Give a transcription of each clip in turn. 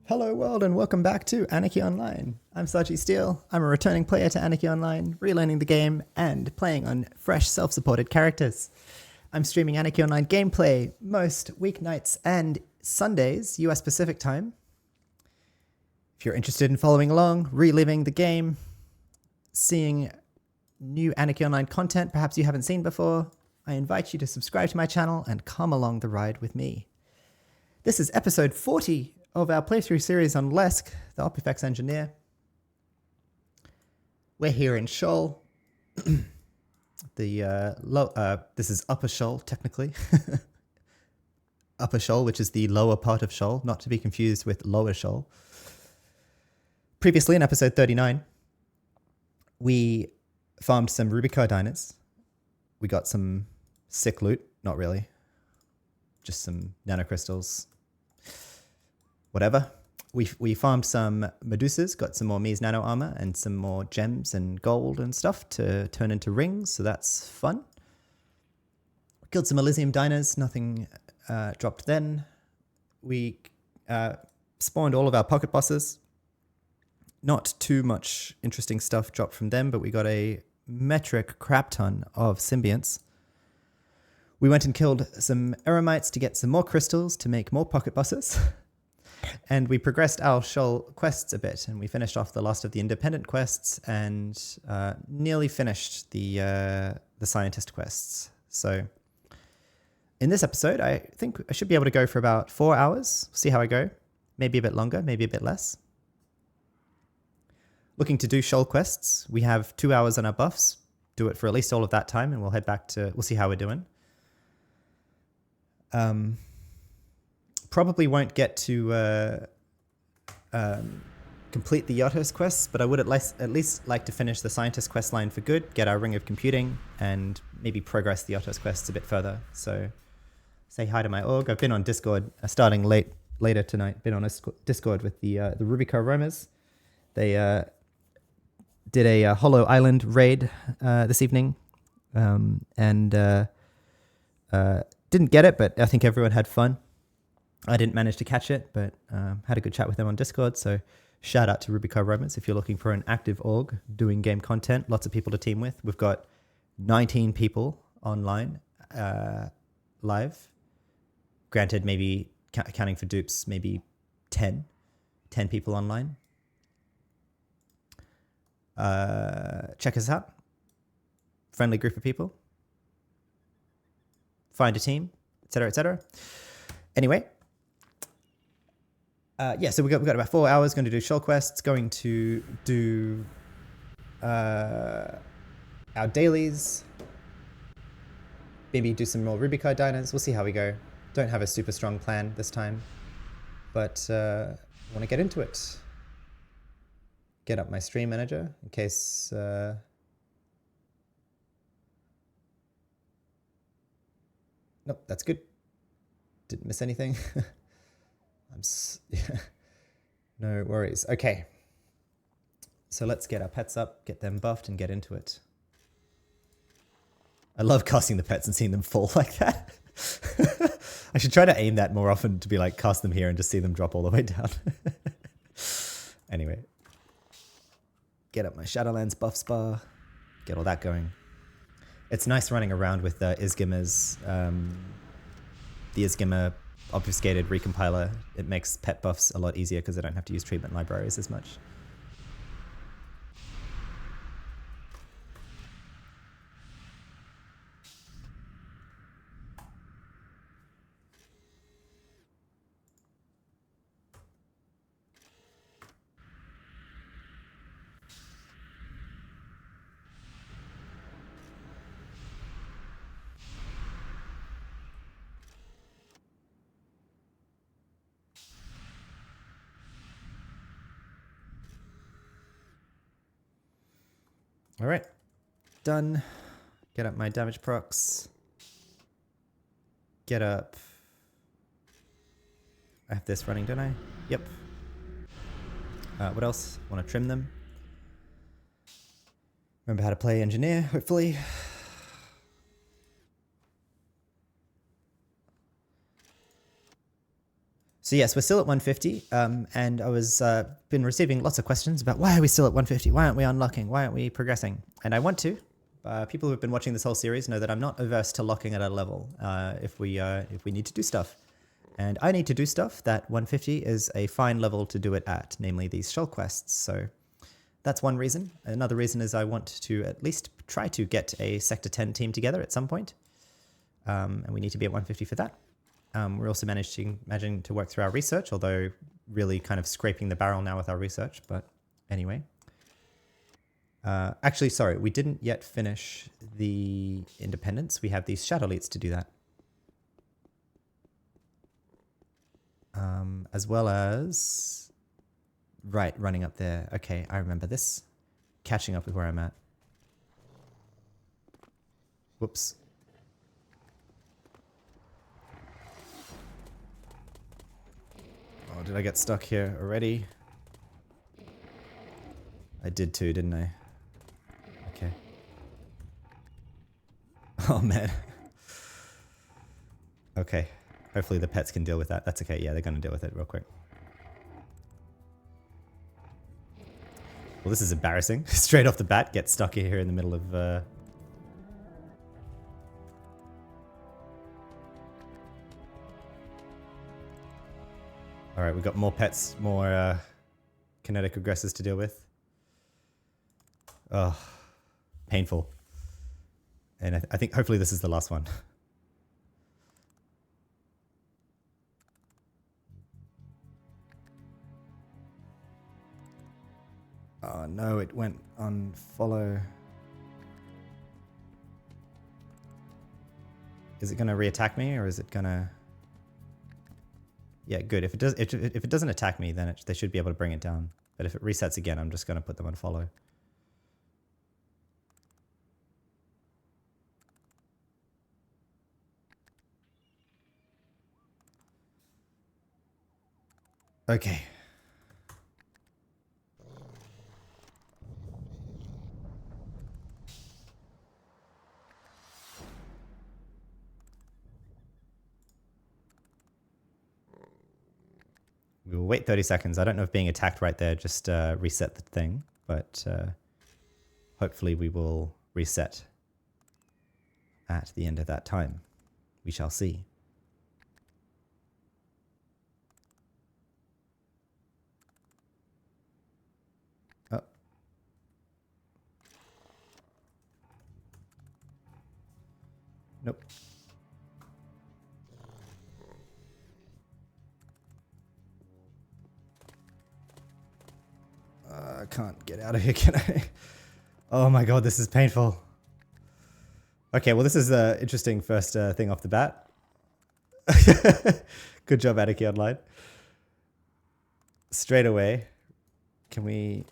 Hello world and welcome back to Anarchy Online. I'm Saji Steele. I'm a returning player to Anarchy Online, relearning the game and playing on fresh self-supported characters. I'm streaming Anarchy Online gameplay most weeknights and Sundays, US Pacific time. If you're interested in following along, reliving the game, seeing new Anarchy Online content perhaps you haven't seen before, I invite you to subscribe to my channel and come along the ride with me. This is episode 40 of our playthrough series on Lesk, the Opifex engineer. We're here in Scheoling. This is Upper Scheoling, technically. Upper Scheoling, which is the lower part of Scheoling, not to be confused with Lower Scheoling. Previously in episode 39, we farmed some ruby car diners. We got some sick loot, not really. Just some nanocrystals. Whatever. We farmed some Medusas, got some more Mies nano armor and some more gems and gold and stuff to turn into rings, so that's fun. Killed some Elysium diners, nothing dropped then. We spawned all of our pocket bosses. Not too much interesting stuff dropped from them, but we got a metric crap ton of symbionts. We went and killed some eremites to get some more crystals to make more pocket bosses. And we progressed our Scheoling quests a bit, and we finished off the last of the independent quests and nearly finished the scientist quests. So in this episode, I think I should be able to go for about 4 hours, see how I go. Maybe a bit longer, maybe a bit less. Looking to do Scheoling quests. We have 2 hours on our buffs. Do it for at least all of that time, and we'll head back to, we'll see how we're doing. Probably won't get to complete the Yatos quests, but I would at least like to finish the scientist quest line for good, get our ring of computing, and maybe progress the Yatos quests a bit further. So say hi to my org. I've been on Discord, starting later tonight. Been on a Discord with the Rubica roamers. They did a Hollow Island raid this evening, and didn't get it, but I think everyone had fun. I didn't manage to catch it, but had a good chat with them on Discord. So shout out to Rubica Romans if you're looking for an active org doing game content. Lots of people to team with. We've got 19 people online, live. Granted, maybe accounting for dupes, maybe 10 people online. Check us out. Friendly group of people. Find a team, etc., etc. Anyway. So we got about 4 hours. Going to do Scheoling quests. Going to do our dailies. Maybe do some more Ruby card diners. We'll see how we go. Don't have a super strong plan this time, but want to get into it. Get up my stream manager in case. Nope, that's good. Didn't miss anything. No worries. Okay. So let's get our pets up, get them buffed, and get into it. I love casting the pets and seeing them fall like that. I should try to aim that more often to be like, cast them here and just see them drop all the way down. Anyway. Get up my Shadowlands buffs bar. Get all that going. It's nice running around with Isgimmer's, the Isgimmer obfuscated recompiler. It makes pet buffs a lot easier because I don't have to use treatment libraries as much. All right, done. Get up my damage procs. Get up. I have this running, don't I? Yep. What else? Want to trim them. Remember how to play engineer, hopefully. So yes, we're still at 150, and I was been receiving lots of questions about why are we still at 150? Why aren't we unlocking? Why aren't we progressing? And I want to. People who have been watching this whole series know that I'm not averse to locking at a level if we need to do stuff. And I need to do stuff that 150 is a fine level to do it at, namely these shell quests. So that's one reason. Another reason is I want to at least try to get a Sector 10 team together at some point. And we need to be at 150 for that. We're also managing to work through our research, although really kind of scraping the barrel now with our research. But anyway. Actually, sorry, we didn't yet finish the independence. We have these shadow elites to do that. As well as... Right, running up there. Okay, I remember this. Catching up with where I'm at. Whoops. Oh, did I get stuck here already? I did too, didn't I? Okay. Oh, man. Okay. Hopefully the pets can deal with that. That's okay. Yeah, they're going to deal with it real quick. Well, this is embarrassing. Straight off the bat, get stuck here in the middle of... Alright, we've got more pets, more kinetic aggressors to deal with. Oh, painful. And I think hopefully this is the last one. Oh no, it went on follow. Is it going to re-attack me, or is it going to... Yeah, good. If it does, if it doesn't attack me, then they should be able to bring it down. But if it resets again, I'm just going to put them on follow. Okay. We will wait 30 seconds. I don't know if being attacked right there just reset the thing, but hopefully we will reset at the end of that time. We shall see. Oh. Nope. I can't get out of here, can I? Oh my god, this is painful. Okay, well this is an interesting first thing off the bat. Good job, anarchy-online. Straight away, can we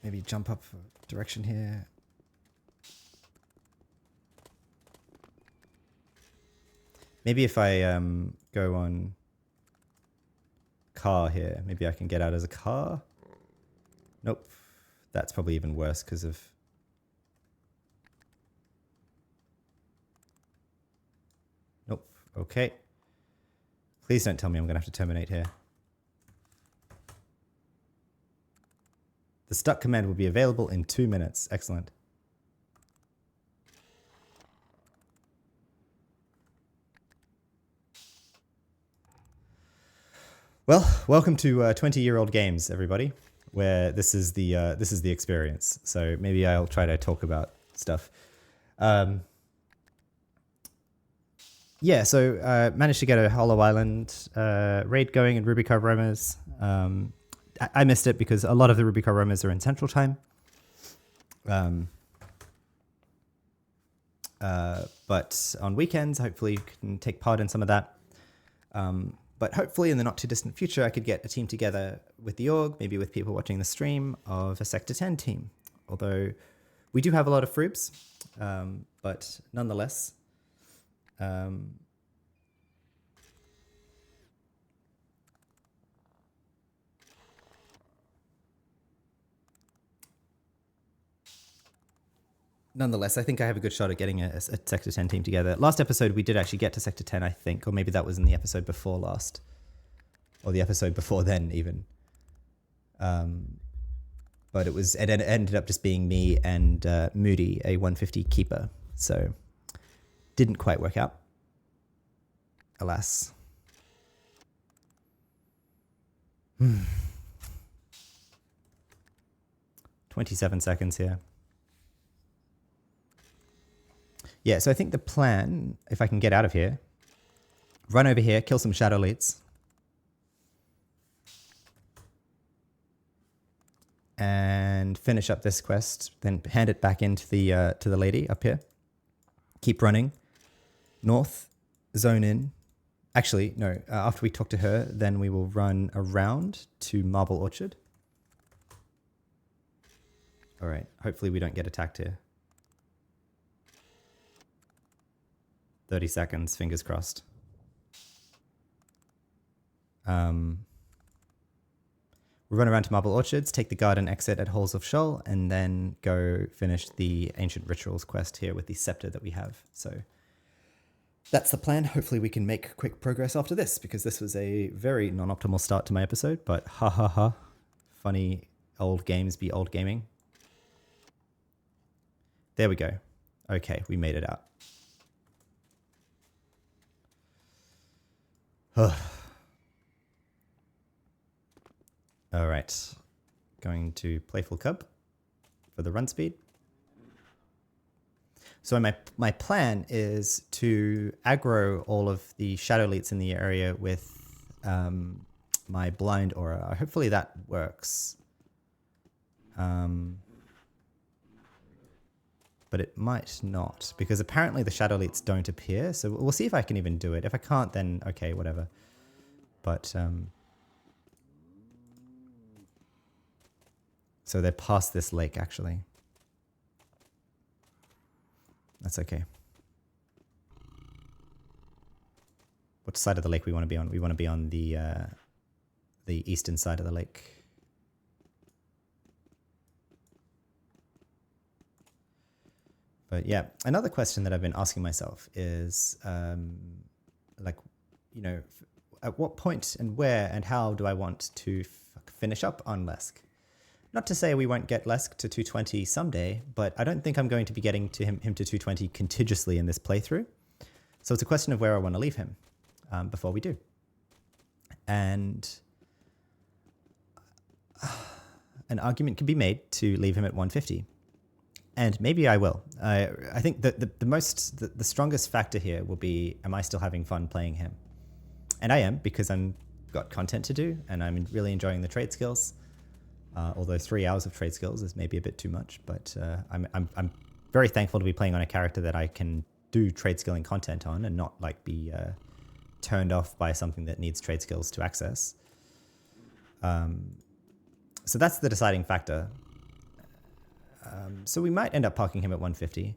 maybe jump up direction here? Maybe if I go on car here, maybe I can get out as a car. Nope, that's probably even worse because of... Nope, okay. Please don't tell me I'm going to have to terminate here. The stuck command will be available in 2 minutes. Excellent. Well, welcome to 20-year-old games, everybody, where this is the experience. So maybe I'll try to talk about stuff. Yeah, so managed to get a Hollow Island raid going in Ruby Cove Roamers. I missed it because a lot of the Ruby Cove Roamers are in Central Time. But on weekends, hopefully you can take part in some of that. But hopefully in the not too distant future, I could get a team together with the org, maybe with people watching the stream, of a Sector 10 team. Although we do have a lot of Froobs, but nonetheless... nonetheless, I think I have a good shot at getting a Sector 10 team together. Last episode, we did actually get to Sector 10, I think, or maybe that was in the episode before last, or the episode before then even. But it ended up just being me and Moody, a 150 keeper. So didn't quite work out, alas. 27 seconds here. Yeah, so I think the plan, if I can get out of here, run over here, kill some shadow leads. And finish up this quest, then hand it back into the to the lady up here. Keep running. North, zone in. Actually, no, after we talk to her, then we will run around to Marble Orchard. All right, hopefully we don't get attacked here. 30 seconds, fingers crossed. We'll run around to Marble Orchards, take the garden exit at Halls of Shoal, and then go finish the Ancient Rituals quest here with the scepter that we have. So that's the plan. Hopefully we can make quick progress after this, because this was a very non-optimal start to my episode, but ha ha ha. Funny old games be old gaming. There we go. Okay, we made it out. All right, going to Playful Cub for the run speed. So my plan is to aggro all of the shadow leets in the area with my blind aura. Hopefully that works. But it might not, because apparently the shadow leets don't appear. So we'll see if I can even do it. If I can't, then okay, whatever. But so they're past this lake, actually. That's okay. What side of the lake we want to be on? We want to be on the eastern side of the lake. But yeah, another question that I've been asking myself is, like, you know, at what point and where and how do I want to finish up on Lesk? Not to say we won't get Lesk to 220 someday, but I don't think I'm going to be getting to him to 220 contiguously in this playthrough. So it's a question of where I want to leave him before we do. And an argument can be made to leave him at 150. And maybe I will. I think that the strongest factor here will be, am I still having fun playing him? And I am, because I'm got content to do, and I'm really enjoying the trade skills. Although 3 hours of trade skills is maybe a bit too much, but I'm very thankful to be playing on a character that I can do trade skilling content on and not like be turned off by something that needs trade skills to access. So that's the deciding factor. So we might end up parking him at 150,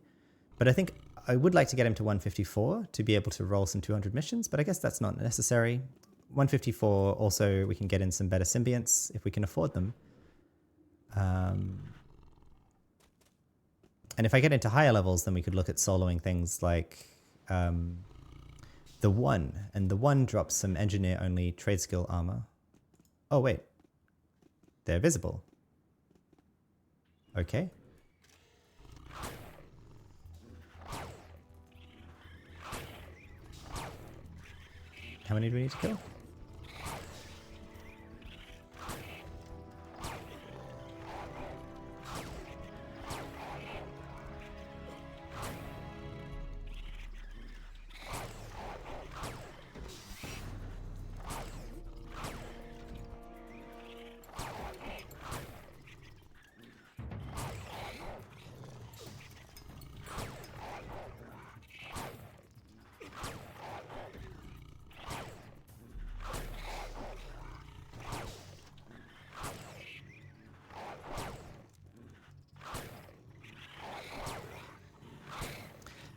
but I think I would like to get him to 154 to be able to roll some 200 missions, but I guess that's not necessary. 154 also, we can get in some better symbionts if we can afford them. And if I get into higher levels, then we could look at soloing things like the One, and the One drops some engineer-only trade skill armor. Oh wait, they're visible. Okay. How many do we need to kill?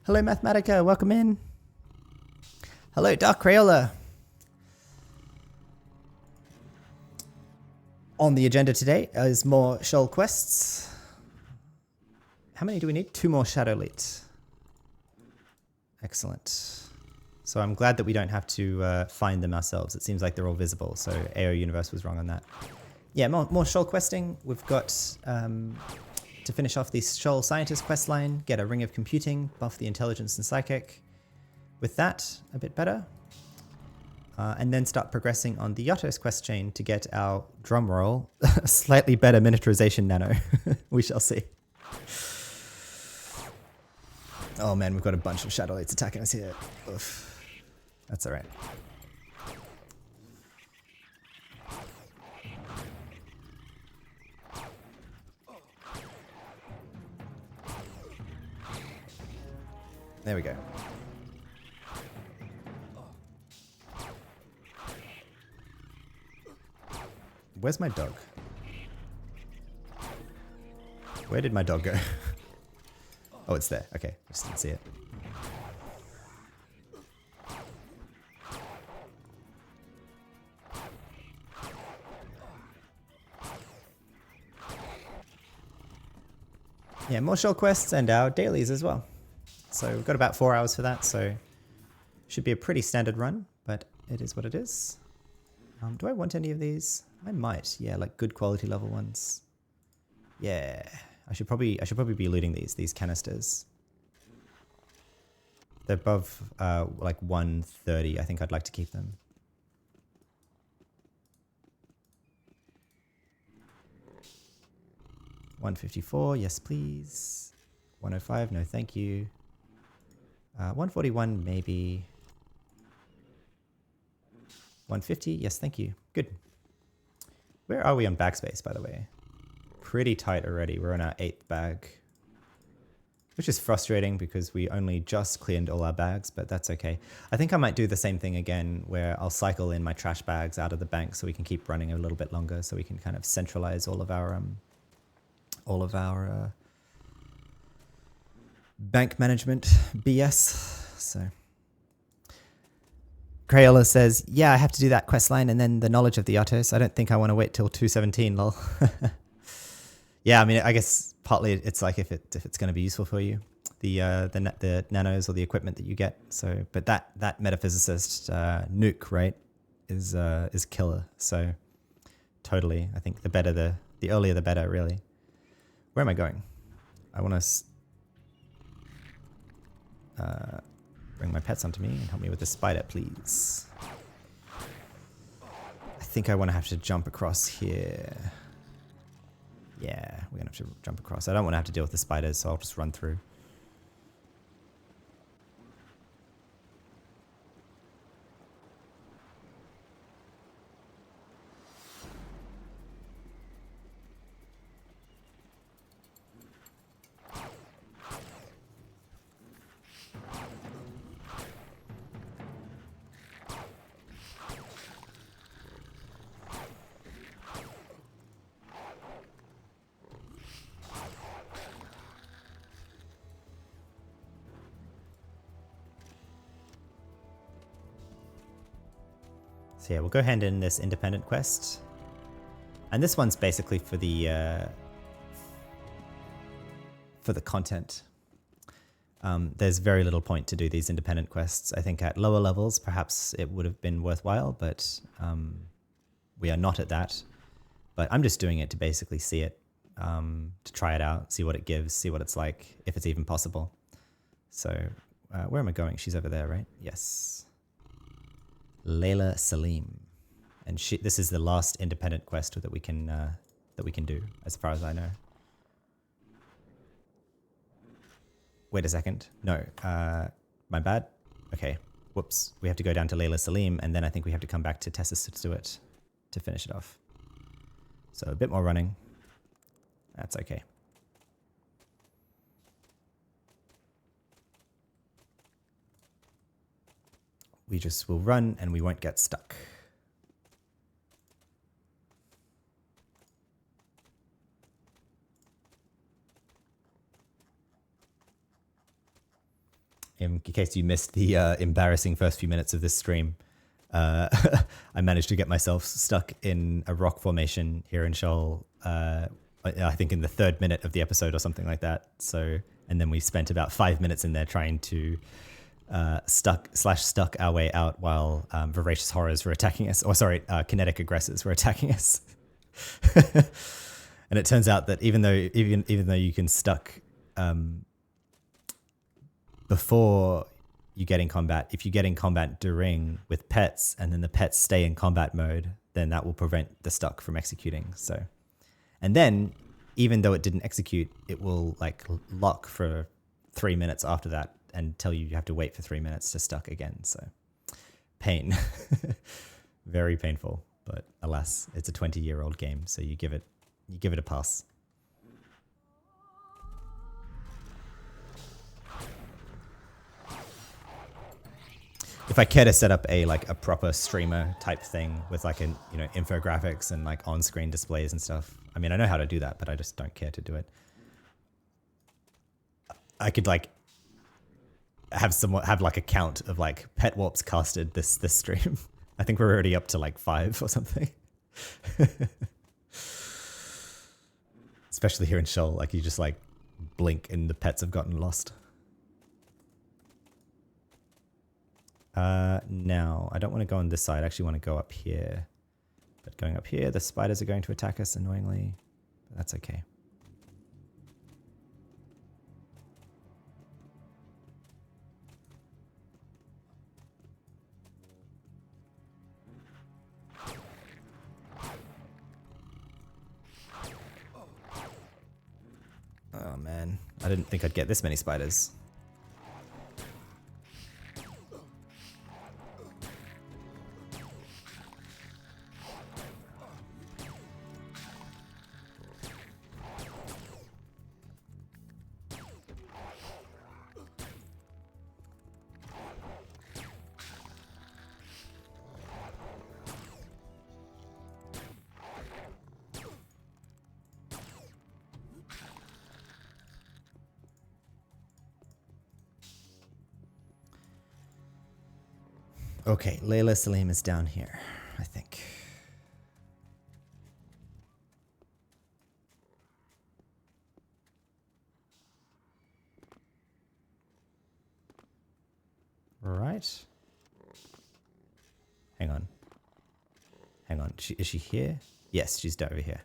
Hello, Mathematica. Welcome in. Hello, Dark Crayola. On the agenda today is more Shoal quests. how many do we need? 2 more shadow lit. Excellent. So I'm glad that we don't have to find them ourselves. It seems like they're all visible. So AO Universe was wrong on that. Yeah, more Shoal questing. We've got to finish off the Shoal Scientist quest line, get a Ring of Computing, buff the Intelligence and Psychic. With that, a bit better. And then start progressing on the Yatos quest chain to get our, drumroll, slightly better miniaturization nano. We shall see. Oh man, we've got a bunch of Shadow Lights attacking us here. Oof. That's alright. There we go. Where's my dog? Where did my dog go? Oh, it's there. Okay, just didn't see it. Yeah, more Shoal quests and our dailies as well. So we've got about 4 hours for that, so should be a pretty standard run, but it is what it is. Do I want any of these? I might. Yeah, like good quality level ones. Yeah, I should probably be looting these canisters. They're above like 130. I think I'd like to keep them. $154, yes please. 105, no thank you. 141 maybe. 150, yes thank you. Good. Where are we on bag space, by the way? Pretty tight already. We're on our 8th bag. Which is frustrating because we only just cleared all our bags, but that's okay. I think I might do the same thing again where I'll cycle in my trash bags out of the bank so we can keep running a little bit longer, so we can kind of centralize all of our bank management BS. So Crayola says, yeah, I have to do that quest line and then the knowledge of the Yatos. I don't think I want to wait till 217, lol. Yeah, I mean, I guess partly it's like if it's going to be useful for you, the nanos or the equipment that you get. So, but that metaphysicist nuke, right, is killer. So totally, I think the earlier the better, really. Where am I going? I want to bring my pets onto me and help me with the spider, please. I think I want to have to jump across here. Yeah, we're going to have to jump across. I don't want to have to deal with the spiders, so I'll just run through. So yeah, we'll go hand in this independent quest. And this one's basically for the content. There's very little point to do these independent quests. I think at lower levels, perhaps it would have been worthwhile, but we are not at that. But I'm just doing it to basically see it, to try it out, see what it gives, see what it's like, if it's even possible. So where am I going? She's over there, right? Yes. Layla Salim, and this is the last independent quest that we can do, as far as I know. Wait a second. No, my bad. Okay, whoops. We have to go down to Layla Salim, and then I think we have to come back to Tessa Stewart to finish it off. So a bit more running. That's okay. We just will run and we won't get stuck. In case you missed the embarrassing first few minutes of this stream, I managed to get myself stuck in a rock formation here in Shoal I think in the 3rd minute of the episode or something like that. So, and then we spent about 5 minutes in there trying to stuck our way out while voracious horrors were attacking us. Or sorry, kinetic aggressors were attacking us. And it turns out that even though you can stuck before you get in combat, if you get in combat during with pets and then the pets stay in combat mode, then that will prevent the stuck from executing. So, and then even though it didn't execute, it will like lock for 3 minutes after that and tell you have to wait for 3 minutes to stuck again. So pain, very painful, but alas, it's a 20-year-old game. So you give it a pass. If I care to set up a proper streamer type thing with like an infographics and like on-screen displays and stuff. I mean, I know how to do that, but I just don't care to do it. I could like have like a count of like pet warps casted this stream. I think we're already up to like 5 or something. Especially here in Scheol, like you just like blink and the pets have gotten lost. Now, I don't want to go on this side. I actually want to go up here. But going up here, the spiders are going to attack us annoyingly. But that's okay. Oh man, I didn't think I'd get this many spiders. Okay, Layla Salim is down here, I think. Right. Hang on. Hang on. Is she here? Yes, she's over here.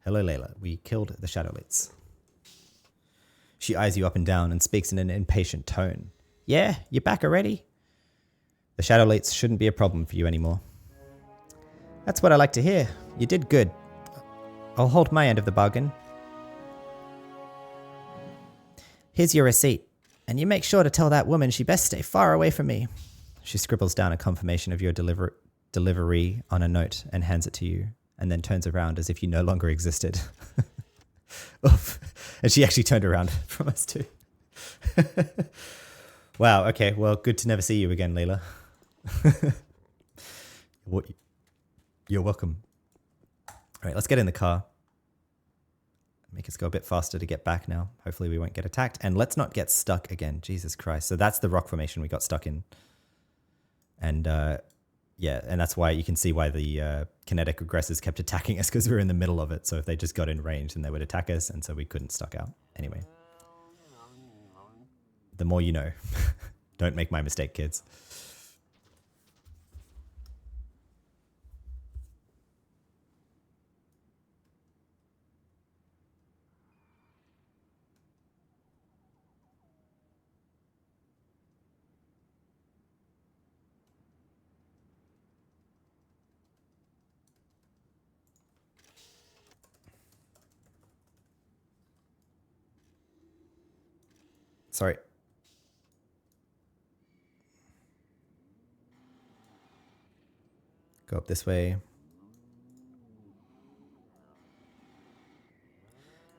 Hello, Layla. We killed the Shadowlights. She eyes you up and down and speaks in an impatient tone. Yeah, you're back already? The Shadowlights shouldn't be a problem for you anymore. That's what I like to hear. You did good. I'll hold my end of the bargain. Here's your receipt, and you make sure to tell that woman she best stay far away from me. She scribbles down a confirmation of your delivery on a note and hands it to you, and then turns around as if you no longer existed. Oof. And she actually turned around from us too. Wow, okay, well, good to never see you again, Layla. You're welcome. All right, let's get in the car. Make us go a bit faster to get back now. Hopefully we won't get attacked. And let's not get stuck again. Jesus Christ. So that's the rock formation we got stuck in. And yeah, and that's why you can see why the kinetic aggressors kept attacking us, because we were in the middle of it. So if they just got in range, then they would attack us. And so we couldn't stuck out. Anyway. The more you know. Don't make my mistake, kids. Sorry. Go up this way.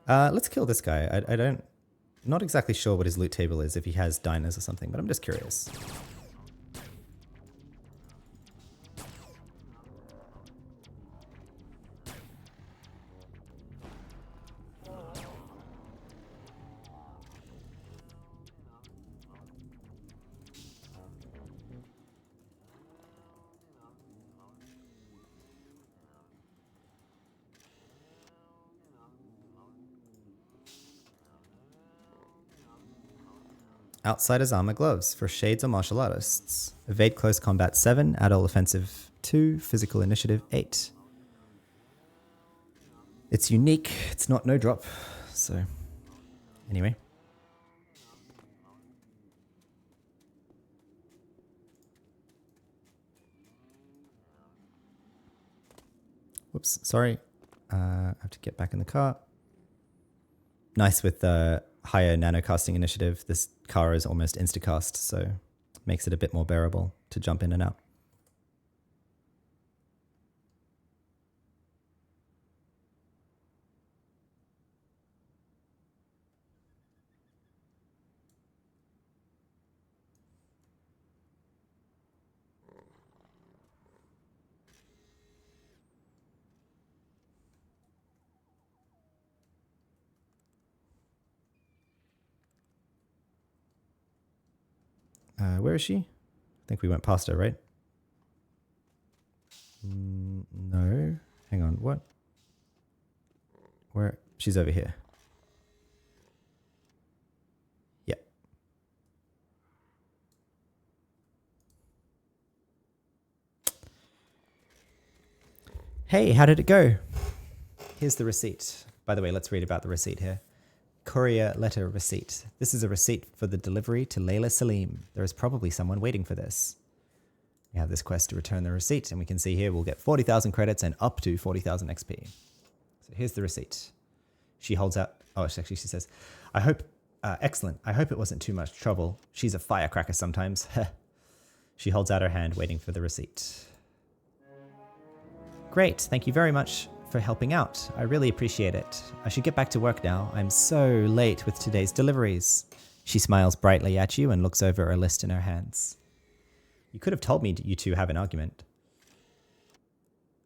Let's kill this guy. I don't... Not exactly sure what his loot table is, if he has diners or something, but I'm just curious. Outsider's Armor Gloves for Shades or Martial Artists. Evade Close Combat 7, Adult Offensive 2, Physical Initiative 8. It's unique. It's not no drop. So, anyway. Whoops, sorry. I have to get back in the car. Nice with the higher nanocasting initiative. This car is almost instacast, so makes it a bit more bearable to jump in and out. Where is she? I think we went past her, right? No. Hang on, what? Where? She's over here. Yep. Hey, how did it go? Here's the receipt. By the way, let's read about the receipt here. Courier letter receipt. This is a receipt for the delivery to Layla Salim. There is probably someone waiting for this. We have this quest to return the receipt, and we can see here we'll get 40,000 credits and up to 40,000 XP. So here's the receipt. She holds out. Oh, actually, she says, I hope, excellent. I hope it wasn't too much trouble. She's a firecracker sometimes. She holds out her hand, waiting for the receipt. Great. Thank you very much for helping out. I really appreciate it. I should get back to work now. I'm so late with today's deliveries. She smiles brightly at you and looks over a list in her hands. You could have told me you two have an argument.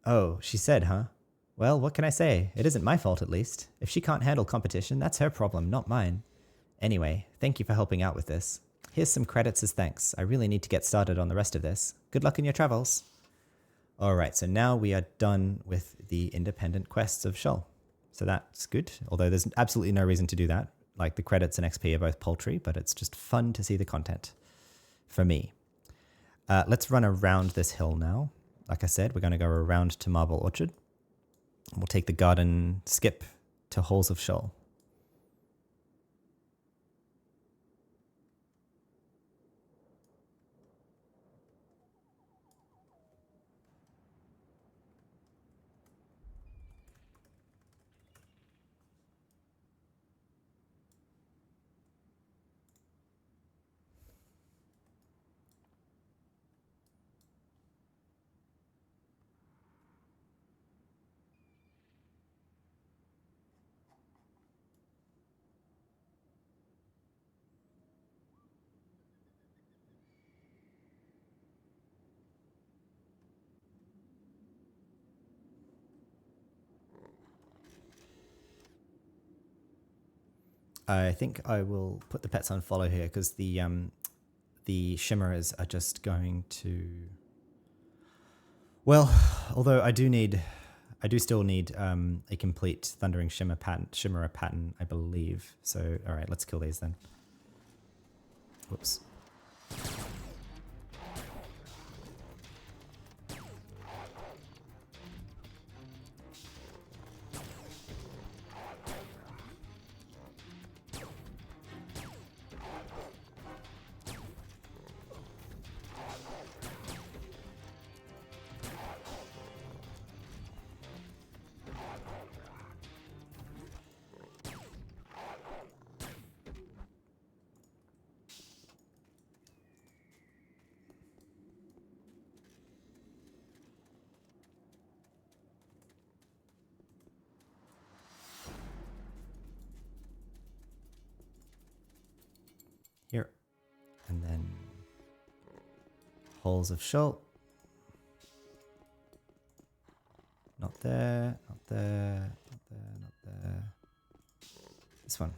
Oh, she said, huh? Well, what can I say? It isn't my fault, at least. If she can't handle competition, that's her problem, not mine. Anyway, thank you for helping out with this. Here's some credits as thanks. I really need to get started on the rest of this. Good luck in your travels. Alright, so now we are done with the independent quests of Scheol. So that's good, although there's absolutely no reason to do that. Like the credits and XP are both paltry, but it's just fun to see the content for me. Let's run around this hill now. Like I said, we're going to go around to Marble Orchard. We'll take the garden skip to Halls of Scheol. I think I will put the pets on follow here because the shimmers are just going to. Well, although I do still need a complete thundering shimmerer pattern, I believe. So, all right, let's kill these then. Whoops. Here. And then Halls of Scheol. Not there, not there, not there, not there. This one.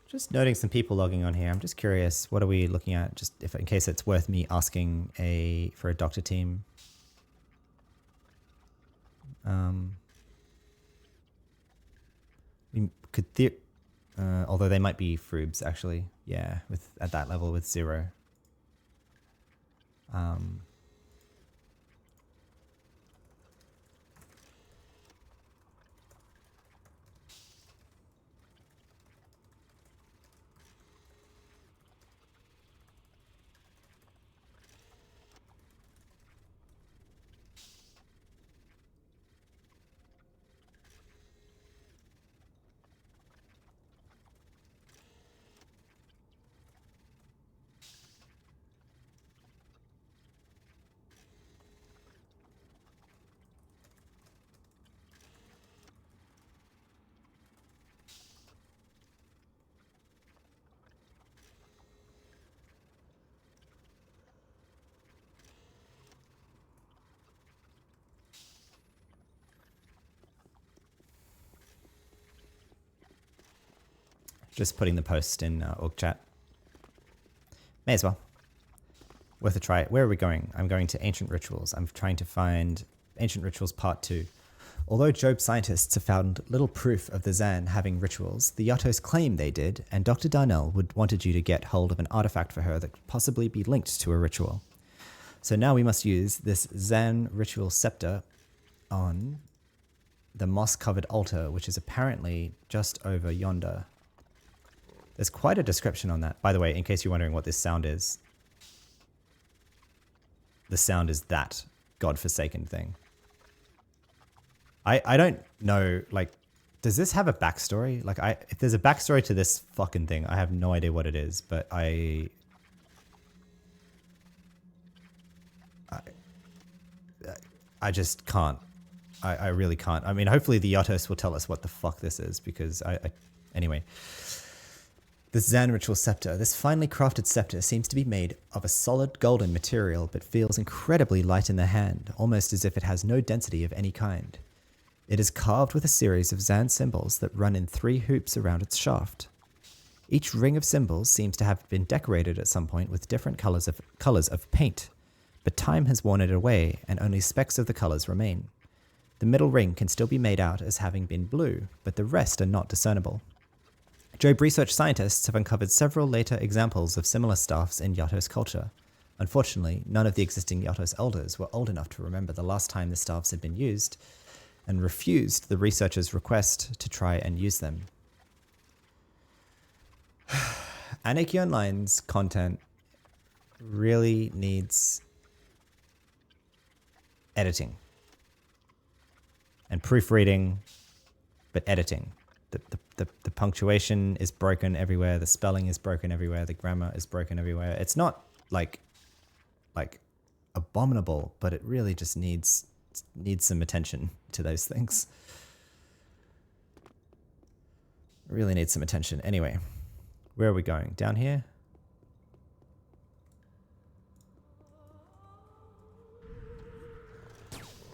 Just noting some people logging on here. I'm just curious, what are we looking at? Just if in case it's worth me asking for a doctor team. We could although they might be Frubes actually. Yeah, with at that level with 0. Just putting the post in org chat. May as well. Worth a try. Where are we going? I'm going to Ancient Rituals. I'm trying to find Ancient Rituals Part 2. Although Job scientists have found little proof of the Zan having rituals, the Yatos claim they did, and Dr. Darnell wanted you to get hold of an artifact for her that could possibly be linked to a ritual. So now we must use this Zan ritual scepter on the moss-covered altar, which is apparently just over yonder. There's quite a description on that. By the way, in case you're wondering what this sound is, the sound is that godforsaken thing. I don't know, like, does this have a backstory? Like, if there's a backstory to this fucking thing, I have no idea what it is, but I just can't. I really can't. I mean, hopefully the Yatos will tell us what the fuck this is, because anyway. This Zan ritual scepter. This finely crafted scepter seems to be made of a solid golden material, but feels incredibly light in the hand, almost as if it has no density of any kind. It is carved with a series of Zan symbols that run in 3 hoops around its shaft. Each ring of symbols seems to have been decorated at some point with different colors of paint, but time has worn it away and only specks of the colors remain. The middle ring can still be made out as having been blue, but the rest are not discernible. Job research scientists have uncovered several later examples of similar staffs in Yatos culture. Unfortunately, none of the existing Yatos elders were old enough to remember the last time the staffs had been used, and refused the researchers' request to try and use them. Anarchy-online's content really needs editing and proofreading, but editing. The punctuation is broken everywhere. The spelling is broken everywhere. The grammar is broken everywhere. It's not like abominable, but it really just needs some attention to those things. It really needs some attention. Anyway, where are we going? Down here?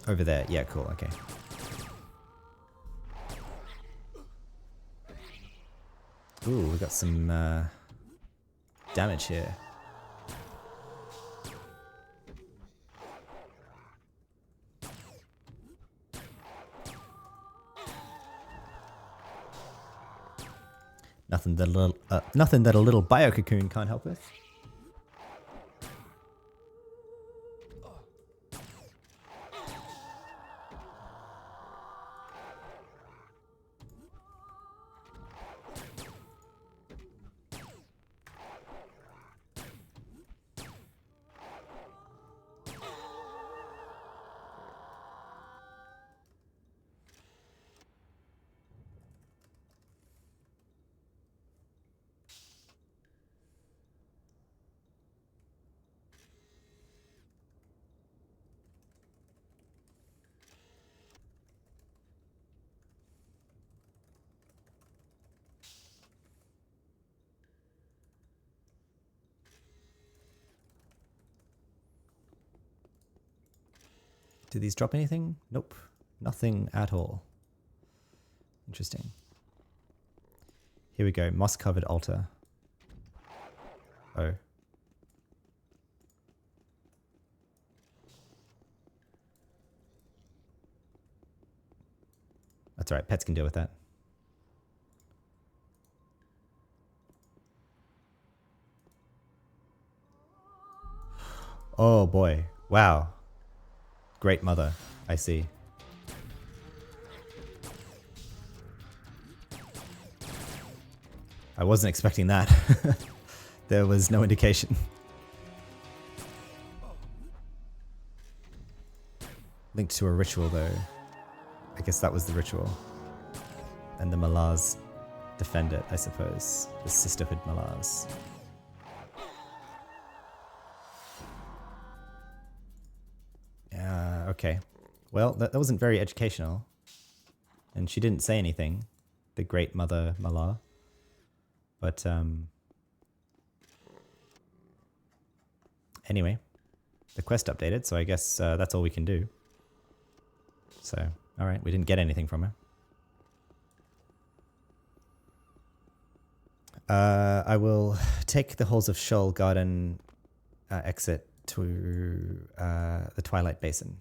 Over there. Yeah, cool. Okay. Ooh, we got some damage here. Nothing that a little bio cocoon can't help with. Do these drop anything? Nope. Nothing at all. Interesting. Here we go. Moss-covered altar. Oh. That's all right. Pets can deal with that. Oh boy. Wow. Great mother. I see. I wasn't expecting that. There was no indication. Linked to a ritual though. I guess that was the ritual. And the Malars defend it, I suppose. The Sisterhood Malars. Okay. Well, that wasn't very educational. And she didn't say anything. The Great Mother Malar. But, anyway. The quest updated, so I guess that's all we can do. So, alright, we didn't get anything from her. I will take the Halls of Shoal Garden exit to the Twilight Basin.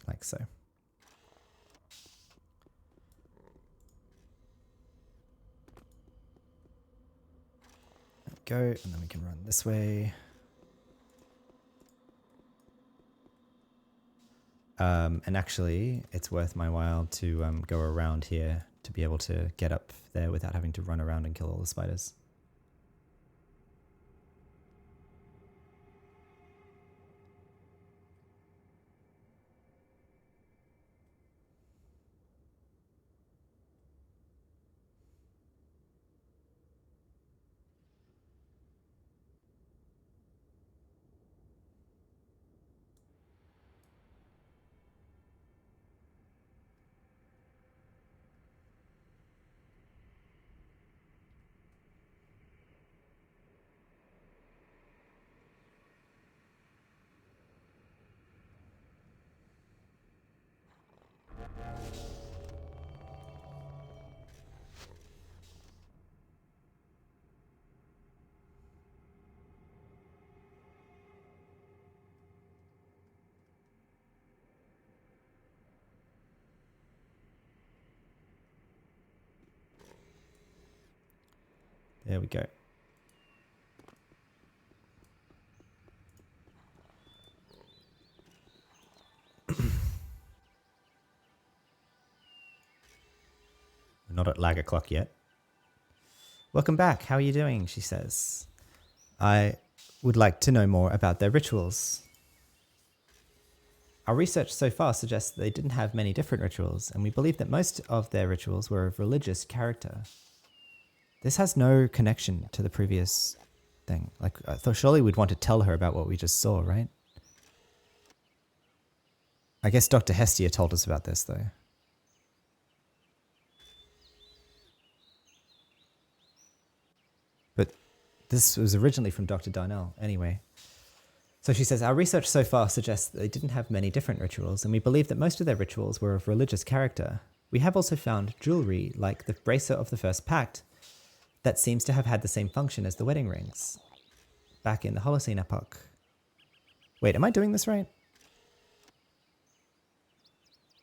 Like so. There we go, and then we can run this way. And actually, it's worth my while to go around here to be able to get up there without having to run around and kill all the spiders. There we go. We're not at lag o'clock yet. Welcome back. How are you doing? She says. I would like to know more about their rituals. Our research so far suggests that they didn't have many different rituals, and we believe that most of their rituals were of religious character. This has no connection to the previous thing. Like, I thought surely we'd want to tell her about what we just saw, right? I guess Dr. Hestia told us about this, though. But this was originally from Dr. Darnell, anyway. So she says, our research so far suggests that they didn't have many different rituals, and we believe that most of their rituals were of religious character. We have also found jewelry, like the bracer of the First Pact, that seems to have had the same function as the wedding rings back in the Holocene epoch. Wait, am I doing this right?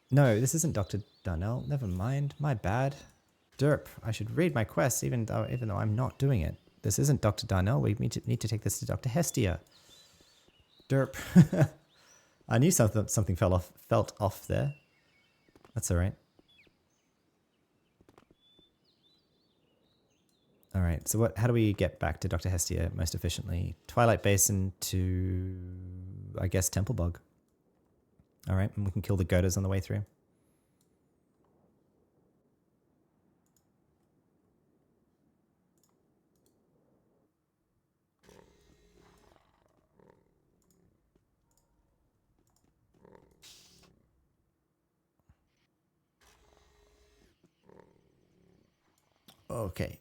No, this isn't Dr. Darnell. Never mind. My bad. Derp. I should read my quest even though I'm not doing it. This isn't Dr. Darnell. We need to take this to Dr. Hestia. Derp. I knew something felt off there. That's all right. All right, so how do we get back to Dr. Hestia most efficiently? Twilight Basin to, I guess, Temple Bog. All right, and we can kill the goaters on the way through. Okay.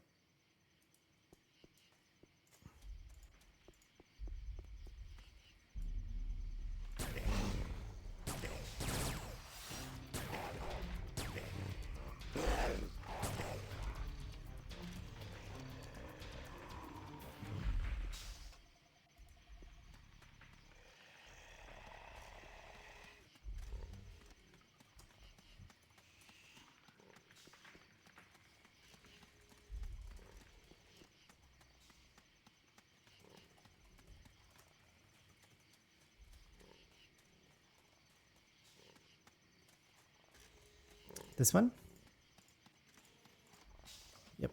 This one? Yep.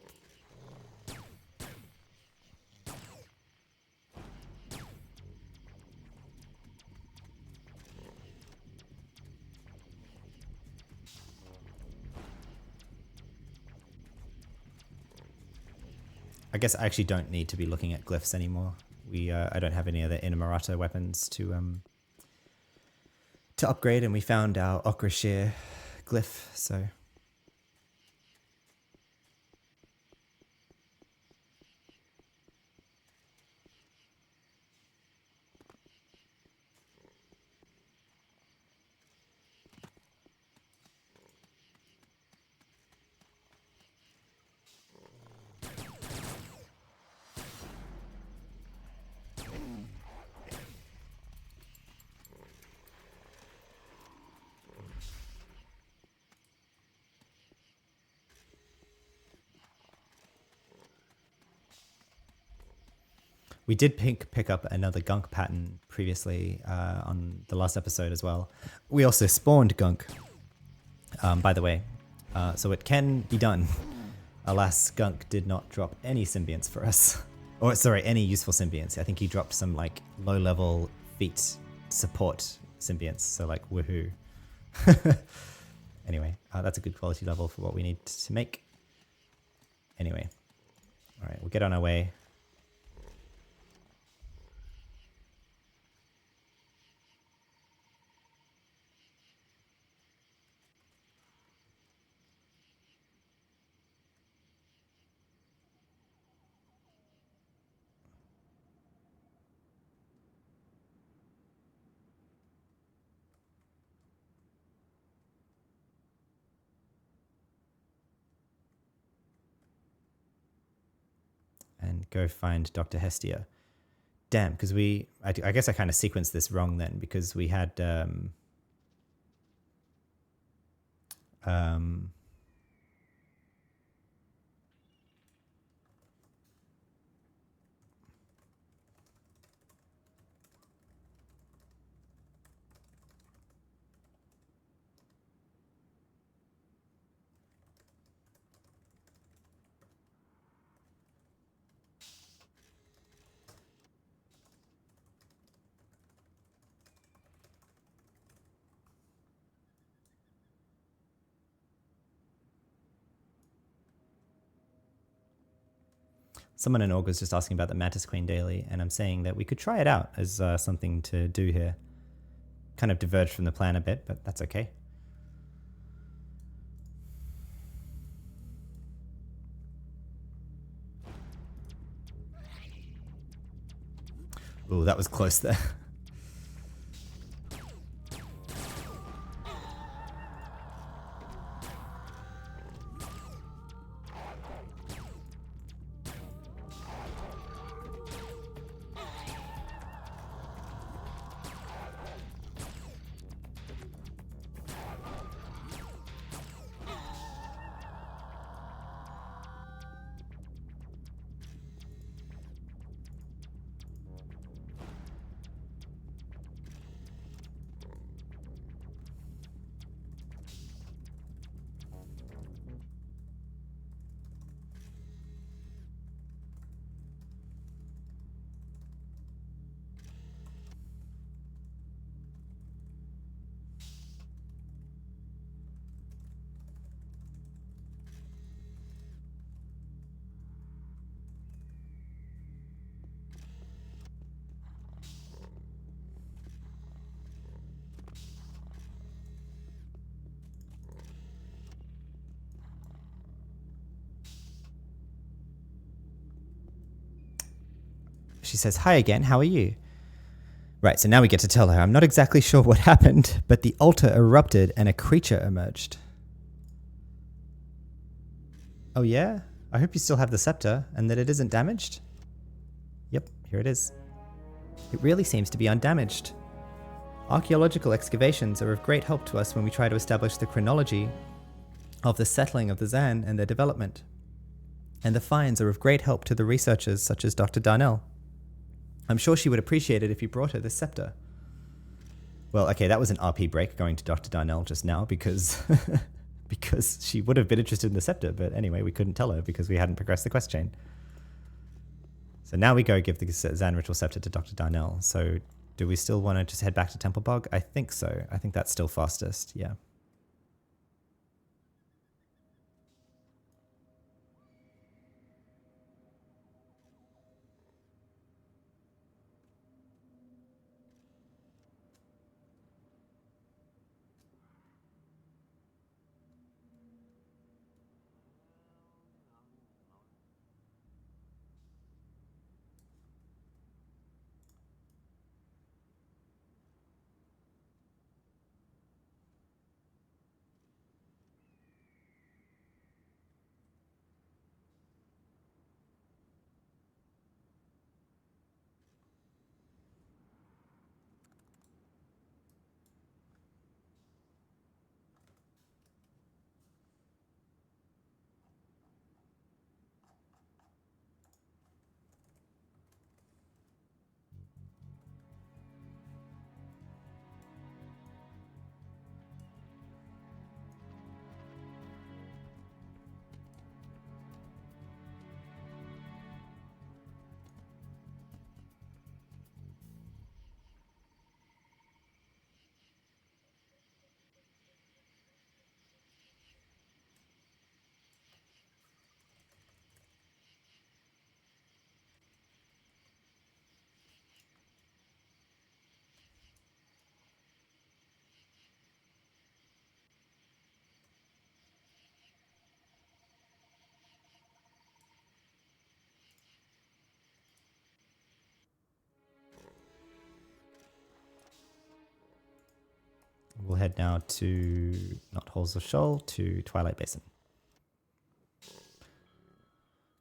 I guess I actually don't need to be looking at glyphs anymore. I don't have any other Inamurata weapons to upgrade, and we found our Okrashir glyph, so. We did pick up another gunk pattern previously on the last episode as well. We also spawned gunk, by the way, so it can be done. Alas, gunk did not drop any symbionts for us. Or sorry, any useful symbionts. I think he dropped some like low-level feat support symbionts, so like woohoo. Anyway, that's a good quality level for what we need to make. Anyway, all right, we'll get on our way. And go find Dr. Hestia. Damn, because I guess I kind of sequenced this wrong then, because we had someone in Org was just asking about the Mantis Queen daily, and I'm saying that we could try it out as something to do here. Kind of diverged from the plan a bit, but that's okay. Ooh, that was close there. She says, "Hi again, how are you?" Right, so now we get to tell her, I'm not exactly sure what happened, but the altar erupted and a creature emerged. Oh yeah? I hope you still have the scepter and that it isn't damaged. Yep, here it is. It really seems to be undamaged. Archaeological excavations are of great help to us when we try to establish the chronology of the settling of the Zan and their development. And the finds are of great help to the researchers such as Dr. Darnell. I'm sure she would appreciate it if you brought her this scepter. Well, okay, that was an RP break going to Dr. Darnell just now because because she would have been interested in the scepter, but anyway, we couldn't tell her because we hadn't progressed the quest chain. So now we go give the Zan Ritual Scepter to Dr. Darnell. So do we still want to just head back to Temple Bog? I think so. I think that's still fastest, yeah. We'll head now to, not Halls of Shoal, to Twilight Basin.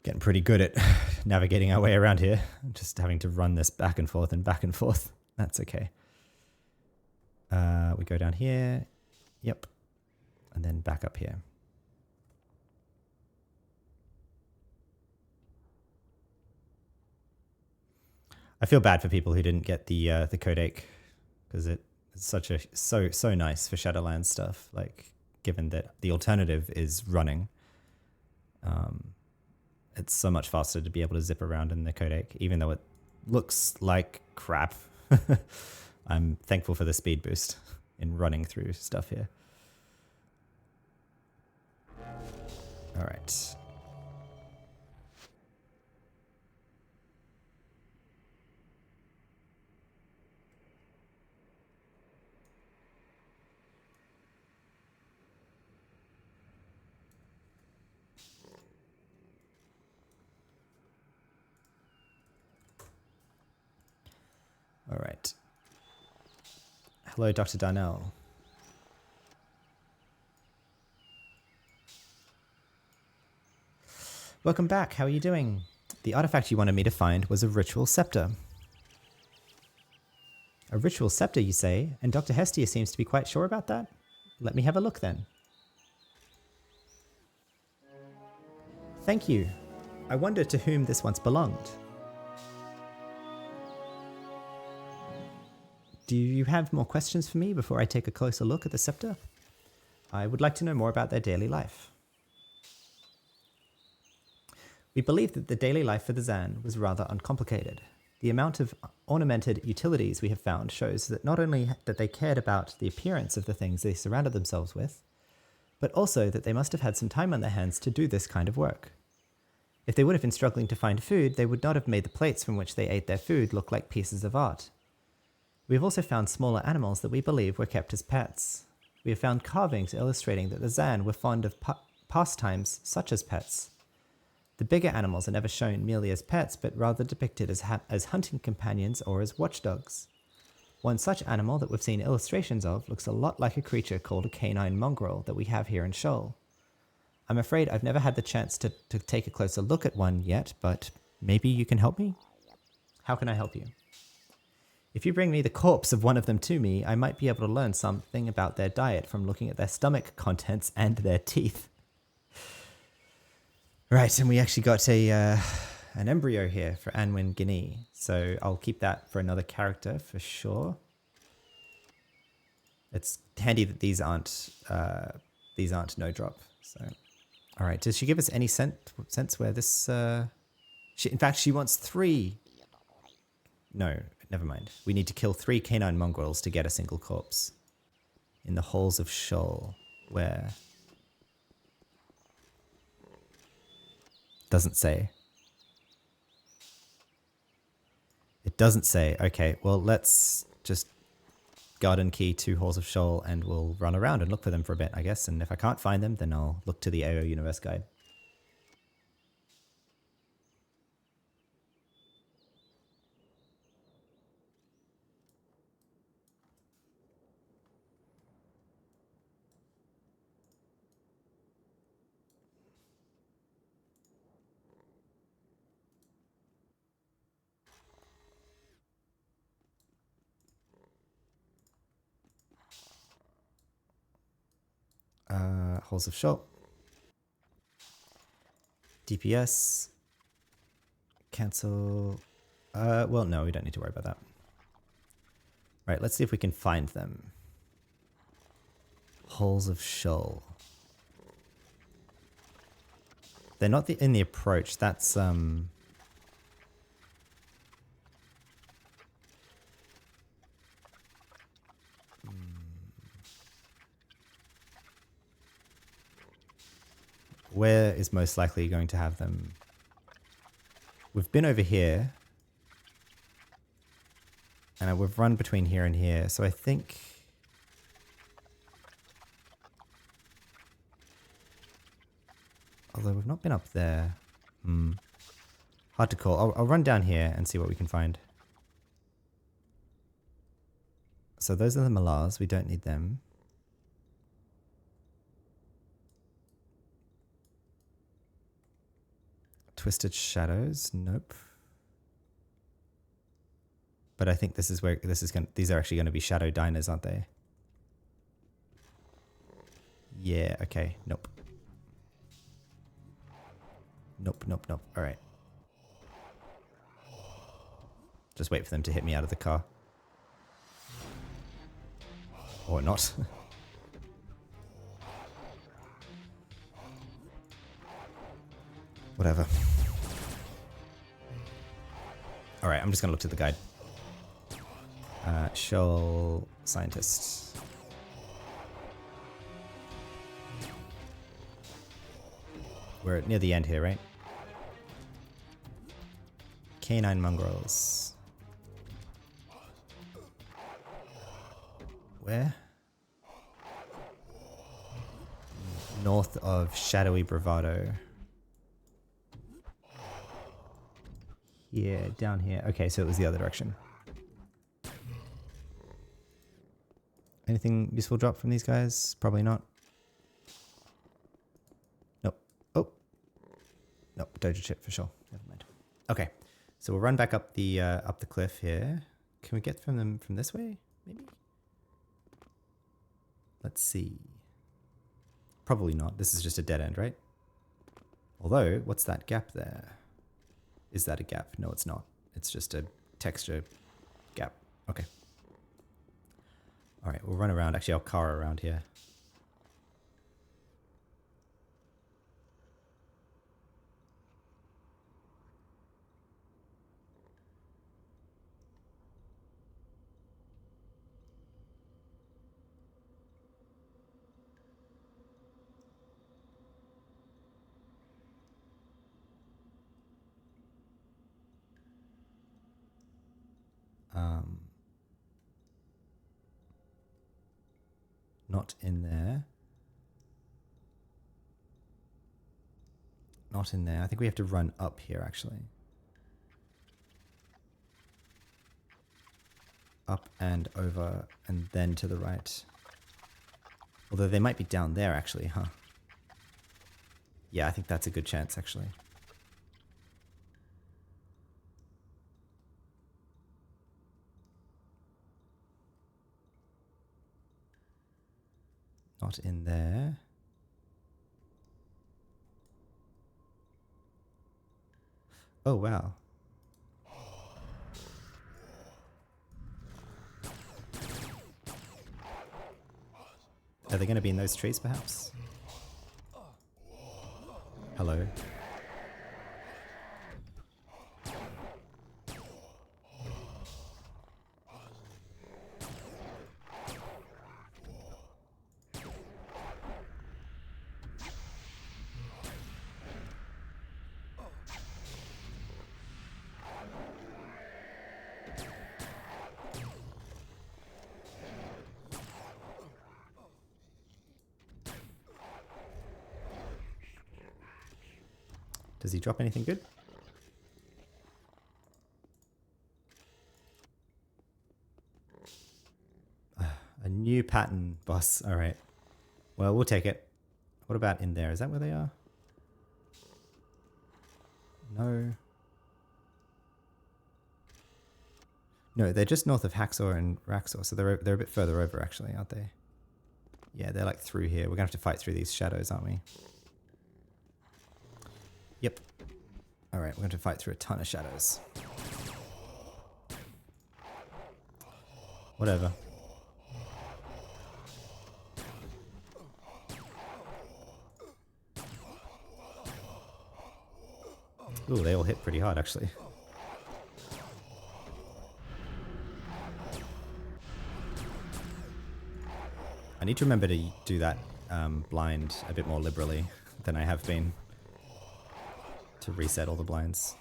Getting pretty good at navigating our way around here. Just having to run this back and forth and back and forth. That's okay. We go down here. Yep. And then back up here. I feel bad for people who didn't get the Codex, because it's so nice for Shadowlands stuff. Like, given that the alternative is running, it's so much faster to be able to zip around in the Codex, even though it looks like crap. I'm thankful for the speed boost in running through stuff here. All right. All right. Hello, Dr. Darnell. Welcome back. How are you doing? The artifact you wanted me to find was a ritual scepter. A ritual scepter, you say? And Dr. Hestia seems to be quite sure about that? Let me have a look then. Thank you. I wonder to whom this once belonged. Do you have more questions for me before I take a closer look at the scepter? I would like to know more about their daily life. We believe that the daily life for the Zan was rather uncomplicated. The amount of ornamented utilities we have found shows that not only that they cared about the appearance of the things they surrounded themselves with, but also that they must have had some time on their hands to do this kind of work. If they would have been struggling to find food, they would not have made the plates from which they ate their food look like pieces of art. We have also found smaller animals that we believe were kept as pets. We have found carvings illustrating that the Zan were fond of pastimes such as pets. The bigger animals are never shown merely as pets, but rather depicted as hunting companions or as watchdogs. One such animal that we've seen illustrations of looks a lot like a creature called a canine mongrel that we have here in Scheol. I'm afraid I've never had the chance to take a closer look at one yet, but maybe you can help me? How can I help you? If you bring me the corpse of one of them to me, I might be able to learn something about their diet from looking at their stomach contents and their teeth. Right, and we actually got an embryo here for Anwin Guinea, so I'll keep that for another character for sure. It's handy that these aren't these aren't no drop. So, all right. Does she give us any sense where this? In fact, she wants 3. No, never mind. We need to kill 3 canine mongrels to get a single corpse. In the halls of Scheoling, where? Doesn't say. It doesn't say. Okay, well, let's just garden key 2 halls of Scheoling and we'll run around and look for them for a bit, I guess. And if I can't find them, then I'll look to the AO Universe Guide. Halls of Scheoling. DPS. Cancel. Well, no, we don't need to worry about that. Right, let's see if we can find them. Halls of Scheoling. They're not in the approach. That's where is most likely going to have them? We've been over here. And we've run between here and here. So I think... Although we've not been up there. Hard to call. I'll run down here and see what we can find. So those are the Malars. We don't need them. Twisted Shadows. Nope. But I think this is where these are actually going to be shadow diners, aren't they? Yeah, okay. Nope. Nope, nope, nope. All right. Just wait for them to hit me out of the car. Or not. Whatever. All right, I'm just going to look to the guide. Scheoling scientist. We're near the end here, right? Canine mongrels. Where? North of Shadowy Bravado. Yeah, down here. Okay, so it was the other direction. Anything useful drop from these guys? Probably not. Nope. Oh. Nope, doja chip for sure. Never mind. Okay, so we'll run back up the cliff here. Can we get from them from this way? Maybe? Let's see. Probably not. This is just a dead end, right? Although, what's that gap there? Is that a gap? No, it's not. It's just a texture gap. Okay. All right, we'll run around. Actually, I'll car around here. Not in there. Not in there. I think we have to run up here, actually. Up and over, and then to the right. Although they might be down there, actually, huh? Yeah, I think that's a good chance, actually. Not in there. Oh, wow. Are they going to be in those trees, perhaps? Hello. Does he drop anything good? A new pattern, boss. All right. Well, we'll take it. What about in there? Is that where they are? No. No, they're just north of Hacksaw and Raxor, so they're a bit further over, actually, aren't they? Yeah, they're like through here. We're going to have to fight through these shadows, aren't we? Yep. All right, we're going to fight through a ton of shadows. Whatever. Ooh, they all hit pretty hard, actually. I need to remember to do that blind a bit more liberally than I have been. To reset all the blinds.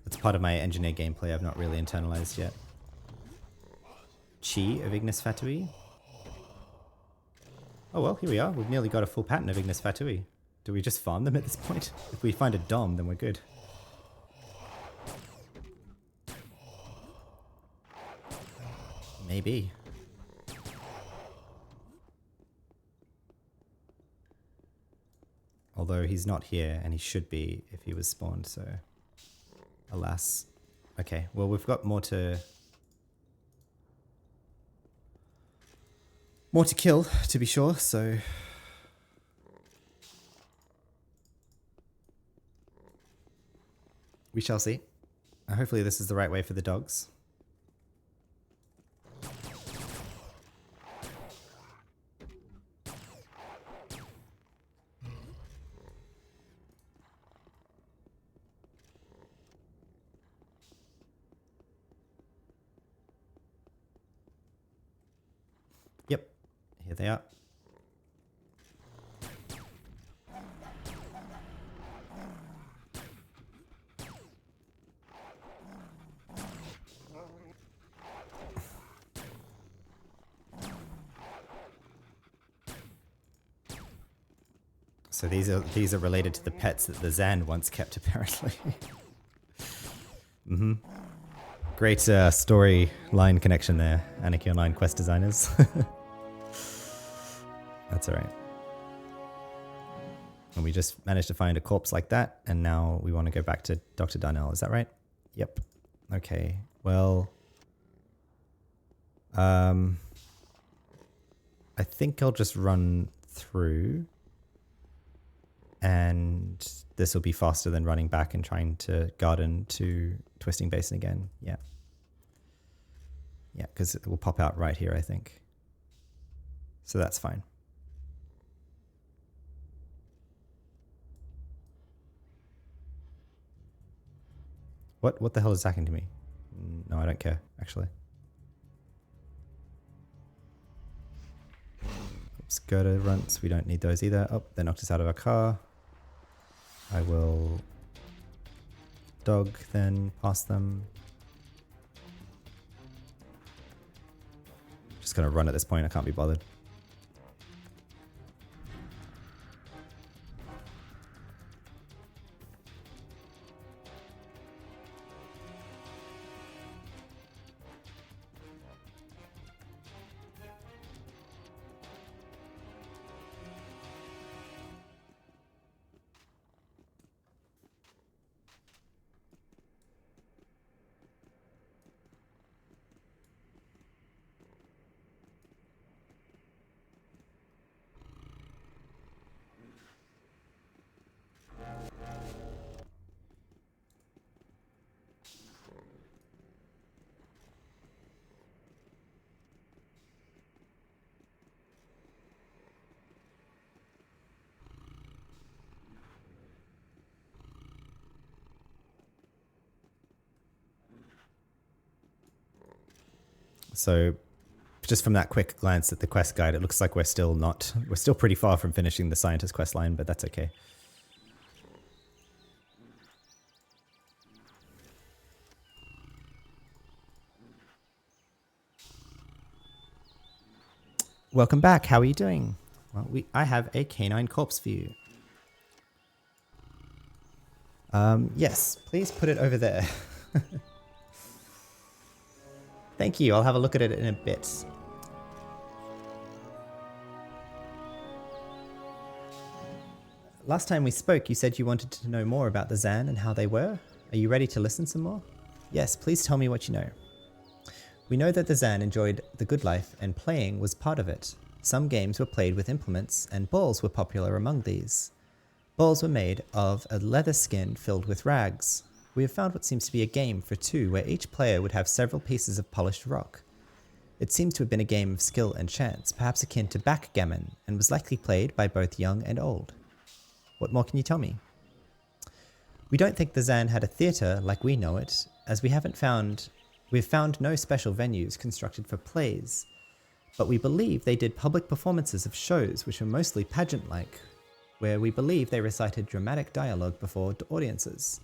That's part of my engineer gameplay I've not really internalized yet. Chi of Ignis Fatui. Oh well, here we are. We've nearly got a full pattern of Ignis Fatui. Do we just farm them at this point? If we find a Dom, then we're good. Maybe. Although he's not here, and he should be if he was spawned, so... Alas. Okay, well we've got more to kill, to be sure, so... We shall see. Hopefully this is the right way for the dogs. Yep, here they are. So these are related to the pets that the Zan once kept, apparently. Mm-hmm. Great storyline connection there, Anarchy-online quest designers. That's alright. And we just managed to find a corpse like that, and now we want to go back to Dr. Darnell, is that right? Yep. Okay, well... I think I'll just run through, and this will be faster than running back and trying to garden to Twisting Basin again. Yeah. Yeah, because it will pop out right here, I think. So that's fine. What the hell is hacking to me? No, I don't care, actually. Oops, girder runts, we don't need those either. Oh, they knocked us out of our car. I will dog then past them. Just gonna run at this point, I can't be bothered. So just from that quick glance at the quest guide, it looks like we're still pretty far from finishing the scientist quest line, but that's okay. Welcome back. How are you doing? Well, I have a canine corpse for you. Yes, please put it over there. Thank you. I'll have a look at it in a bit. Last time we spoke, you said you wanted to know more about the Zan and how they were. Are you ready to listen some more? Yes, please tell me what you know. We know that the Zan enjoyed the good life and playing was part of it. Some games were played with implements and balls were popular among these. Balls were made of a leather skin filled with rags. We have found what seems to be a game for two where each player would have several pieces of polished rock. It seems to have been a game of skill and chance, perhaps akin to backgammon, and was likely played by both young and old. What more can you tell me? We don't think the Zan had a theatre like we know it, as we've found no special venues constructed for plays, but we believe they did public performances of shows which were mostly pageant-like, where we believe they recited dramatic dialogue before audiences.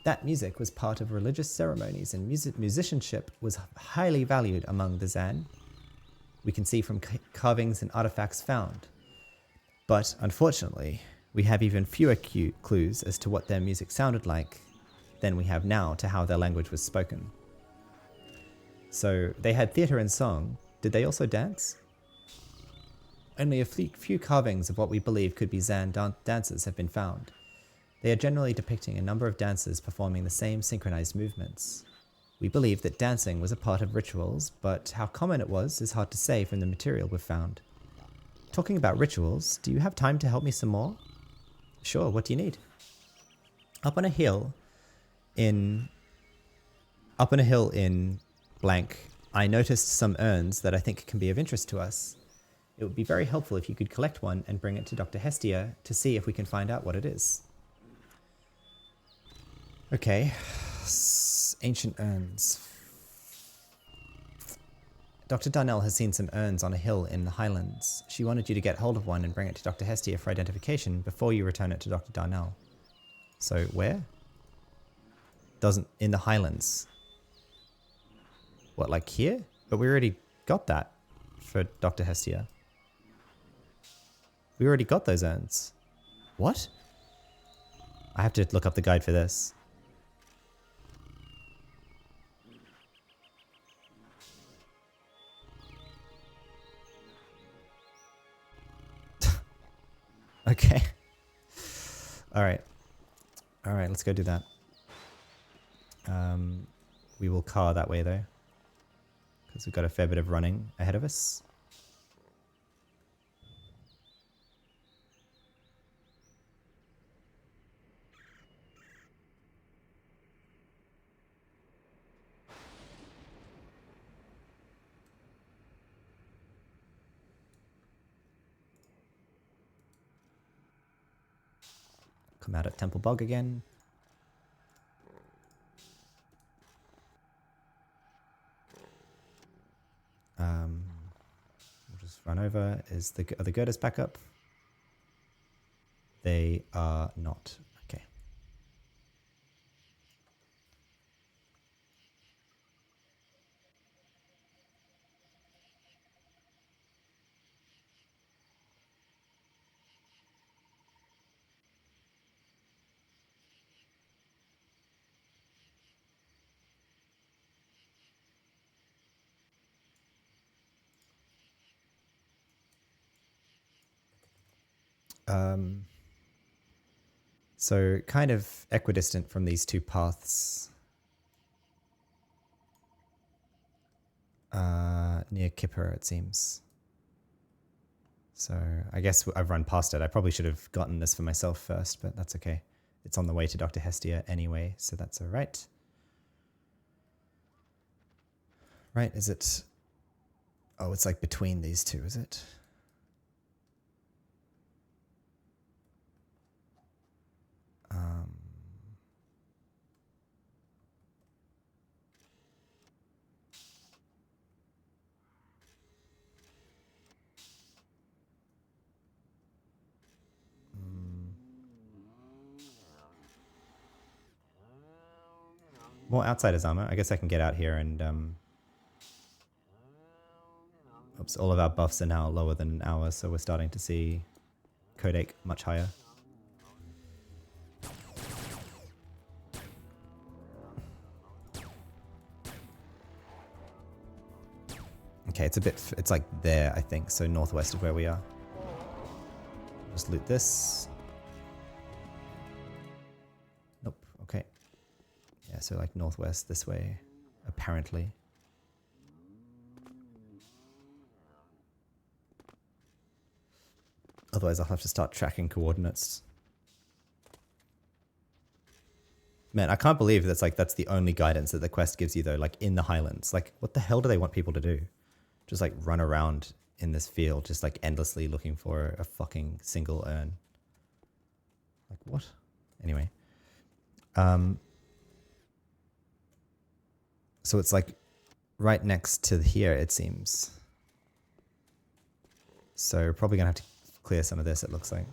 That music was part of religious ceremonies and musicianship was highly valued among the Zan. We can see from carvings and artifacts found. But unfortunately, we have even fewer clues as to what their music sounded like than we have now to how their language was spoken. So they had theatre and song. Did they also dance? Only a few carvings of what we believe could be Zan dances have been found. They are generally depicting a number of dancers performing the same synchronized movements. We believe that dancing was a part of rituals, but how common it was is hard to say from the material we've found. Talking about rituals, do you have time to help me some more? Sure, what do you need? Up on a hill in blank, I noticed some urns that I think can be of interest to us. It would be very helpful if you could collect one and bring it to Dr. Hestia to see if we can find out what it is. Okay, ancient urns. Dr. Darnell has seen some urns on a hill in the Highlands. She wanted you to get hold of one and bring it to Dr. Hestia for identification before you return it to Dr. Darnell. So where? In the Highlands. What, like here? But we already got that for Dr. Hestia. We already got those urns. What? I have to look up the guide for this. Okay. All right, let's go do that. We will car that way though, because we've got a fair bit of running ahead of us. Come out at Temple Bog again. We'll just run over. Are the girders back up? They are not. Okay. So kind of equidistant from these two paths. Near Kipper, it seems. So I guess I've run past it. I probably should have gotten this for myself first, but that's okay. It's on the way to Dr. Hestia anyway, so that's all right. Right, is it... Oh, it's like between these two, is it? More Outsiders armor. I guess I can get out here and... oops, all of our buffs are now lower than ours, so we're starting to see Codex much higher. Okay, it's a bit... it's like there, I think, so northwest of where we are. Just loot this. Nope, okay. Yeah, so like northwest this way, apparently. Otherwise I'll have to start tracking coordinates. Man, I can't believe that's the only guidance that the quest gives you though, like in the Highlands. Like, what the hell do they want people to do? Just like run around in this field, just like endlessly looking for a fucking single urn. Like what? Anyway. So it's like right next to here, it seems. So probably gonna have to clear some of this, it looks like.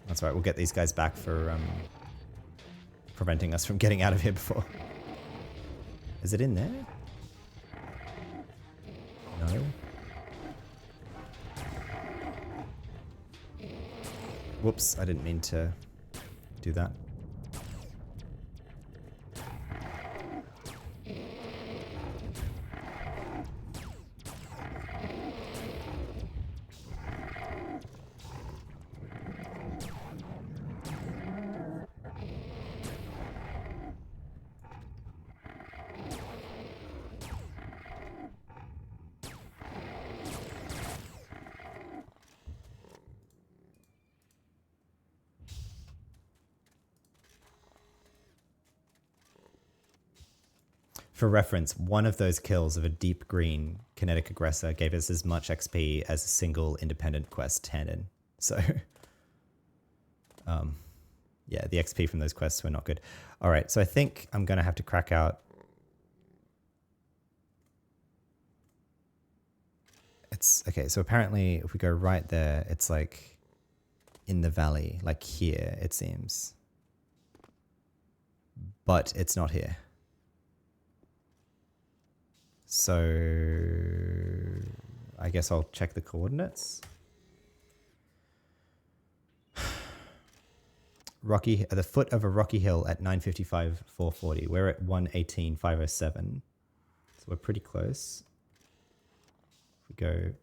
That's right, we'll get these guys back for preventing us from getting out of here before. Is it in there? No. Whoops, I didn't mean to do that. For reference, one of those kills of a deep green kinetic aggressor gave us as much XP as a single independent quest handed. So, yeah, the XP from those quests were not good. All right, so I think I'm going to have to crack out. It's okay. So apparently if we go right there, it's like in the valley, like here, it seems. But it's not here. So I guess I'll check the coordinates. Rocky, at the foot of a rocky hill at 955, 440. We're at 118, 507. So we're pretty close. If we go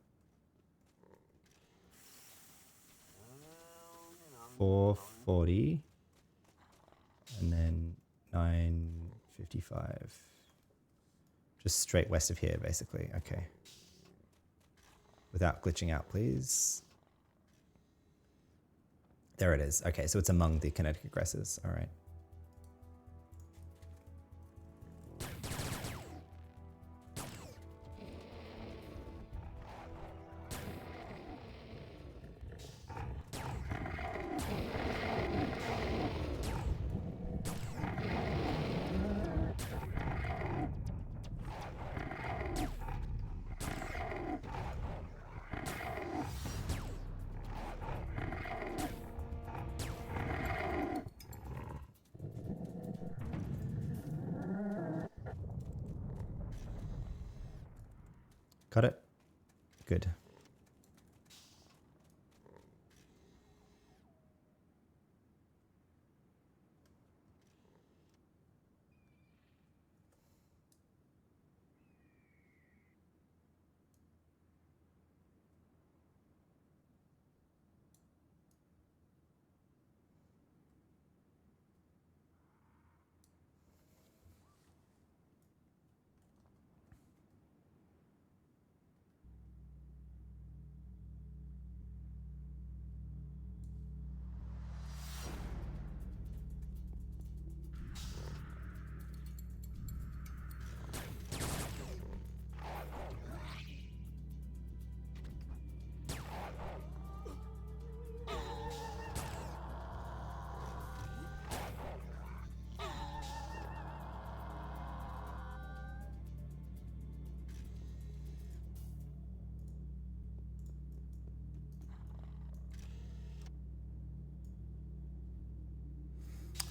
440 and then 955. Just straight west of here, basically. Okay. Without glitching out, please. There it is. Okay, so it's among the kinetic aggressors. All right. Got it? Good.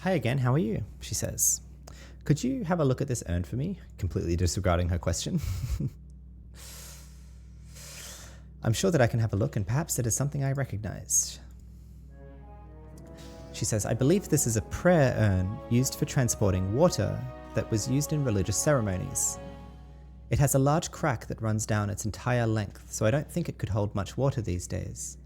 Hi again, how are you? She says. Could you have a look at this urn for me? Completely disregarding her question. I'm sure that I can have a look and perhaps it is something I recognize. She says, I believe this is a prayer urn used for transporting water that was used in religious ceremonies. It has a large crack that runs down its entire length, so I don't think it could hold much water these days.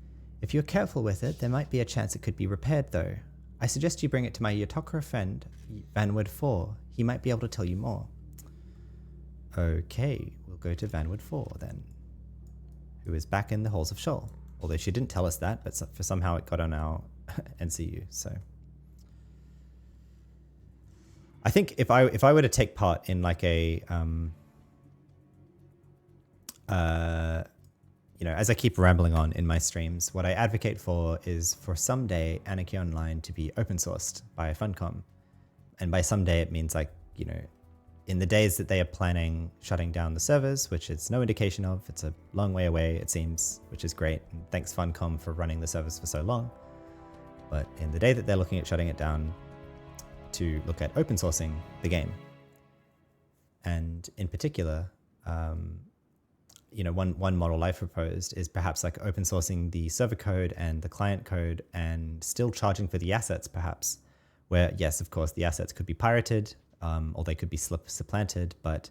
If you're careful with it, there might be a chance it could be repaired though. I suggest you bring it to my Yotokra friend, Vanwood 4. He might be able to tell you more. Okay, we'll go to Vanwood 4 then, who is back in the halls of Scheol. Although she didn't tell us that, but for somehow it got on our NCU, so. I think if I were to take part in like a, you know, as I keep rambling on in my streams, what I advocate for is for someday Anarchy Online to be open sourced by Funcom. And by someday it means like, you know, in the days that they are planning shutting down the servers, which it's no indication of, it's a long way away it seems, which is great. And thanks Funcom for running the servers for so long. But in the day that they're looking at shutting it down, to look at open sourcing the game. And in particular, you know, one model I've proposed is perhaps like open sourcing the server code and the client code and still charging for the assets perhaps, where yes, of course, the assets could be pirated or they could be supplanted, but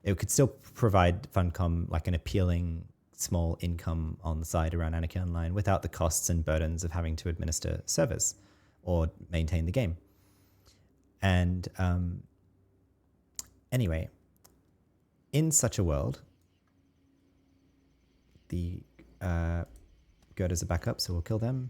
it could still provide Funcom like an appealing small income on the side around Anarchy Online without the costs and burdens of having to administer servers or maintain the game. And anyway, in such a world, the girders are back up, so we'll kill them.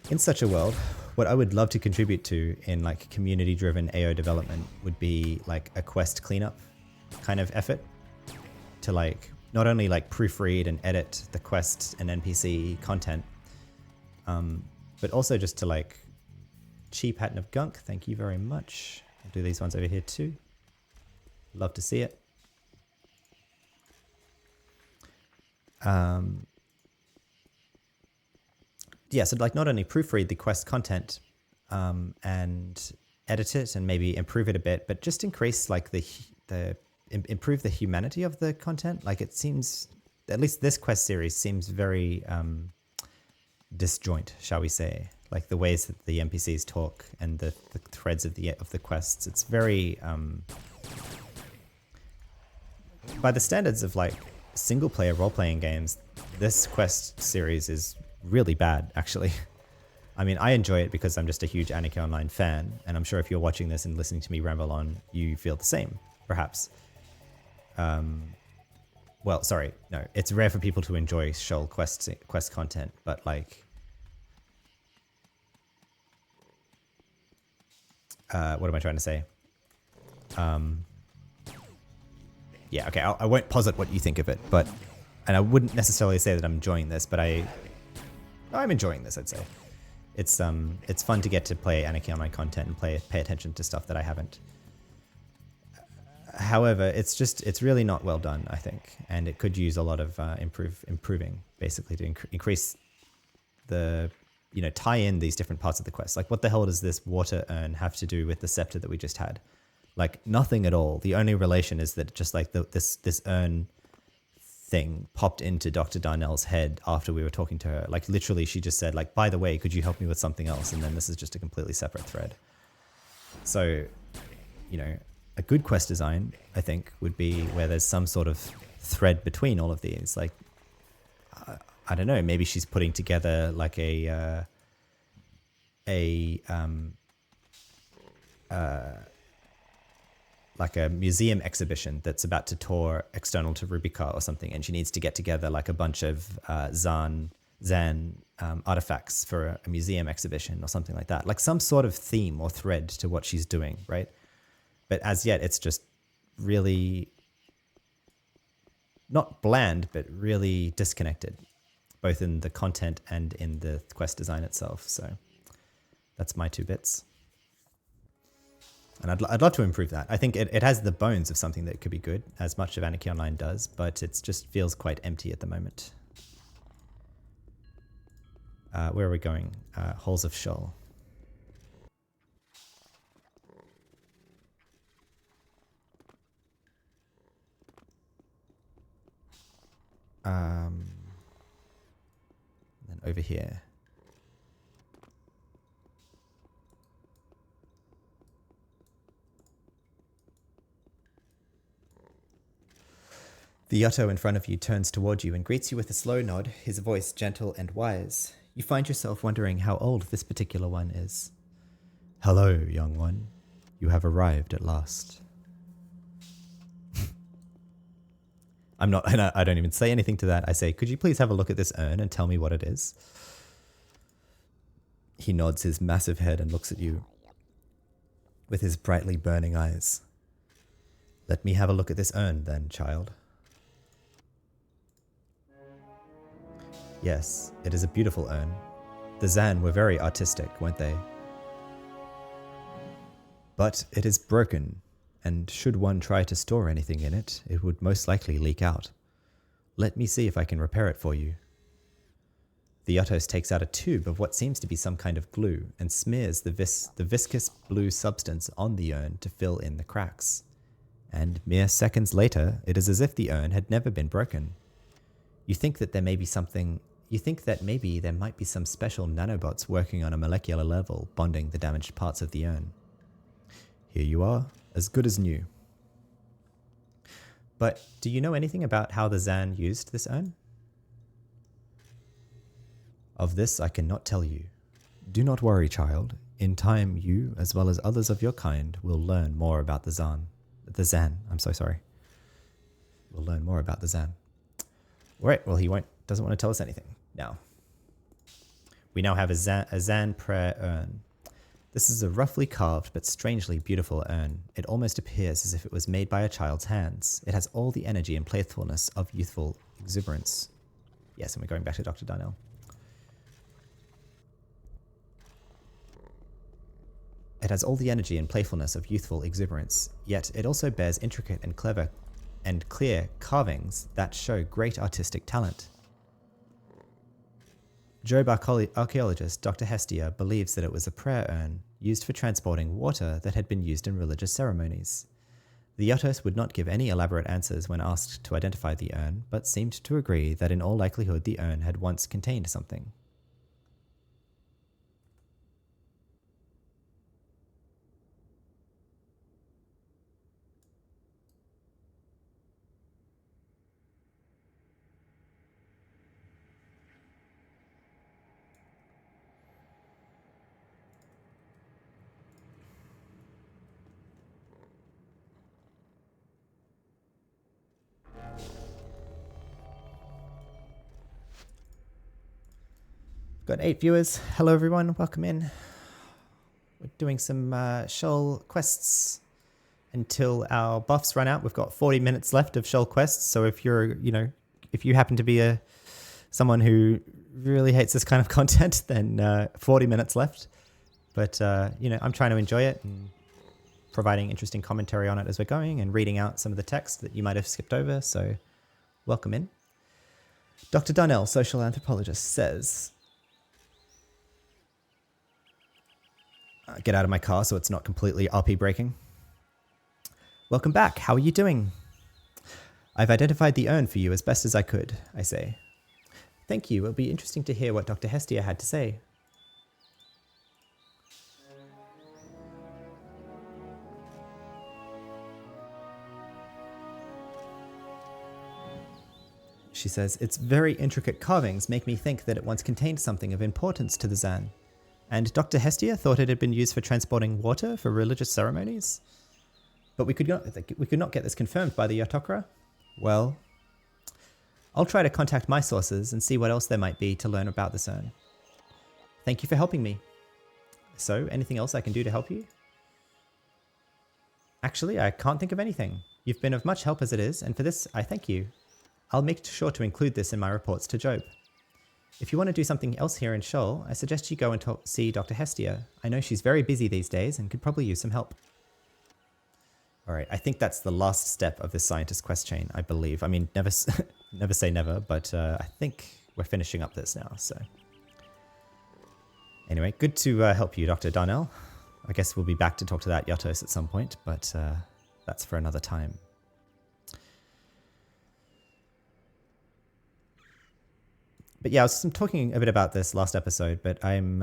In such a world, what I would love to contribute to in like community-driven AO development would be like a quest cleanup kind of effort to like not only like proofread and edit the quest and NPC content, but also just to like cheap Hatton of Gunk. Thank you very much. I'll do these ones over here too. Love to see it. Yeah, so like not only proofread the quest content and edit it and maybe improve it a bit, but just increase like improve the humanity of the content. Like it seems, at least this quest series seems very disjoint, shall we say? Like the ways that the NPCs talk and the threads of the quests. It's very by the standards of like single player role-playing games, this quest series is really bad actually. I mean, I enjoy it because I'm just a huge Anarchy Online fan, and I'm sure if you're watching this and listening to me ramble on, you feel the same, perhaps. Well, sorry, no, it's rare for people to enjoy Scheol quest content, but like what am I trying to say? Yeah, okay, I won't posit what you think of it, but, and I wouldn't necessarily say that I'm enjoying this, but I'm enjoying this, I'd say. It's fun to get to play Anarchy Online content and pay attention to stuff that I haven't. However, it's really not well done, I think, and it could use a lot of improving, basically, to increase the, you know, tie in these different parts of the quest. Like, what the hell does this water urn have to do with the scepter that we just had? Like, nothing at all. The only relation is that just like this urn thing popped into Dr. Darnell's head after we were talking to her. Like, literally, she just said, like, by the way, could you help me with something else? And then this is just a completely separate thread. So, you know, a good quest design, I think, would be where there's some sort of thread between all of these. Like, I don't know, maybe she's putting together like a museum exhibition that's about to tour external to Rubica or something, and she needs to get together like a bunch of Zan artifacts for a museum exhibition or something like that. Like some sort of theme or thread to what she's doing, right? But as yet, it's just really not bland, but really disconnected, both in the content and in the quest design itself. So that's my 2 bits. And I'd love to improve that. I think it has the bones of something that could be good, as much of Anarchy Online does, but it just feels quite empty at the moment. Where are we going? Halls of Sheol. Then over here. The Yotto in front of you turns toward you and greets you with a slow nod, his voice gentle and wise. You find yourself wondering how old this particular one is. Hello, young one. You have arrived at last. I don't even say anything to that. I say, could you please have a look at this urn and tell me what it is? He nods his massive head and looks at you with his brightly burning eyes. Let me have a look at this urn then, child. Yes, it is a beautiful urn. The Zan were very artistic, weren't they? But it is broken, and should one try to store anything in it, it would most likely leak out. Let me see if I can repair it for you. The Yottos takes out a tube of what seems to be some kind of glue and smears the viscous blue substance on the urn to fill in the cracks. And mere seconds later, it is as if the urn had never been broken. You think that maybe there might be some special nanobots working on a molecular level bonding the damaged parts of the urn. Here you are, as good as new. But do you know anything about how the Zan used this urn? Of this I cannot tell you. Do not worry, child. In time, you, as well as others of your kind, will learn more about the Zan. We'll learn more about the Zan. Alright, well he doesn't want to tell us anything. Now, we now have a Zan prayer urn. This is a roughly carved but strangely beautiful urn. It almost appears as if it was made by a child's hands. It has all the energy and playfulness of youthful exuberance. Yes, and we're going back to Dr. Darnell. It has all the energy and playfulness of youthful exuberance, yet it also bears intricate and clever and clear carvings that show great artistic talent. Job archaeologist Dr. Hestia believes that it was a prayer urn used for transporting water that had been used in religious ceremonies. The Yottos would not give any elaborate answers when asked to identify the urn, but seemed to agree that in all likelihood the urn had once contained something. Got 8 viewers. Hello everyone, welcome in. We're doing some Sheol quests until our buffs run out. We've got 40 minutes left of Sheol quests, so if if you happen to be someone who really hates this kind of content, then 40 minutes left. But I'm trying to enjoy it and providing interesting commentary on it as we're going and reading out some of the text that you might have skipped over, so welcome in. Dr. Darnell, social anthropologist, says, get out of my car so it's not completely RP breaking. Welcome back. How are you doing? I've identified the urn for you as best as I could, I say. Thank you. It'll be interesting to hear what Dr. Hestia had to say. She says, its very intricate carvings make me think that it once contained something of importance to the Zan. And Dr. Hestia thought it had been used for transporting water for religious ceremonies? But we could not get this confirmed by the Yotokra? Well, I'll try to contact my sources and see what else there might be to learn about this urn. Thank you for helping me. So, anything else I can do to help you? Actually, I can't think of anything. You've been of much help as it is, and for this, I thank you. I'll make sure to include this in my reports to Job. If you want to do something else here in Sheol, I suggest you go and see Dr. Hestia. I know she's very busy these days and could probably use some help. Alright, I think that's the last step of this scientist quest chain, I believe. I mean, never say never, but I think we're finishing up this now, so. Anyway, good to help you, Dr. Darnell. I guess we'll be back to talk to that Yatos at some point, but that's for another time. But yeah, I was talking a bit about this last episode, but I'm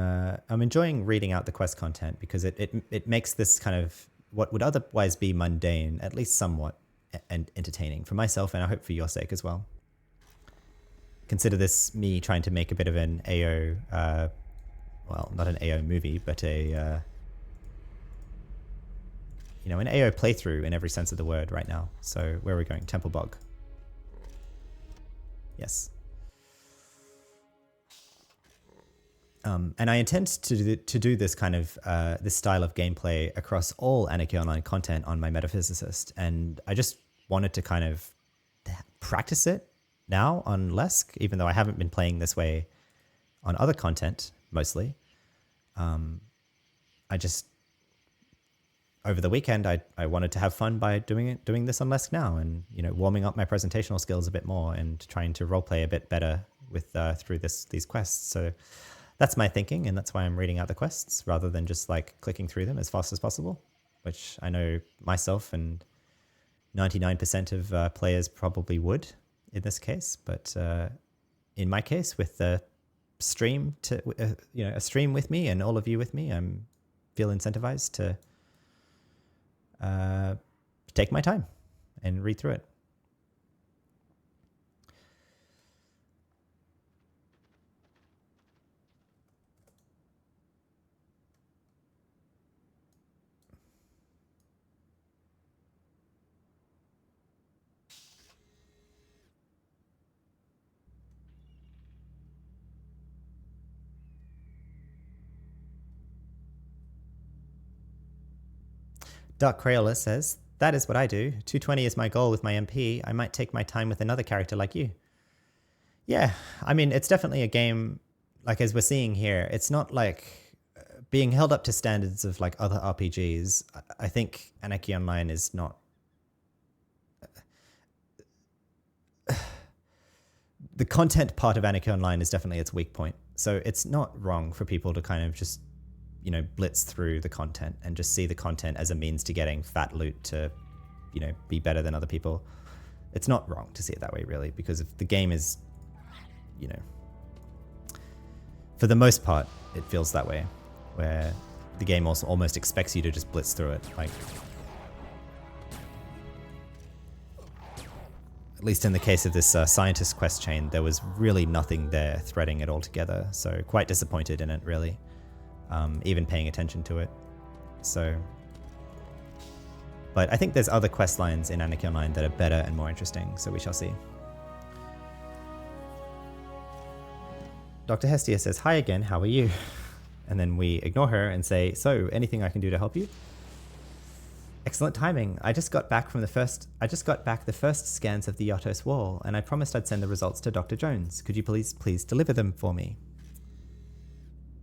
enjoying reading out the quest content because it makes this kind of what would otherwise be mundane, at least somewhat and entertaining for myself, and I hope for your sake as well. Consider this me trying to make a bit of an AO, well, not an AO movie, but a an AO playthrough in every sense of the word right now. So where are we going? Temple Bog. Yes. And I intend to do this kind of this style of gameplay across all Anarchy Online content on my Metaphysicist, and I just wanted to kind of practice it now on Lesk, even though I haven't been playing this way on other content mostly. I just over the weekend I wanted to have fun by doing this on Lesk now, and warming up my presentational skills a bit more and trying to roleplay a bit better with through these quests. So that's my thinking, and that's why I'm reading out the quests rather than just like clicking through them as fast as possible, which I know myself and 99% of players probably would in this case. But in my case, with the stream a stream with me and all of you with me, I'm feel incentivized to take my time and read through it. Dark Crayola says, that is what I do. 220 is my goal with my MP. I might take my time with another character like you. Yeah, I mean, it's definitely a game, like as we're seeing here, it's not like being held up to standards of like other RPGs. I think Anarchy Online is not... The content part of Anarchy Online is definitely its weak point. So it's not wrong for people to kind of just blitz through the content and just see the content as a means to getting fat loot to, be better than other people. It's not wrong to see it that way, really, because if the game is, for the most part, it feels that way, where the game also almost expects you to just blitz through it. Like, at least in the case of this scientist quest chain, there was really nothing there threading it all together. So quite disappointed in it, really. Even paying attention to it. So, but I think there's other quest lines in Anarchy Online that are better and more interesting, so we shall see. Dr. Hestia says, hi again, how are you? And then we ignore her and say, so, anything I can do to help you? Excellent timing. I just got back the first scans of the Yatos wall, and I promised I'd send the results to Dr. Jones. Could you please deliver them for me?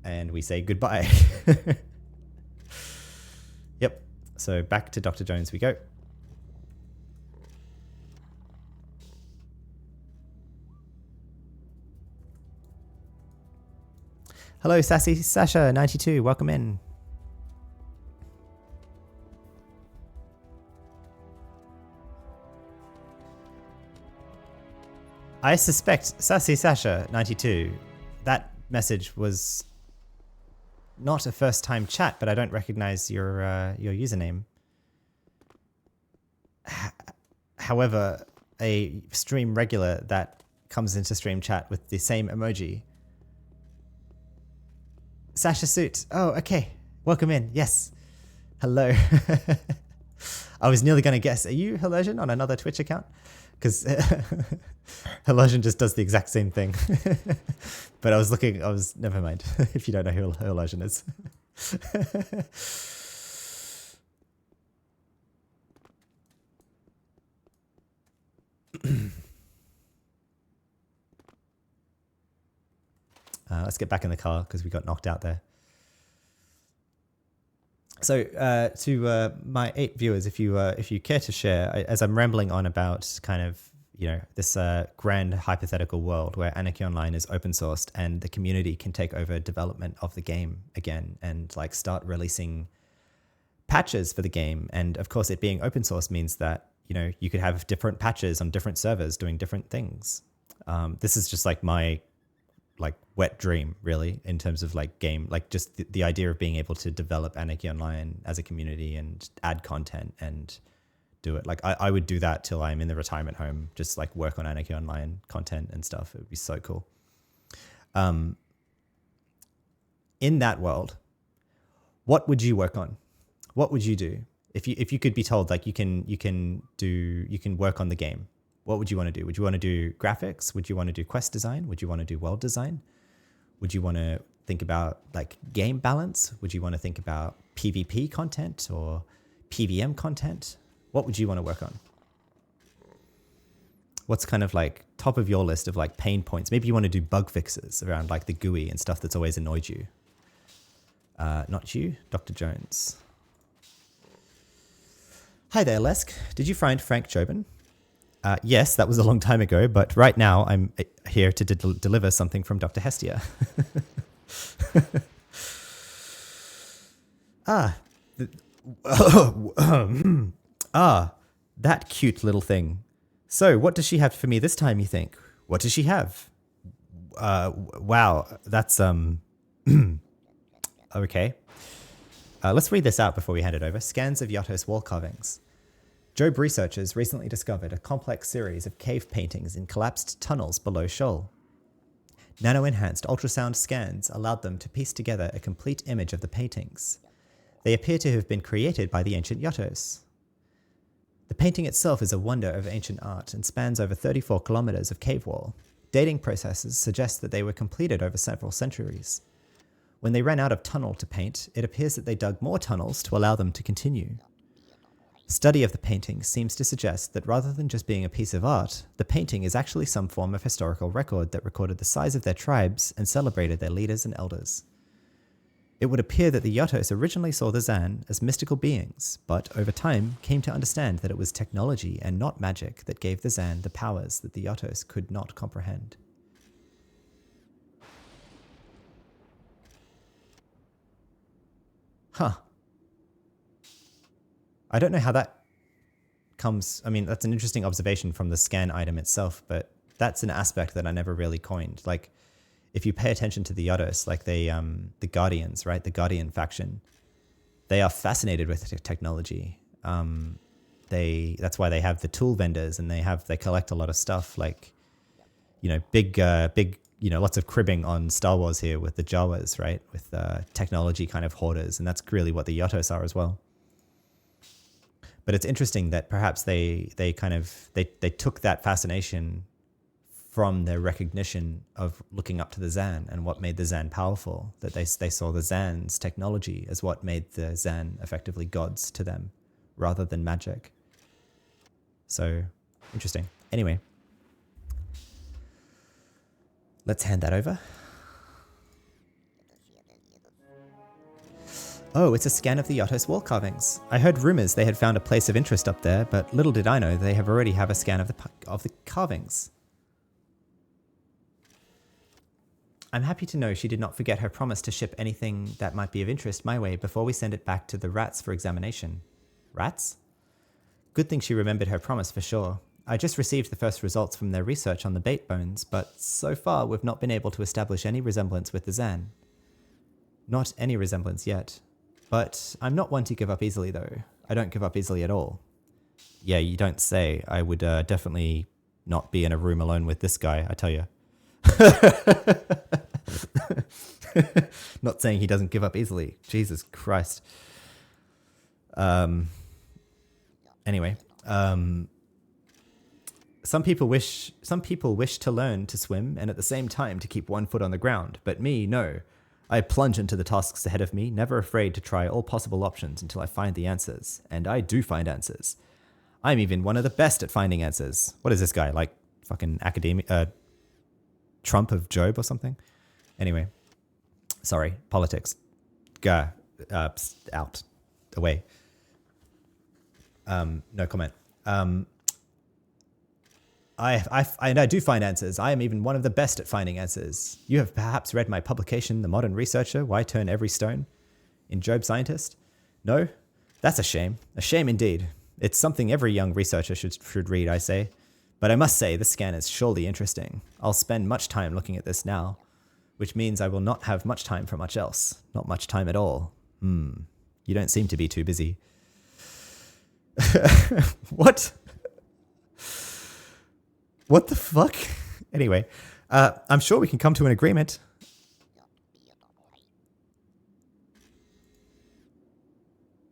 And we say goodbye. Yep. So back to Dr. Jones we go. Hello, Sassy Sasha 92. Welcome in. I suspect Sassy Sasha 92. That message was not a first-time chat, but I don't recognize your username. However, a stream regular that comes into stream chat with the same emoji. Sasha Suit. Oh, okay. Welcome in. Yes. Hello. I was nearly going to guess. Are you Hellersion on another Twitch account? Because Hellersion just does the exact same thing. But never mind, if you don't know who Hellersion is. Let's get back in the car because we got knocked out there. So to my 8 viewers, if you care to share, as I'm rambling on about kind of this grand hypothetical world where Anarchy Online is open sourced and the community can take over development of the game again and like start releasing patches for the game. And of course, it being open source means that, you could have different patches on different servers doing different things. This is just like my like wet dream, really, in terms of like game, like just the idea of being able to develop Anarchy Online as a community and add content and do it. Like I would do that till I'm in the retirement home, just like work on Anarchy Online content and stuff. It would be so cool. In that world, what would you work on? What would you do if you could be told like you can work on the game? What would you want to do? Would you want to do graphics? Would you want to do quest design? Would you want to do world design? Would you want to think about like game balance? Would you want to think about PvP content or PVM content? What would you want to work on? What's kind of like top of your list of like pain points? Maybe you want to do bug fixes around like the GUI and stuff that's always annoyed you. Not you, Dr. Jones. Hi there, Lesk. Did you find Frank Jobin? Yes, that was a long time ago, but right now I'm here to deliver something from Dr. Hestia. That cute little thing. So what does she have for me this time, you think? What does she have? Wow, that's, okay. Let's read this out before we hand it over. Scans of Yatos wall carvings. Job researchers recently discovered a complex series of cave paintings in collapsed tunnels below Scheol. Nano-enhanced ultrasound scans allowed them to piece together a complete image of the paintings. They appear to have been created by the ancient Yatos. The painting itself is a wonder of ancient art and spans over 34 kilometers of cave wall. Dating processes suggest that they were completed over several centuries. When they ran out of tunnel to paint, it appears that they dug more tunnels to allow them to continue. Study of the painting seems to suggest that rather than just being a piece of art, the painting is actually some form of historical record that recorded the size of their tribes and celebrated their leaders and elders. It would appear that the Yatos originally saw the Zan as mystical beings, but over time came to understand that it was technology and not magic that gave the Zan the powers that the Yatos could not comprehend. Huh. I don't know how that comes. I mean, that's an interesting observation from the scan item itself, but that's an aspect that I never really coined. Like, if you pay attention to the Yatos, like the Guardians, right? The Guardian faction, they are fascinated with technology. That's why they have the tool vendors and they collect a lot of stuff like, big, lots of cribbing on Star Wars here with the Jawas, right? With technology kind of hoarders. And that's really what the Yatos are as well. But it's interesting that perhaps they took that fascination from their recognition of looking up to the Zan and what made the Zan powerful, that they saw the Zan's technology as what made the Zan effectively gods to them rather than magic. So interesting. Anyway, let's hand that over. Oh, it's a scan of the Yatos wall carvings. I heard rumors they had found a place of interest up there, but little did I know they already have a scan of the carvings. I'm happy to know she did not forget her promise to ship anything that might be of interest my way before we send it back to the rats for examination. Rats? Good thing she remembered her promise for sure. I just received the first results from their research on the bait bones, but so far we've not been able to establish any resemblance with the Zan. Not any resemblance yet. But I'm not one to give up easily, though. I don't give up easily at all. Yeah, you don't say. I would definitely not be in a room alone with this guy, I tell you. Not saying he doesn't give up easily. Jesus Christ. Anyway, some people wish to learn to swim and at the same time to keep one foot on the ground, but me, no. I plunge into the tasks ahead of me, never afraid to try all possible options until I find the answers. And I do find answers. I'm even one of the best at finding answers. What is this guy, like fucking Trump of Job or something? Anyway, sorry, politics. Out. Away. No comment. I do find answers. I am even one of the best at finding answers. You have perhaps read my publication, The Modern Researcher, Why Turn Every Stone in Job Scientist? No? That's a shame. A shame indeed. It's something every young researcher should read, I say. But I must say, this scan is surely interesting. I'll spend much time looking at this now, which means I will not have much time for much else. Not much time at all. You don't seem to be too busy. What? What the fuck? Anyway, I'm sure we can come to an agreement.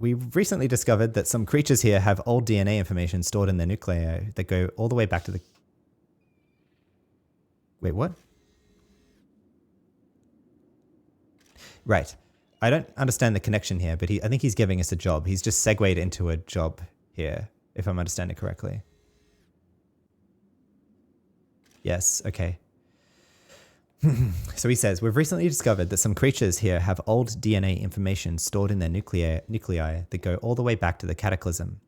We recently discovered that some creatures here have old DNA information stored in their nuclei that go all the way back to the... Wait, what? Right. I don't understand the connection here, but I think he's giving us a job. He's just segued into a job here, if I'm understanding correctly. Yes, okay. So he says, we've recently discovered that some creatures here have old DNA information stored in their nuclei that go all the way back to the cataclysm.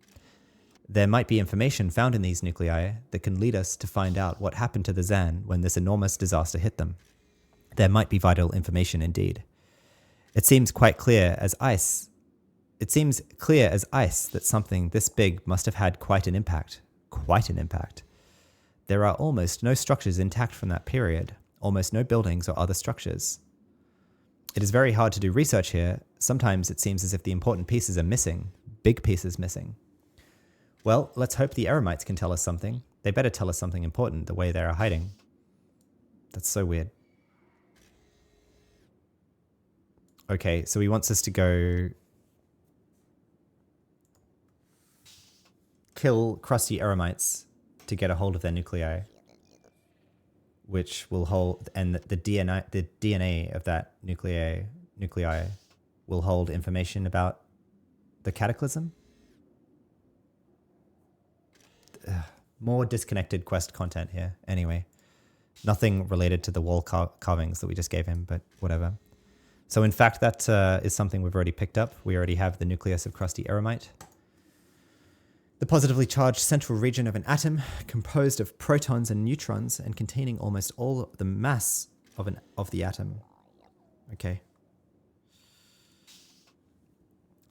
There might be information found in these nuclei that can lead us to find out what happened to the Zan when this enormous disaster hit them. There might be vital information indeed. It seems quite clear as ice. It seems clear as ice that something this big must have had quite an impact. Quite an impact. There are almost no structures intact from that period. Almost no buildings or other structures. It is very hard to do research here. Sometimes it seems as if the important pieces are missing. Big pieces missing. Well, let's hope the Eremites can tell us something. They better tell us something important the way they are hiding. That's so weird. Okay, so he wants us to go kill crusty Eremites to get a hold of their nuclei, which will hold, and the DNA of that nuclei will hold information about the cataclysm. More disconnected quest content here. Anyway, nothing related to the wall carvings that we just gave him, but whatever. So in fact, that is something we've already picked up. We already have the nucleus of crusty Eremite. The positively charged central region of an atom composed of protons and neutrons and containing almost all the mass of the atom. Okay.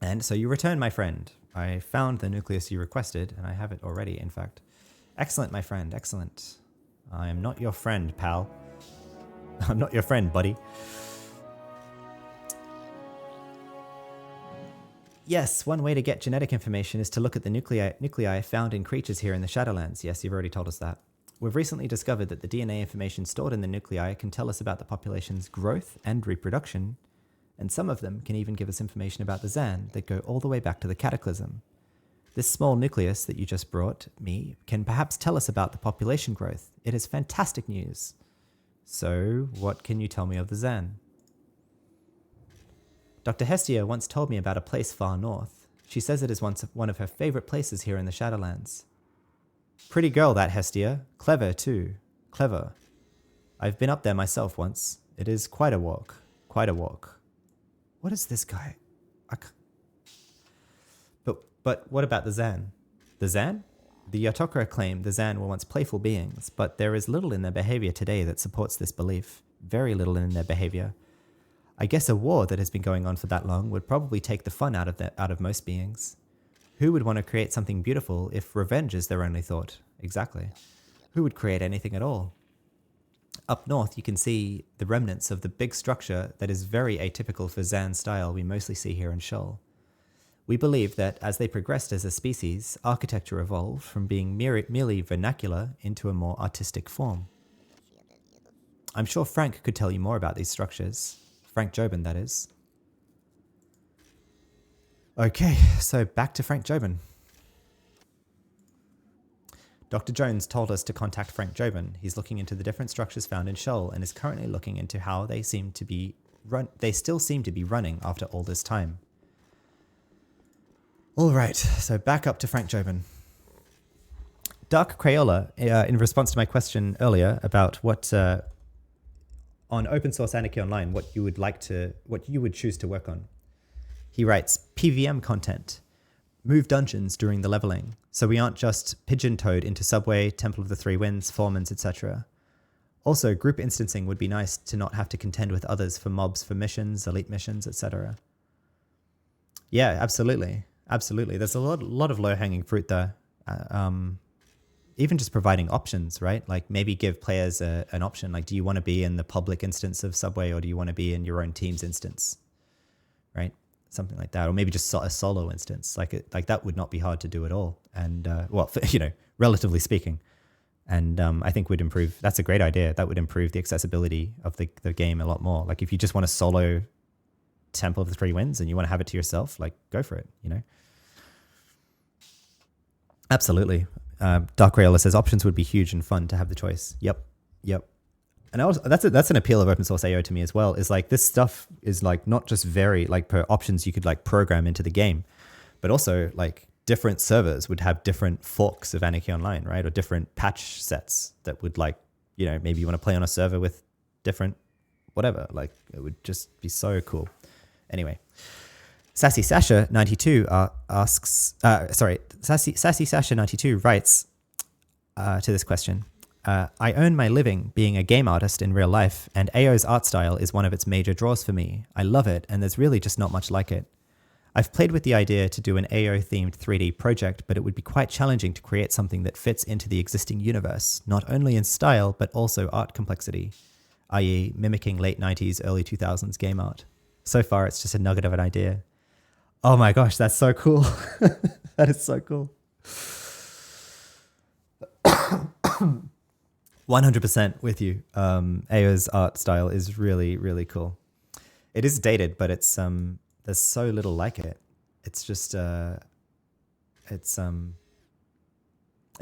And so you return, my friend. I found the nucleus you requested, and I have it already, in fact. Excellent, my friend, excellent. I am not your friend, pal. I'm not your friend, buddy. Yes, one way to get genetic information is to look at the nuclei found in creatures here in the Shadowlands. Yes, you've already told us that. We've recently discovered that the DNA information stored in the nuclei can tell us about the population's growth and reproduction, and some of them can even give us information about the Zan that go all the way back to the Cataclysm. This small nucleus that you just brought me can perhaps tell us about the population growth. It is fantastic news. So, what can you tell me of the Zan? Dr. Hestia once told me about a place far north. She says it is one of her favorite places here in the Shadowlands. Pretty girl, that Hestia. Clever, too. Clever. I've been up there myself once. It is quite a walk. Quite a walk. What is this guy? But what about the Zan? The Zan? The Yotokra claim the Zan were once playful beings, but there is little in their behavior today that supports this belief. Very little in their behavior. I guess a war that has been going on for that long would probably take the fun out of most beings. Who would want to create something beautiful if revenge is their only thought? Exactly. Who would create anything at all? Up north, you can see the remnants of the big structure that is very atypical for Zan style we mostly see here in Scheol. We believe that as they progressed as a species, architecture evolved from being merely vernacular into a more artistic form. I'm sure Frank could tell you more about these structures. Frank Jobin, that is. Okay, so back to Frank Jobin. Dr. Jones told us to contact Frank Jobin. He's looking into the different structures found in Scheol and is currently looking into how they still seem to be running after all this time. All right, so back up to Frank Jobin. Dark Crayola, in response to my question earlier about what on open source anarchy-online, what you would choose to work on. He writes, PVM content, move dungeons during the leveling, so we aren't just pigeon-toed into Subway, Temple of the Three Winds, Foreman's, etc. Also, group instancing would be nice to not have to contend with others for mobs for missions, elite missions, etc. Yeah, absolutely. Absolutely. There's a lot of low-hanging fruit there. Even just providing options, right? Like maybe give players an option. Like, do you want to be in the public instance of Subway or do you want to be in your own team's instance, right? Something like that. Or maybe just a solo instance. Like that would not be hard to do at all. And, relatively speaking. And I think would improve. That's a great idea. That would improve the accessibility of the game a lot more. Like if you just want to solo Temple of the Three Winds and you want to have it to yourself, like go for it, Absolutely. Dark Rayola says options would be huge and fun to have the choice. Yep. And also, that's an appeal of open source AO to me as well, is like this stuff is like not just very like per options you could like program into the game, but also like different servers would have different forks of Anarchy Online, right? Or different patch sets that would like, maybe you want to play on a server with different whatever. Like it would just be so cool. Anyway. Sassy Sasha 92 Sassy Sasha 92 writes to this question. I earn my living being a game artist in real life, and AO's art style is one of its major draws for me. I love it, and there's really just not much like it. I've played with the idea to do an AO-themed 3D project, but it would be quite challenging to create something that fits into the existing universe, not only in style, but also art complexity, i.e. mimicking late 90s, early 2000s game art. So far, it's just a nugget of an idea. Oh my gosh, that's so cool. That is so cool. 100% with you. AO's art style is really, really cool. It is dated, but it's there's so little like it. It's just it's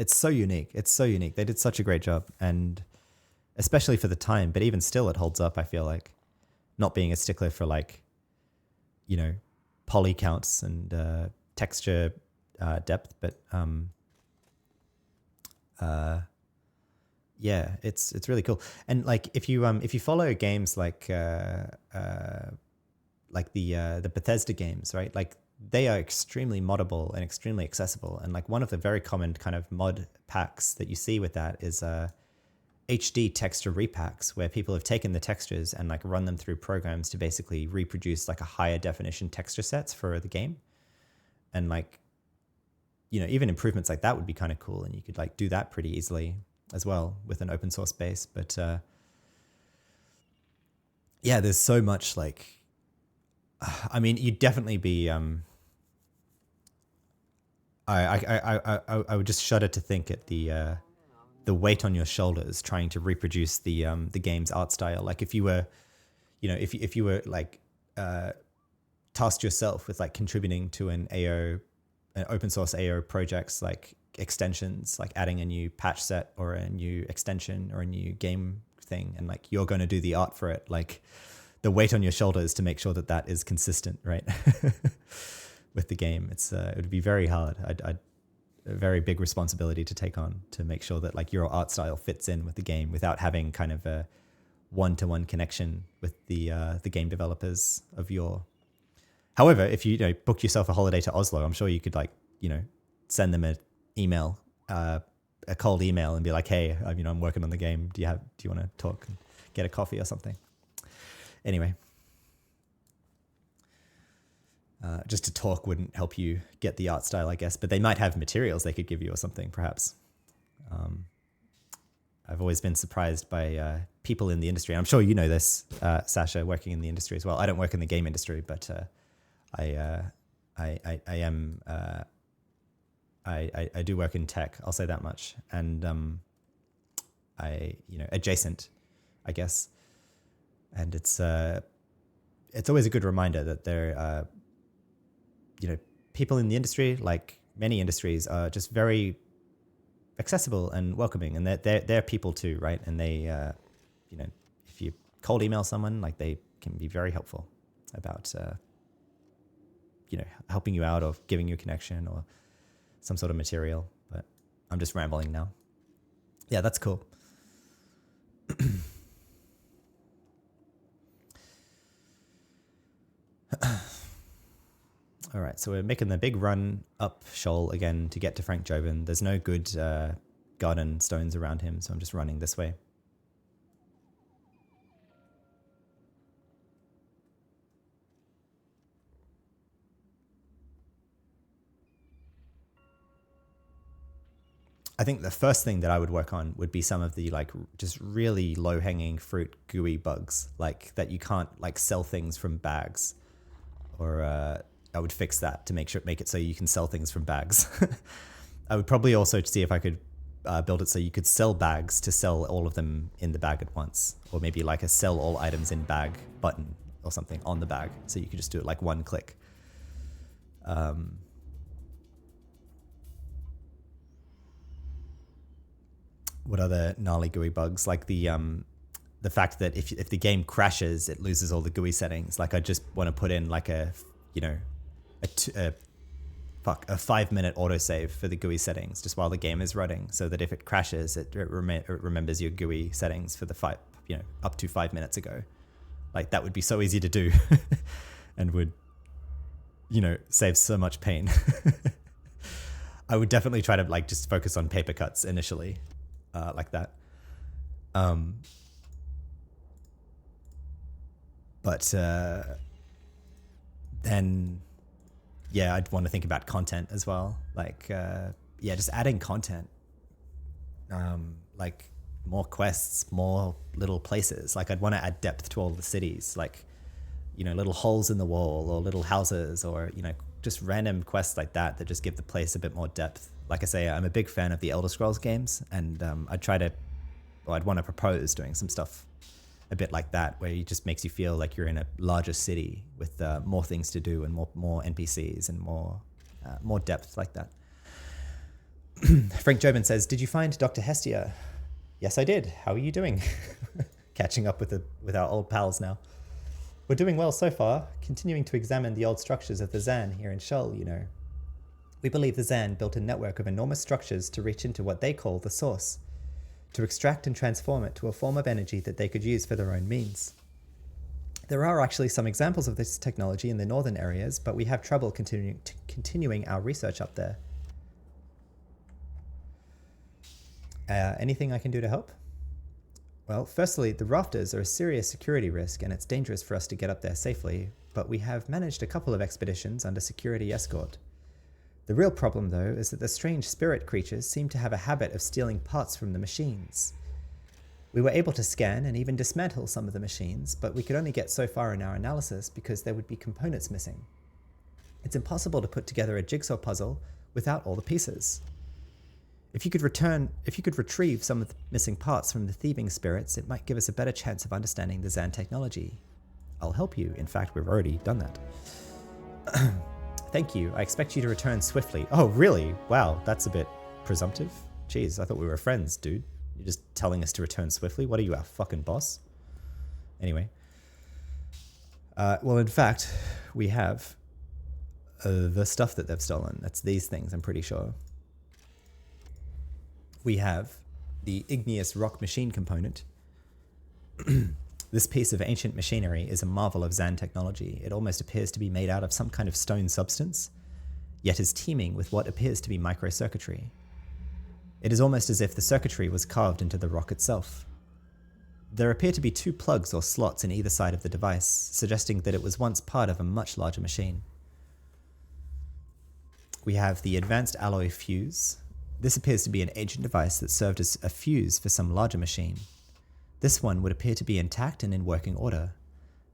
so unique. It's so unique. They did such a great job, and especially for the time, but even still it holds up, I feel like. Not being a stickler for like, poly counts and texture depth, but yeah, it's really cool. And like if you follow games like the Bethesda games, right? Like they are extremely moddable and extremely accessible. And like one of the very common kind of mod packs that you see with that is HD texture repacks, where people have taken the textures and like run them through programs to basically reproduce like a higher definition texture sets for the game. And like, even improvements like that would be kind of cool. And you could like do that pretty easily as well with an open source base. But yeah, there's so much like, I mean, you'd definitely be, I would just shudder to think at the weight on your shoulders trying to reproduce the game's art style. Like if you were, if you were like tasked yourself with like contributing to an open source AO projects, like extensions, like adding a new patch set or a new extension or a new game thing, and like you're going to do the art for it, like the weight on your shoulders to make sure that that is consistent, right? With the game, it would be very hard. I'd a very big responsibility to take on to make sure that like your art style fits in with the game without having kind of a one-to-one connection with the game developers of your. However, if you booked yourself a holiday to Oslo, I'm sure you could like send them an email, a cold email, and be like, hey, I'm working on the game. Do you want to talk and get a coffee or something? Anyway. Just to talk wouldn't help you get the art style, I guess, but they might have materials they could give you or something, perhaps. I've always been surprised by people in the industry. I'm sure you know this, Sasha, working in the industry as well. I don't work in the game industry, but I do work in tech. I'll say that much, and adjacent, I guess. And it's always a good reminder that there people in the industry, like many industries, are just very accessible and welcoming, and they're people too, right? And they, if you cold email someone, like they can be very helpful about, helping you out or giving you a connection or some sort of material. But I'm just rambling now. Yeah, that's cool. All right, so we're making the big run up Shoal again to get to Frank Jobin. There's no good garden stones around him, so I'm just running this way. I think the first thing that I would work on would be some of the like just really low hanging fruit gooey bugs, like that you can't like sell things from bags, or I would fix that to make it so you can sell things from bags. I would probably also see if I could build it so you could sell bags to sell all of them in the bag at once, or maybe like a sell all items in bag button or something on the bag, so you could just do it like one click. What other gnarly GUI bugs? Like the fact that if the game crashes, it loses all the GUI settings. Like I just want to put in like a 5-minute autosave for the GUI settings just while the game is running, so that if it crashes, it remembers your GUI settings for the up to 5 minutes ago. Like that would be so easy to do, and would save so much pain. I would definitely try to like just focus on paper cuts initially. Like that. But then, yeah, I'd want to think about content as well. Like, just adding content. Like more quests, more little places. Like I'd want to add depth to all the cities. Like, little holes in the wall or little houses, or, just random quests like that just give the place a bit more depth. Like I say, I'm a big fan of the Elder Scrolls games, and I'd want to propose doing some stuff a bit like that, where it just makes you feel like you're in a larger city with more things to do and more NPCs and more depth like that. Frank Jobin says, "Did you find Dr. Hestia?" Yes, I did. How are you doing? Catching up with our old pals now. We're doing well so far, continuing to examine the old structures of the Zan here in Shull, We believe the Zan built a network of enormous structures to reach into what they call the Source, to extract and transform it to a form of energy that they could use for their own means. There are actually some examples of this technology in the northern areas, but we have trouble continuing our research up there. Anything I can do to help? Well, firstly, the rafters are a serious security risk, and it's dangerous for us to get up there safely, but we have managed a couple of expeditions under security escort. The real problem, though, is that the strange spirit creatures seem to have a habit of stealing parts from the machines. We were able to scan and even dismantle some of the machines, but we could only get so far in our analysis because there would be components missing. It's impossible to put together a jigsaw puzzle without all the pieces. If you could retrieve some of the missing parts from the thieving spirits, it might give us a better chance of understanding the Zan technology. I'll help you. In fact, we've already done that. Thank you. I expect you to return swiftly. Oh, really? Wow, that's a bit presumptive. Jeez, I thought we were friends, dude. You're just telling us to return swiftly? What are you, our fucking boss? Anyway. Well, in fact, we have the stuff that they've stolen. That's these things, I'm pretty sure. We have the igneous rock machine component. This piece of ancient machinery is a marvel of Zan technology. It almost appears to be made out of some kind of stone substance, yet is teeming with what appears to be microcircuitry. It is almost as if the circuitry was carved into the rock itself. There appear to be 2 plugs or slots in either side of the device, suggesting that it was once part of a much larger machine. We have the advanced alloy fuse. This appears to be an ancient device that served as a fuse for some larger machine. This one would appear to be intact and in working order.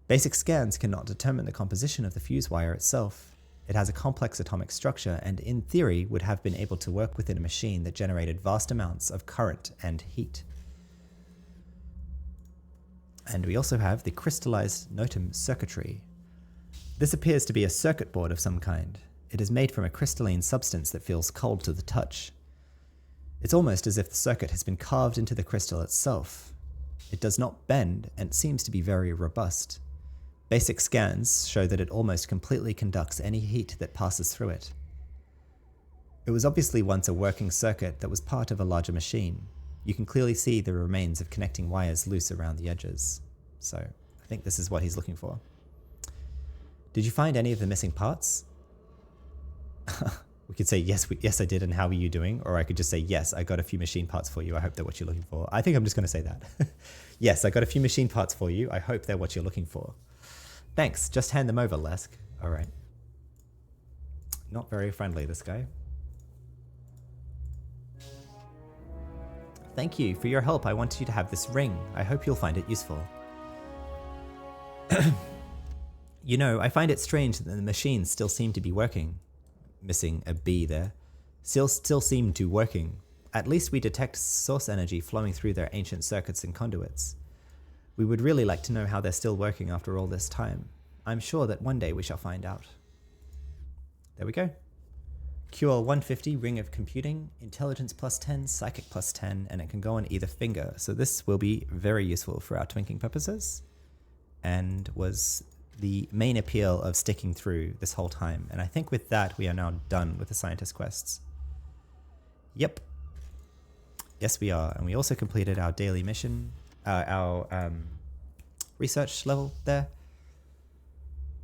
Basic scans cannot determine the composition of the fuse wire itself. It has a complex atomic structure and, in theory, would have been able to work within a machine that generated vast amounts of current and heat. And we also have the crystallized notum circuitry. This appears to be a circuit board of some kind. It is made from a crystalline substance that feels cold to the touch. It's almost as if the circuit has been carved into the crystal itself. It does not bend and seems to be very robust. Basic scans show that it almost completely conducts any heat that passes through it. It was obviously once a working circuit that was part of a larger machine. You can clearly see the remains of connecting wires loose around the edges. So I think this is what he's looking for. Did you find any of the missing parts? We could say, yes, yes, I did, and how are you doing? Or I could just say, yes, I got a few machine parts for you. I hope they're what you're looking for. I think I'm just going to say that. Yes, I got a few machine parts for you. I hope they're what you're looking for. Thanks. Just hand them over, Lesk. All right. Not very friendly, this guy. Thank you for your help. I want you to have this ring. I hope you'll find it useful. You know, I find it strange that the machines still seem to be working. Missing a B there. Still seem to working. At least we detect source energy flowing through their ancient circuits and conduits. We would really like to know how they're still working after all this time. I'm sure that one day we shall find out. There we go. QL 150, Ring of Computing, Intelligence plus 10, Psychic plus 10, and it can go on either finger. So this will be very useful for our twinking purposes, and was the main appeal of sticking through this whole time. And I think with that, we are now done with the scientist quests. Yep. Yes, we are. And we also completed our daily mission, our research level there.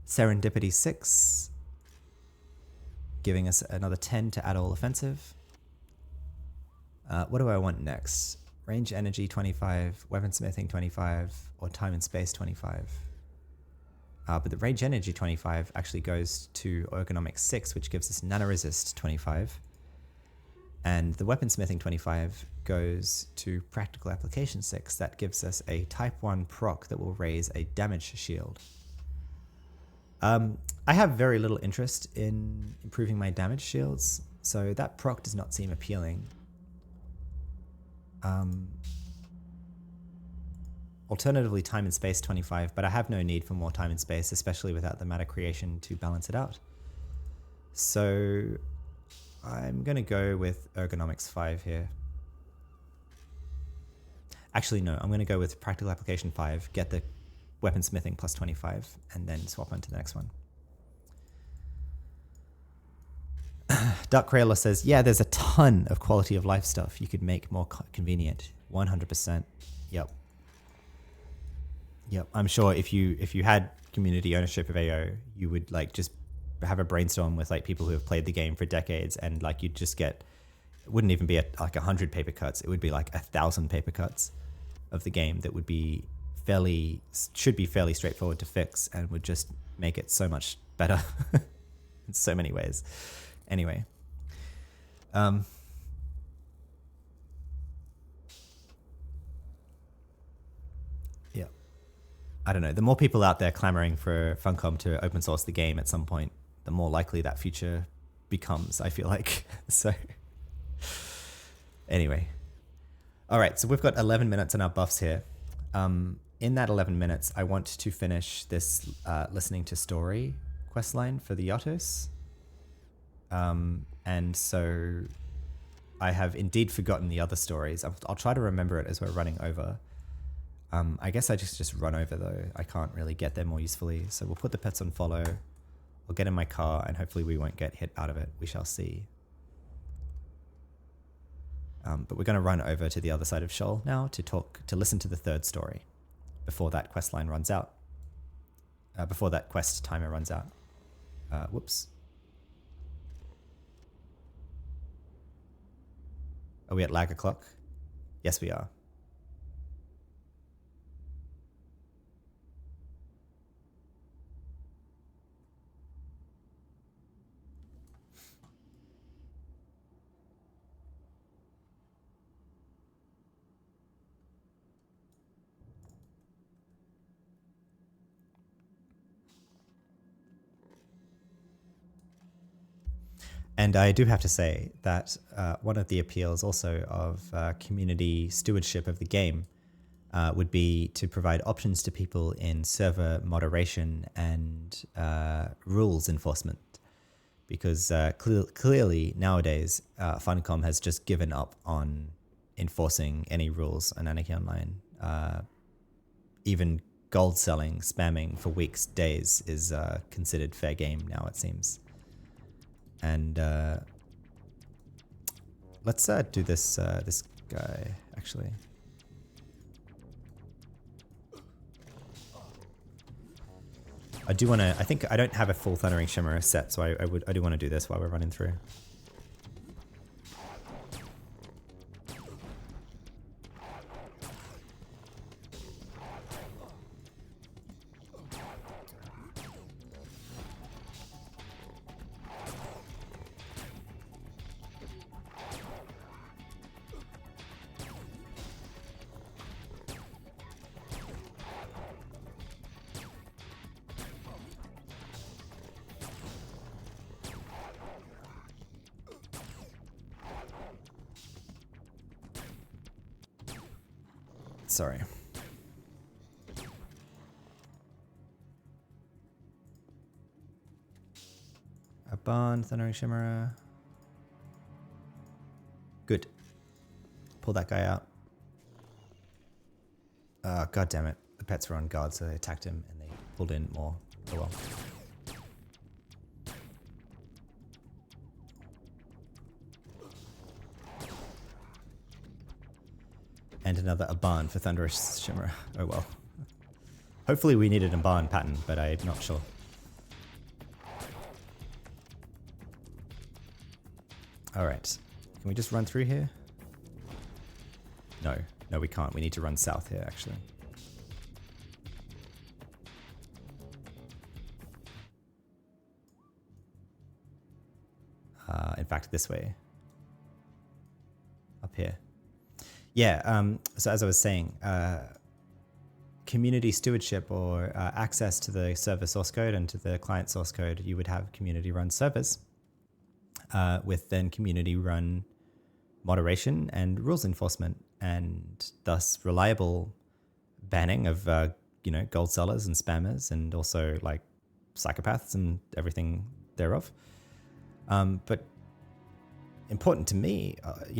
Serendipity 6, giving us another 10 to add all offensive. What do I want next? Range energy 25, weaponsmithing 25, or time and space 25. But the range energy 25 actually goes to ergonomics 6, which gives us nanoresist 25. And the weaponsmithing 25 goes to practical application 6. That gives us a type 1 proc that will raise a damage shield. I have very little interest in improving my damage shields, so that proc does not seem appealing. Alternatively, time and space 25, but I have no need for more time and space, especially without the matter creation to balance it out. So I'm going to go with ergonomics 5 here. Actually, no, I'm going to go with practical application 5, get the weaponsmithing plus 25, and then swap on to the next one. Dark Crayola says, yeah, there's a ton of quality of life stuff you could make more convenient. 100%. Yep. Yep. I'm sure if you had community ownership of AO, you would like just have a brainstorm with like people who have played the game for decades, and like you'd just get, it wouldn't even be like 100 paper cuts. It would be like 1,000 paper cuts of the game that would be should be fairly straightforward to fix, and would just make it so much better in so many ways. Anyway, yeah, I don't know. The more people out there clamoring for Funcom to open source the game at some point, the more likely that future becomes, I feel like. So anyway, all right. So we've got 11 minutes in our buffs here. In that 11 minutes, I want to finish this listening to story questline for the Yatos. And so I have indeed forgotten the other stories. I'll try to remember it as we're running over. I guess I just run over though. I can't really get there more usefully. So we'll put the pets on follow. I'll get in my car and hopefully we won't get hit out of it. We shall see. But we're going to run over to the other side of Scheoling now to listen to the third story before that quest line runs out. Before that quest timer runs out. Whoops. Are we at lag o'clock? Yes, we are. And I do have to say that one of the appeals also of community stewardship of the game would be to provide options to people in server moderation and rules enforcement. Because clearly nowadays, Funcom has just given up on enforcing any rules on Anarchy Online. Even gold selling, spamming for weeks, days is considered fair game now, it seems. And let's do this this guy actually. I do want to, I think I don't have a full Thundering Shimmer set, so I do want to do this while we're running through. Sorry. A barn, Thundering Shimmer. Good. Pull that guy out. God damn it. The pets were on guard, so they attacked him and they pulled in more. Oh well. And another Aban for Thunderous Shimmer. Oh well. Hopefully we needed an Aban pattern, but I'm not sure. Alright. Can we just run through here? No. No, we can't. We need to run south here, actually. In fact, this way. Up here. Yeah, so as I was saying, community stewardship or access to the server source code and to the client source code, you would have community-run servers with then community-run moderation and rules enforcement, and thus reliable banning of gold sellers and spammers, and also like psychopaths and everything thereof. But important to me,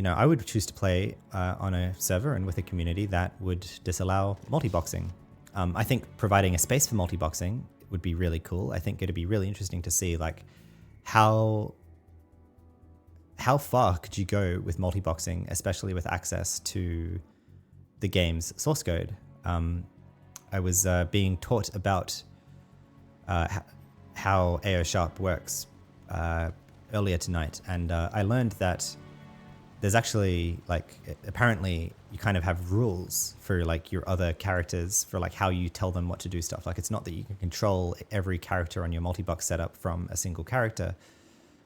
I would choose to play on a server and with a community that would disallow multi-boxing. I think providing a space for multi-boxing would be really cool. I think it'd be really interesting to see like how far could you go with multi-boxing, especially with access to the game's source code. I was being taught about how AO Sharp works earlier tonight, and I learned that there's actually apparently you kind of have rules for like your other characters for like how you tell them what to do stuff. Like it's not that you can control every character on your multi-box setup from a single character,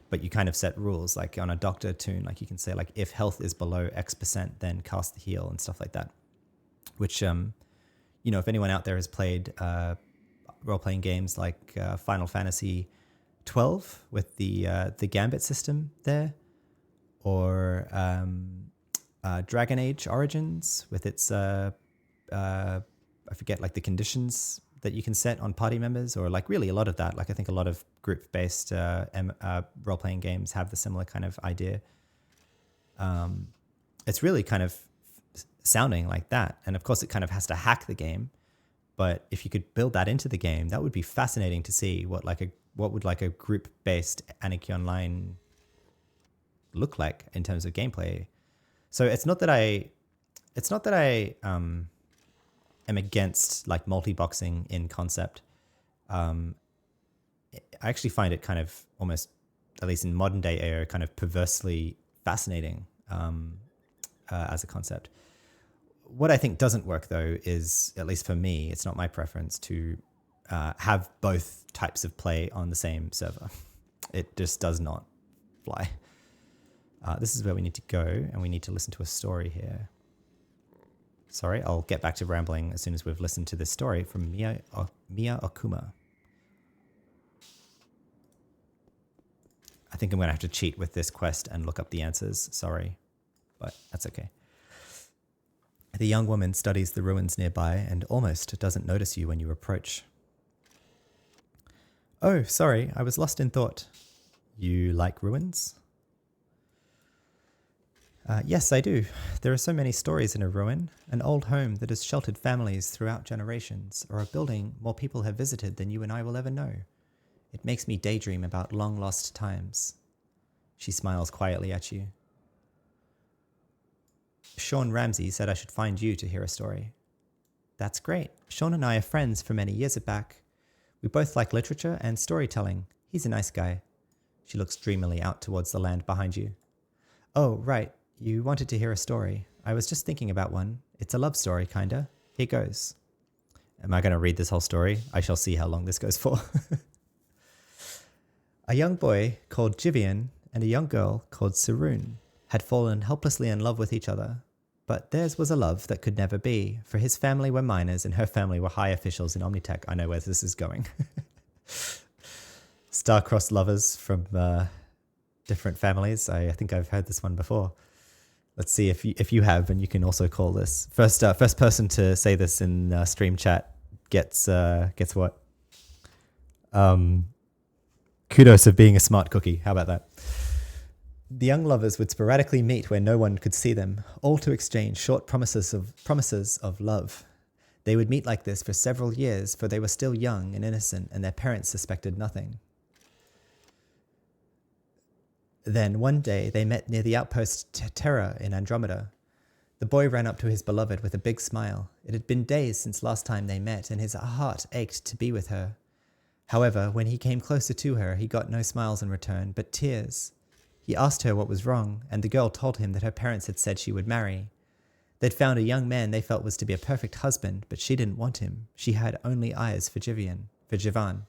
but you kind of set rules. Like on a doctor toon, like you can say like if health is below X%, then cast the heal and stuff like that. Which if anyone out there has played role-playing games like Final Fantasy 12 with the Gambit system there, or Dragon Age Origins with its I forget like the conditions that you can set on party members, or like really a lot of that. Like I think a lot of group-based role-playing games have the similar kind of idea. It's really kind of sounding like that, and of course it kind of has to hack the game. But if you could build that into the game, that would be fascinating to see what would a group-based Anarchy-online look like in terms of gameplay. So it's not that I am against like multi-boxing in concept. I actually find it kind of almost, at least in modern day AO, kind of perversely fascinating as a concept. What I think doesn't work though is, at least for me, it's not my preference to have both types of play on the same server. It just does not fly. This is where we need to go, and we need to listen to a story here. Sorry, I'll get back to rambling as soon as we've listened to this story from Mia Okuma. I think I'm going to have to cheat with this quest and look up the answers. Sorry, but that's okay. The young woman studies the ruins nearby and almost doesn't notice you when you approach. Oh, sorry, I was lost in thought. You like ruins? Yes, I do. There are so many stories in a ruin, an old home that has sheltered families throughout generations, or a building more people have visited than you and I will ever know. It makes me daydream about long-lost times. She smiles quietly at you. Sean Ramsey said I should find you to hear a story. That's great. Sean and I are friends from many years back. We both like literature and storytelling. He's a nice guy. She looks dreamily out towards the land behind you. Oh, right. You wanted to hear a story. I was just thinking about one. It's a love story, kinda. Here goes. Am I going to read this whole story? I shall see how long this goes for. A young boy called Jivian and a young girl called Saroon had fallen helplessly in love with each other. But theirs was a love that could never be, for his family were miners and her family were high officials in Omnitech. I know where this is going. Star-crossed lovers from different families. I think I've heard this one before. Let's see if you have, and you can also call this. First person to say this in stream chat gets what? Kudos of being a smart cookie. How about that? The young lovers would sporadically meet where no one could see them, all to exchange short promises of love. They would meet like this for several years, for they were still young and innocent, and their parents suspected nothing. Then, one day, they met near the outpost Terra in Andromeda. The boy ran up to his beloved with a big smile. It had been days since last time they met, and his heart ached to be with her. However, when he came closer to her, he got no smiles in return, but tears. He asked her what was wrong, and the girl told him that her parents had said she would marry. They'd found a young man they felt was to be a perfect husband, but she didn't want him. She had only eyes for Jivan.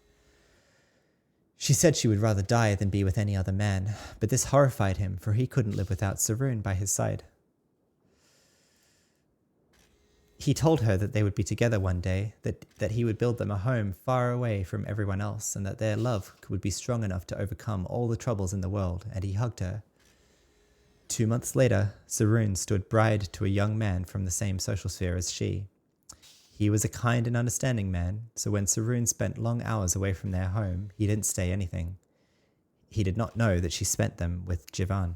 She said she would rather die than be with any other man, but this horrified him, for he couldn't live without Saroon by his side. He told her that they would be together one day, that he would build them a home far away from everyone else, and that their love would be strong enough to overcome all the troubles in the world, and he hugged her. 2 months later, Saroon stood bride to a young man from the same social sphere as she. He was a kind and understanding man, so when Saroon spent long hours away from their home, he didn't say anything. He did not know that she spent them with Jivan.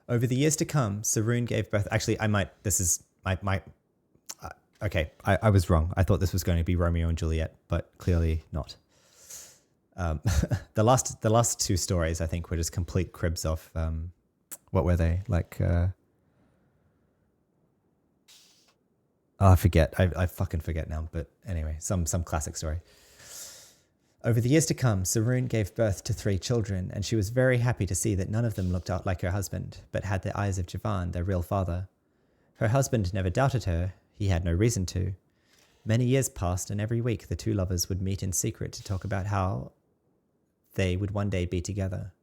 Over the years to come, Saroon gave birth... Actually, this is my okay, I was wrong. I thought this was going to be Romeo and Juliet, but clearly not. The last two stories, I think, were just complete cribs of... what were they? I forget. I fucking forget now. But anyway, some classic story. Over the years to come, Saroon gave birth to 3 children, and she was very happy to see that none of them looked out like her husband, but had the eyes of Jivan, their real father. Her husband never doubted her. He had no reason to. Many years passed, and every week the two lovers would meet in secret to talk about how they would one day be together.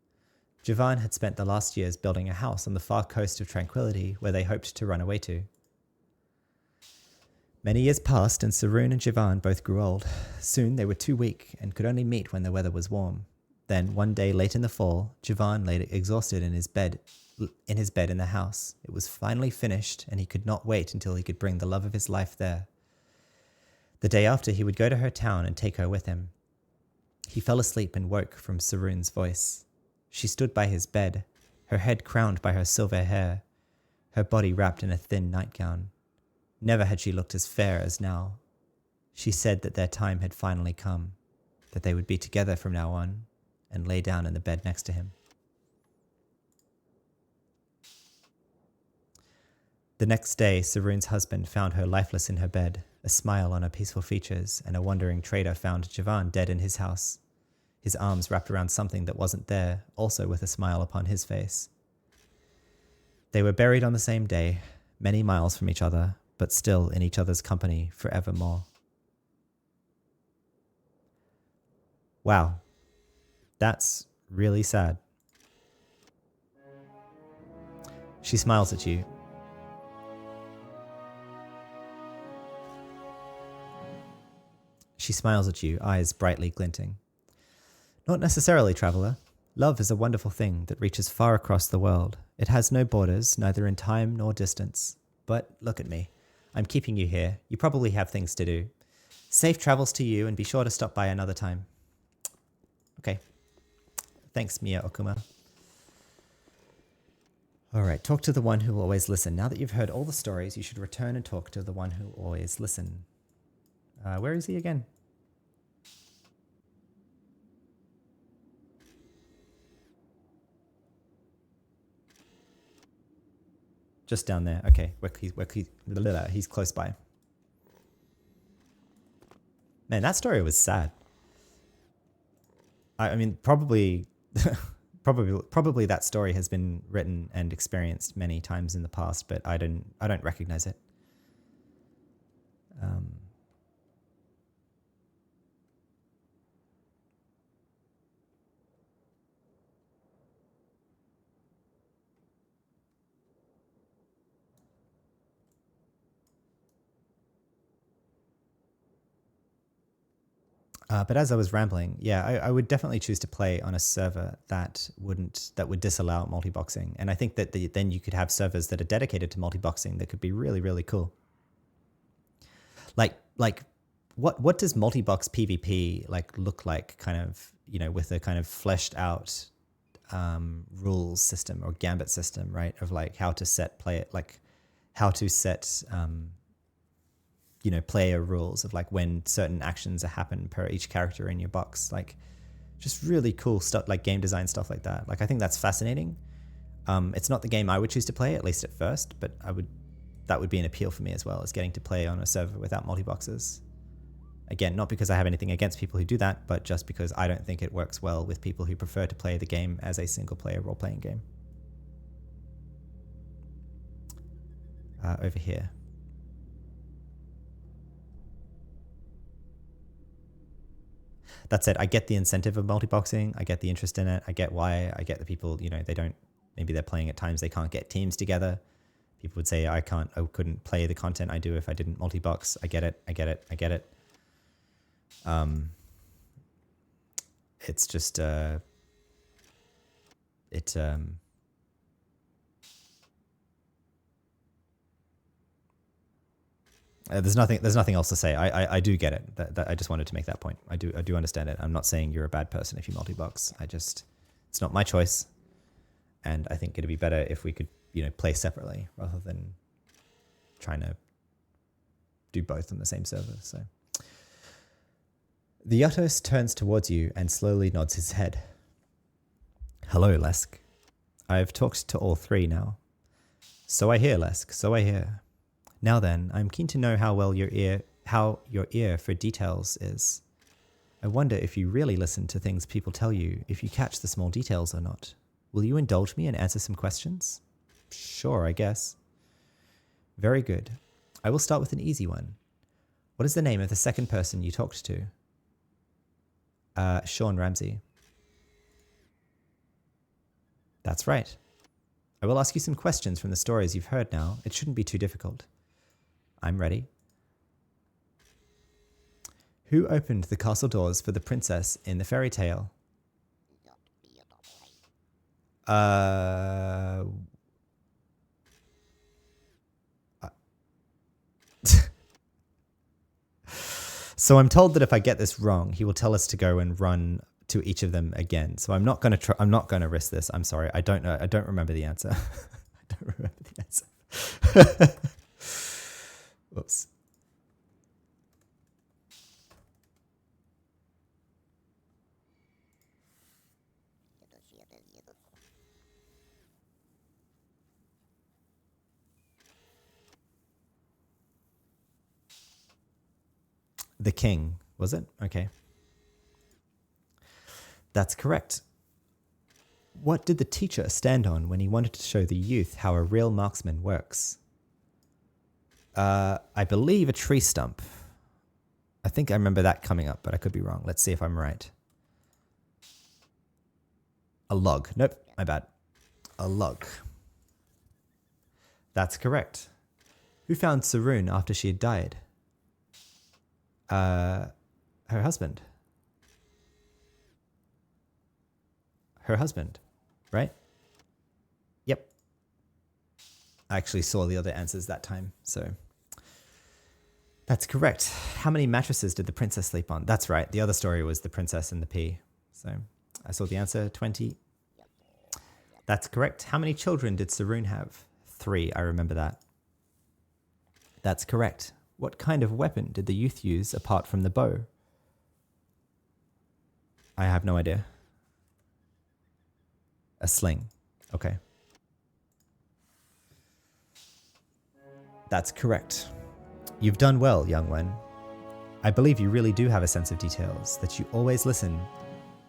Jivan had spent the last years building a house on the far coast of Tranquility, where they hoped to run away to. Many years passed, and Saroon and Jivan both grew old. Soon they were too weak and could only meet when the weather was warm. Then, one day late in the fall, Jivan lay exhausted in his bed in the house. It was finally finished, and he could not wait until he could bring the love of his life there. The day after, he would go to her town and take her with him. He fell asleep and woke from Saroon's voice. She stood by his bed, her head crowned by her silver hair, her body wrapped in a thin nightgown. Never had she looked as fair as now. She said that their time had finally come, that they would be together from now on, and lay down in the bed next to him. The next day, Saroon's husband found her lifeless in her bed, a smile on her peaceful features, and a wandering trader found Jivan dead in his house, his arms wrapped around something that wasn't there, also with a smile upon his face. They were buried on the same day, many miles from each other, but still in each other's company forevermore. Wow, that's really sad. She smiles at you. She smiles at you, eyes brightly glinting. Not necessarily, traveler. Love is a wonderful thing that reaches far across the world. It has no borders, neither in time nor distance. But look at me. I'm keeping you here. You probably have things to do. Safe travels to you, and be sure to stop by another time. Okay. Thanks, Mia Okuma. All right, talk to the one who will always listen. Now that you've heard all the stories, you should return and talk to the one who will always listen. Where is he again? Just down there. Okay, he's close by. Man, that story was sad. I mean, probably, probably that story has been written and experienced many times in the past, but I don't recognize it. But as I was rambling, yeah, I would definitely choose to play on a server that would disallow multi-boxing, and I think that then you could have servers that are dedicated to multi-boxing that could be really, really cool. Like what does multi-box PvP like look like? Kind of, you know, with a kind of fleshed out rules system or gambit system, right? Of like how to set you know, player rules of like when certain actions happen per each character in your box. Like just really cool stuff, like game design stuff like that. Like I think that's fascinating. It's not the game I would choose to play, at least at first, but that would be an appeal for me as well, as getting to play on a server without multi-boxes. Again, not because I have anything against people who do that, but just because I don't think it works well with people who prefer to play the game as a single player role-playing game. Over here. That said, I get the incentive of multi-boxing. I get the interest in it. I get why. I get the people, you know, maybe they're playing at times they can't get teams together. People would say, I couldn't play the content I do if I didn't multi-box. I get it. It's just, there's nothing else to say. I do get it. That I just wanted to make that point. I do understand it. I'm not saying you're a bad person if you multi-box. It's not my choice, and I think it'd be better if we could, you know, play separately rather than trying to do both on the same server. So the Yatos turns towards you and slowly nods his head. Hello, Lesk. I've talked to all three now. So I hear, Lesk. So I hear. Now then, I'm keen to know how your ear for details is. I wonder if you really listen to things people tell you, if you catch the small details or not. Will you indulge me and answer some questions? Sure, I guess. Very good. I will start with an easy one. What is the name of the second person you talked to? Sean Ramsey. That's right. I will ask you some questions from the stories you've heard now. It shouldn't be too difficult. I'm ready. Who opened the castle doors for the princess in the fairy tale? So I'm told that if I get this wrong, he will tell us to go and run to each of them again. So I'm not going to risk this. I'm sorry. I don't know. I don't remember the answer. I don't remember the answer. Whoops. The king, was it? Okay. That's correct. What did the teacher stand on when he wanted to show the youth how a real marksman works? I believe a tree stump. I think I remember that coming up, but I could be wrong. Let's see if I'm right. A log. Nope, my bad. A log. That's correct. Who found Sarun after she had died? Her husband. Her husband, right? Yep. I actually saw the other answers that time, so that's correct. How many mattresses did the princess sleep on? That's right. The other story was the princess and the pea. So I saw the answer, 20. That's correct. How many children did Sarun have? 3. I remember that. That's correct. What kind of weapon did the youth use apart from the bow? I have no idea. A sling. Okay. That's correct. You've done well, young one. I believe you really do have a sense of details, that you always listen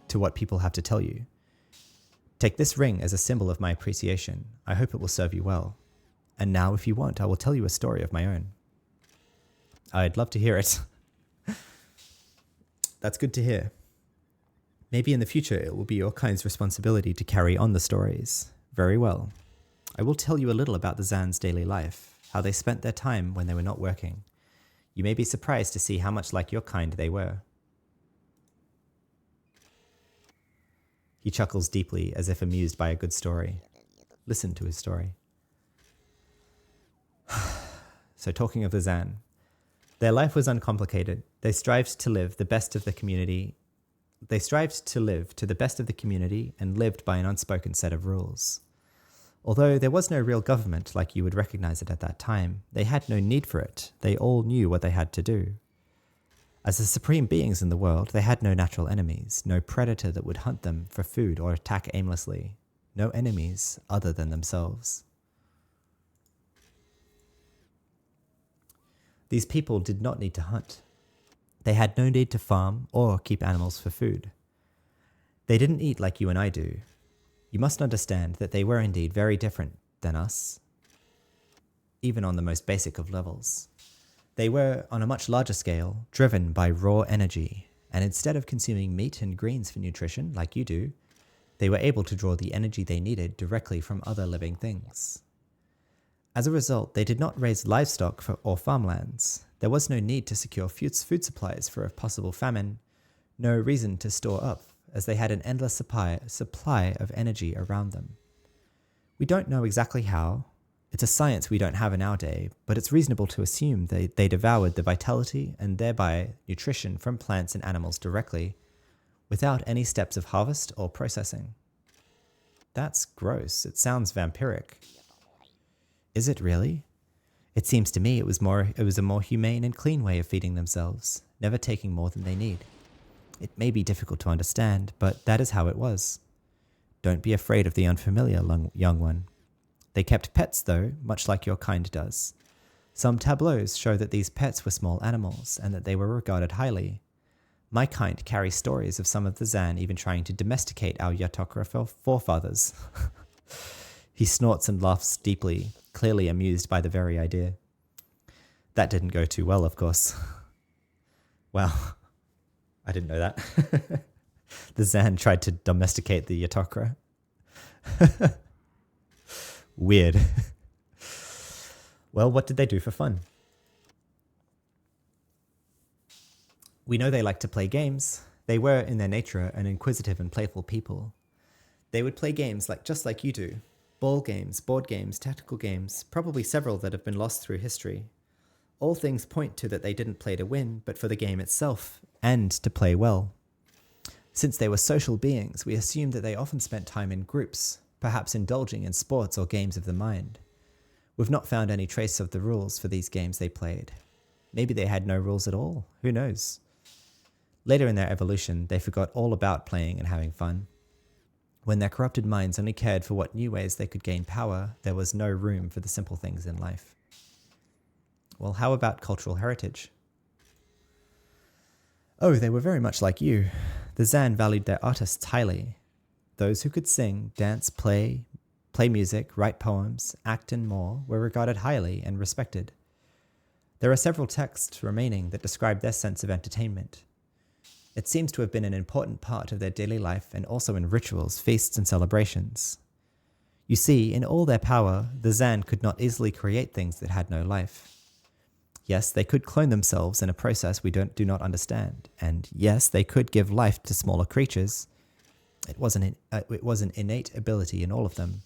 to what people have to tell you. Take this ring as a symbol of my appreciation. I hope it will serve you well. And now, if you want, I will tell you a story of my own. I'd love to hear it. That's good to hear. Maybe in the future it will be your kind's responsibility to carry on the stories. Very well. I will tell you a little about the Zan's daily life, how they spent their time when they were not working. You may be surprised to see how much like your kind they were. He chuckles deeply, as if amused by a good story. Listen to his story. So talking of the Zan, their life was uncomplicated. They strived to live the best of the community. They strived to live to the best of the community and lived by an unspoken set of rules. Although there was no real government like you would recognize it at that time, they had no need for it. They all knew what they had to do. As the supreme beings in the world, they had no natural enemies, no predator that would hunt them for food or attack aimlessly, no enemies other than themselves. These people did not need to hunt. They had no need to farm or keep animals for food. They didn't eat like you and I do. You must understand that they were indeed very different than us, even on the most basic of levels. They were, on a much larger scale, driven by raw energy, and instead of consuming meat and greens for nutrition like you do, they were able to draw the energy they needed directly from other living things. As a result, they did not raise livestock or farmlands. There was no need to secure food supplies for a possible famine, no reason to store up, as they had an endless supply of energy around them. We don't know exactly how. It's a science we don't have in our day, but it's reasonable to assume they devoured the vitality and thereby nutrition from plants and animals directly, without any steps of harvest or processing. That's gross. It sounds vampiric. Is it really? It seems to me it was a more humane and clean way of feeding themselves, never taking more than they need. It may be difficult to understand, but that is how it was. Don't be afraid of the unfamiliar, young one. They kept pets, though, much like your kind does. Some tableaus show that these pets were small animals, and that they were regarded highly. My kind carries stories of some of the Zan even trying to domesticate our Yatokra forefathers. He snorts and laughs deeply, clearly amused by the very idea. That didn't go too well, of course. Well, I didn't know that. The Zan tried to domesticate the Yatokra. Weird. Well, what did they do for fun? We know they liked to play games. They were, in their nature, an inquisitive and playful people. They would play games just like you do. Ball games, board games, tactical games, probably several that have been lost through history. All things point to that they didn't play to win, but for the game itself, and to play well. Since they were social beings, we assume that they often spent time in groups, perhaps indulging in sports or games of the mind. We've not found any trace of the rules for these games they played. Maybe they had no rules at all, who knows? Later in their evolution, they forgot all about playing and having fun. When their corrupted minds only cared for what new ways they could gain power, there was no room for the simple things in life. Well, how about cultural heritage? Oh, they were very much like you. The Zan valued their artists highly. Those who could sing, dance, play music, write poems, act and more were regarded highly and respected. There are several texts remaining that describe their sense of entertainment. It seems to have been an important part of their daily life and also in rituals, feasts, and celebrations. You see, in all their power, the Zan could not easily create things that had no life. Yes, they could clone themselves in a process we do not understand, and yes, they could give life to smaller creatures. It was an innate ability in all of them.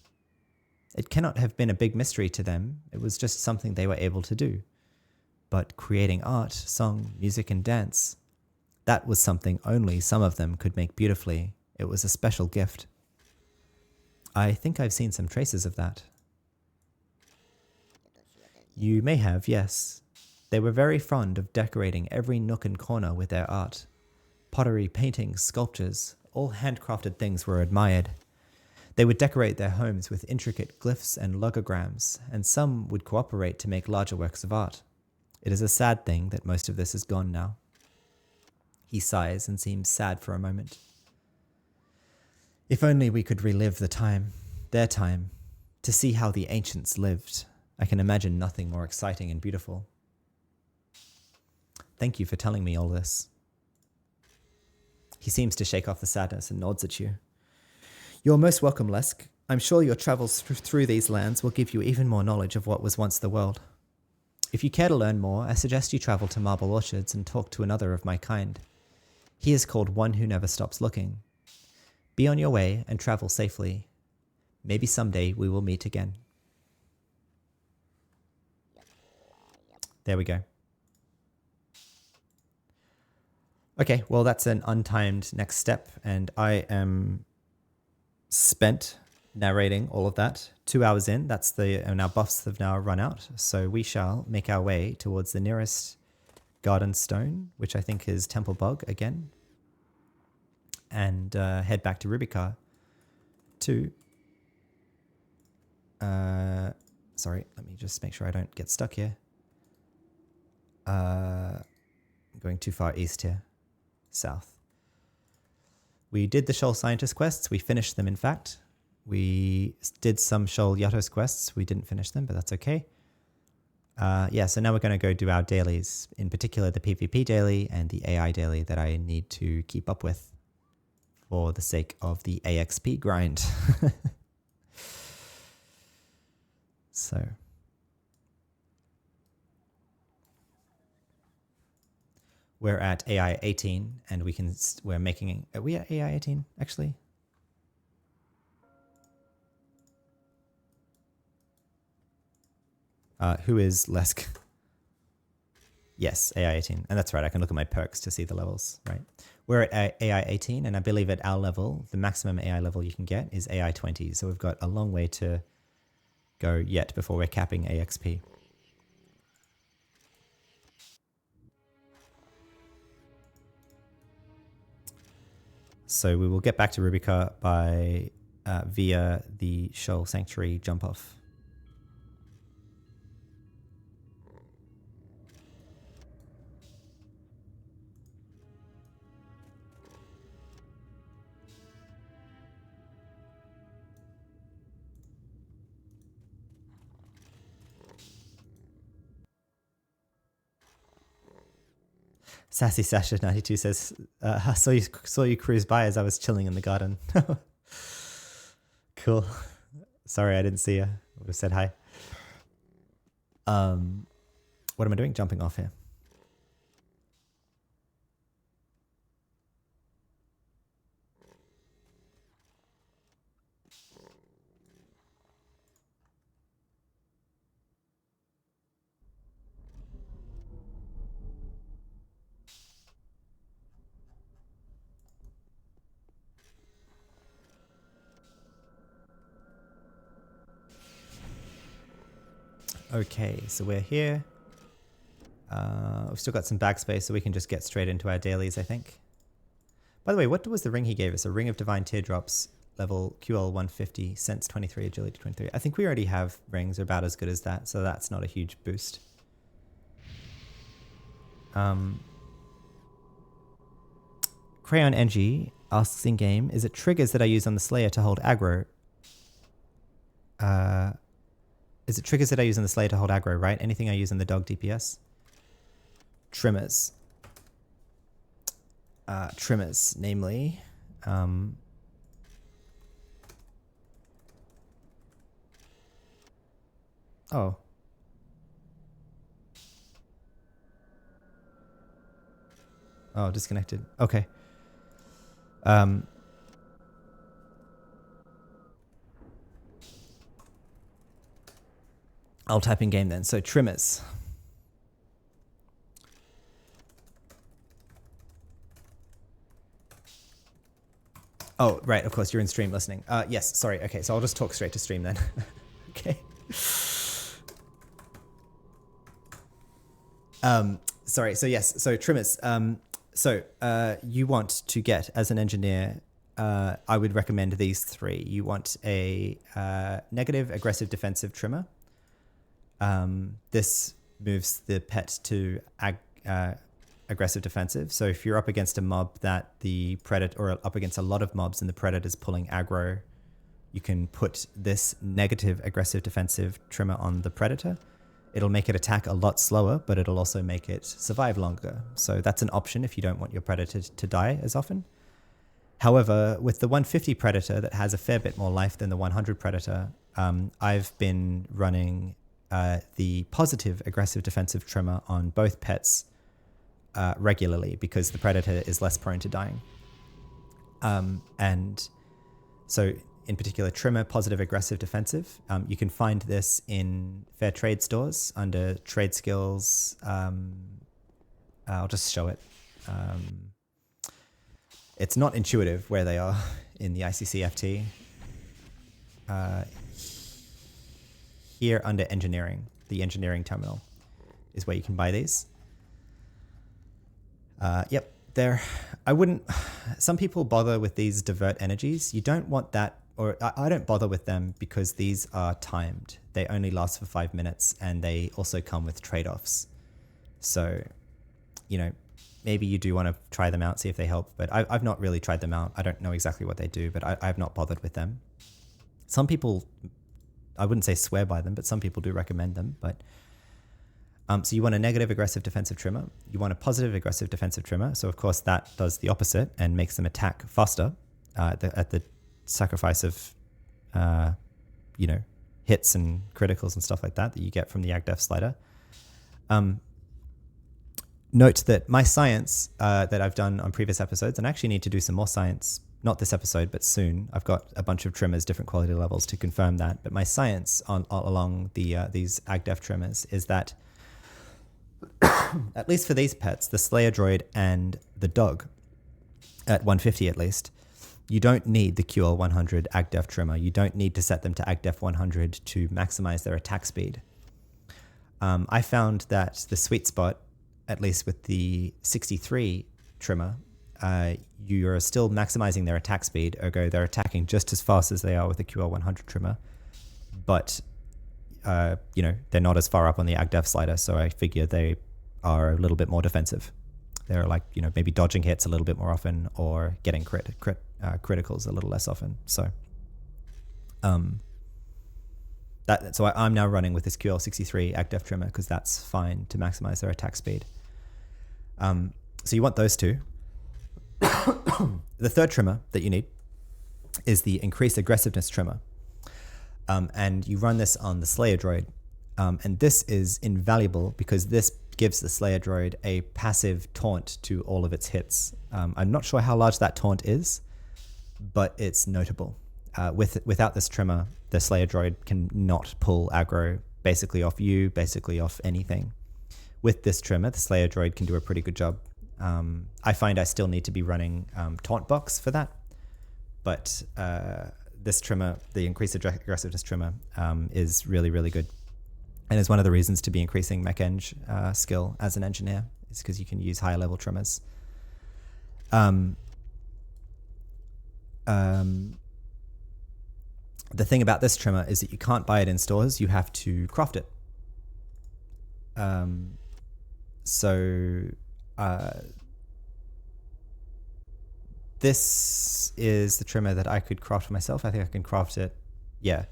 It cannot have been a big mystery to them, it was just something they were able to do. But creating art, song, music, and dance, that was something only some of them could make beautifully. It was a special gift. I think I've seen some traces of that. You may have, yes. They were very fond of decorating every nook and corner with their art. Pottery, paintings, sculptures, all handcrafted things were admired. They would decorate their homes with intricate glyphs and logograms, and some would cooperate to make larger works of art. It is a sad thing that most of this is gone now. He sighs and seems sad for a moment. If only we could relive their time, to see how the ancients lived. I can imagine nothing more exciting and beautiful. Thank you for telling me all this. He seems to shake off the sadness and nods at you. You're most welcome, Lesk. I'm sure your travels through these lands will give you even more knowledge of what was once the world. If you care to learn more, I suggest you travel to Marble Orchards and talk to another of my kind. He is called One Who Never Stops Looking. Be on your way and travel safely. Maybe someday we will meet again. There we go. Okay, well, that's an untimed next step, and I am spent narrating all of that. 2 hours in, and our buffs have now run out, so we shall make our way towards the nearest garden stone, which I think is Temple Bog again, and head back to Rubicar to... sorry, let me just make sure I don't get stuck here. I'm going too far east here. South. We did the Shoal Scientist quests. We finished them, in fact. We did some Shoal Yatos quests. We didn't finish them, but that's okay. Yeah, so now we're going to go do our dailies, in particular the PvP daily and the AI daily that I need to keep up with for the sake of the AXP grind. So... we're at AI 18, and we're making... Are we at AI 18, actually? Who is Lesk? Yes, AI 18. And that's right, I can look at my perks to see the levels, right? We're at AI 18, and I believe at our level, the maximum AI level you can get is AI 20. So we've got a long way to go yet before we're capping AXP. So we will get back to Rubicar by via the Shoal Sanctuary jump off. Sassy Sasha 92 says, I saw you cruise by as I was chilling in the garden. Cool. Sorry, I didn't see you. I said hi. What am I doing? Jumping off here. Okay, so we're here. We've still got some bag space, so we can just get straight into our dailies, I think. By the way, what was the ring he gave us? A Ring of Divine Teardrops, level QL 150, Sense 23, Agility 23. I think we already have rings about as good as that, so that's not a huge boost. Crayon NG asks in game, is it triggers that I use on the Slayer to hold aggro? Is it triggers that I use on the Slayer to hold aggro, right? Anything I use on the dog DPS? Trimmers. Trimmers, namely. Oh. Oh, disconnected. Okay. I'll type in game then. So trimmers. Oh, right. Of course, you're in stream listening. Yes, sorry. Okay, so I'll just talk straight to stream then. Okay. Sorry. So yes. So trimmers. You want to get as an engineer. I would recommend these three. You want a negative, aggressive, defensive trimmer. This moves the pet to aggressive defensive. So if you're up against a mob that the predator, or up against a lot of mobs and the predator's pulling aggro, you can put this negative aggressive defensive trimmer on the predator. It'll make it attack a lot slower, but it'll also make it survive longer. So that's an option if you don't want your predator to die as often. However, with the 150 predator that has a fair bit more life than the 100 predator, I've been running the positive aggressive defensive trimmer on both pets regularly because the predator is less prone to dying. And so in particular, trimmer positive aggressive defensive. You can find this in fair trade stores under trade skills. I'll just show it. It's not intuitive where they are in the ICCFT. Here under engineering, the engineering terminal is where you can buy these. Yep, there. I wouldn't. Some people bother with these divert energies. You don't want that, or I don't bother with them because these are timed. They only last for 5 minutes, and they also come with trade-offs. So, you know, maybe you do want to try them out, see if they help. But I've not really tried them out. I don't know exactly what they do, but I've not bothered with them. Some people, I wouldn't say swear by them, but some people do recommend them. But so you want a negative aggressive defensive trimmer. You want a positive aggressive defensive trimmer. So of course that does the opposite and makes them attack faster at the sacrifice of, you know, hits and criticals and stuff like that you get from the AgDef slider. Note that my science that I've done on previous episodes, and I actually need to do some more science, not this episode, but soon. I've got a bunch of trimmers, different quality levels to confirm that. But my science along these AgDef trimmers is that, at least for these pets, the Slayer Droid and the dog, at 150 at least, you don't need the QL100 AgDef trimmer. You don't need to set them to AgDef 100 to maximize their attack speed. I found that the sweet spot, at least with the 63 trimmer, you are still maximizing their attack speed, ergo they're attacking just as fast as they are with the QL100 trimmer, but you know, they're not as far up on the AgDef slider, so I figure they are a little bit more defensive. They're like, you know, maybe dodging hits a little bit more often or getting criticals a little less often. So I'm now running with this QL63 AgDef trimmer because that's fine to maximize their attack speed. So you want those two. The third trimmer that you need is the increased aggressiveness trimmer. And you run this on the Slayer Droid. And this is invaluable because this gives the Slayer Droid a passive taunt to all of its hits. I'm not sure how large that taunt is, but it's notable. Without this trimmer, the Slayer Droid can not pull aggro basically off you, basically off anything. With this trimmer, the Slayer Droid can do a pretty good job. I find I still need to be running taunt box for that, but this trimmer, the increased aggressiveness trimmer, is really, really good. And is one of the reasons to be increasing mech-eng skill as an engineer, is because you can use higher level trimmers. The thing about this trimmer is that you can't buy it in stores, you have to craft it. This is the trimmer that I could craft for myself. I think I can craft it. Yeah,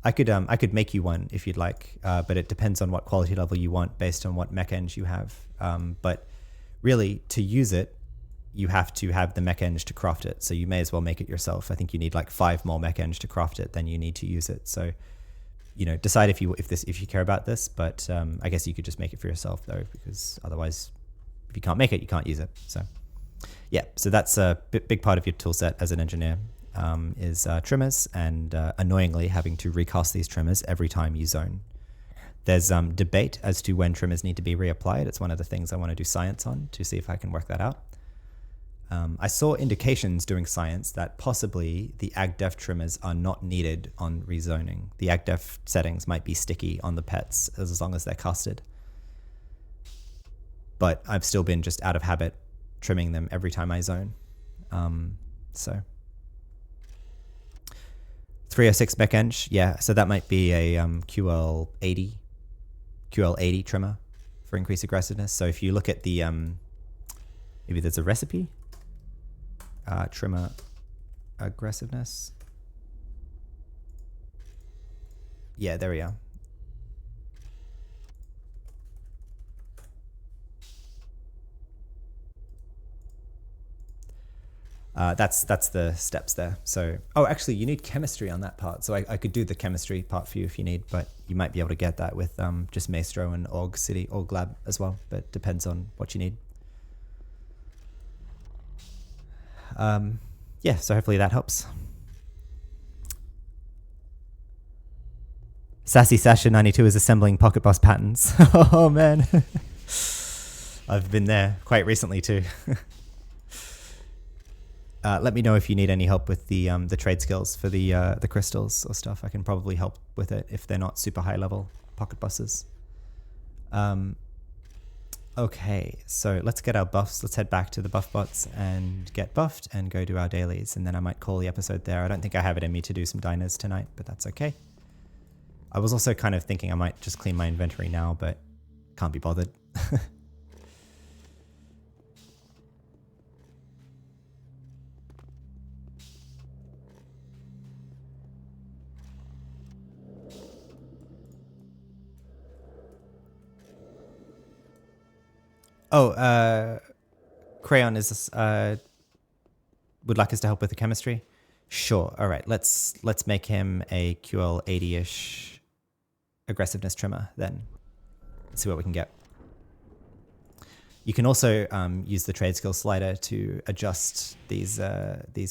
I could make you one if you'd like, but it depends on what quality level you want based on what mech-eng you have. But really, to use it, you have to have the mech-eng to craft it. So you may as well make it yourself. I think you need like 5 more mech-eng to craft it than you need to use it. So, you know, decide if you care about this. But I guess you could just make it for yourself though, because otherwise, if you can't make it, you can't use it. So, yeah. So that's a big part of your tool set as an engineer. Is trimmers, and annoyingly having to recast these trimmers every time you zone. There's debate as to when trimmers need to be reapplied. It's one of the things I want to do science on to see if I can work that out. I saw indications doing science that possibly the AgDef trimmers are not needed on rezoning. The AgDef settings might be sticky on the pets as long as they're casted. But I've still been just out of habit trimming them every time I zone. So 306 mech-eng, yeah, so that might be a QL80 trimmer for increased aggressiveness. So if you look at the Maybe there's a recipe. Trimmer aggressiveness. Yeah, there we are. That's the steps there. So, oh, actually, you need chemistry on that part. So I could do the chemistry part for you if you need, but you might be able to get that with just Maestro and Org City, Org Lab as well. But depends on what you need. Yeah, so hopefully that helps. Sassy Sasha 92 is assembling Pocket Boss patterns. Oh man, I've been there quite recently too. Let me know if you need any help with the trade skills for the crystals or stuff. I can probably help with it if they're not super high level pocket bosses. Okay, so let's get our buffs. Let's head back to the buff bots and get buffed and go do our dailies. And then I might call the episode there. I don't think I have it in me to do some diners tonight, but that's okay. I was also kind of thinking I might just clean my inventory now, but can't be bothered. Oh, Crayon is would like us to help with the chemistry. Sure. All right. Let's make him a QL 80-ish aggressiveness trimmer then. Let's see what we can get. You can also use the trade skill slider to adjust these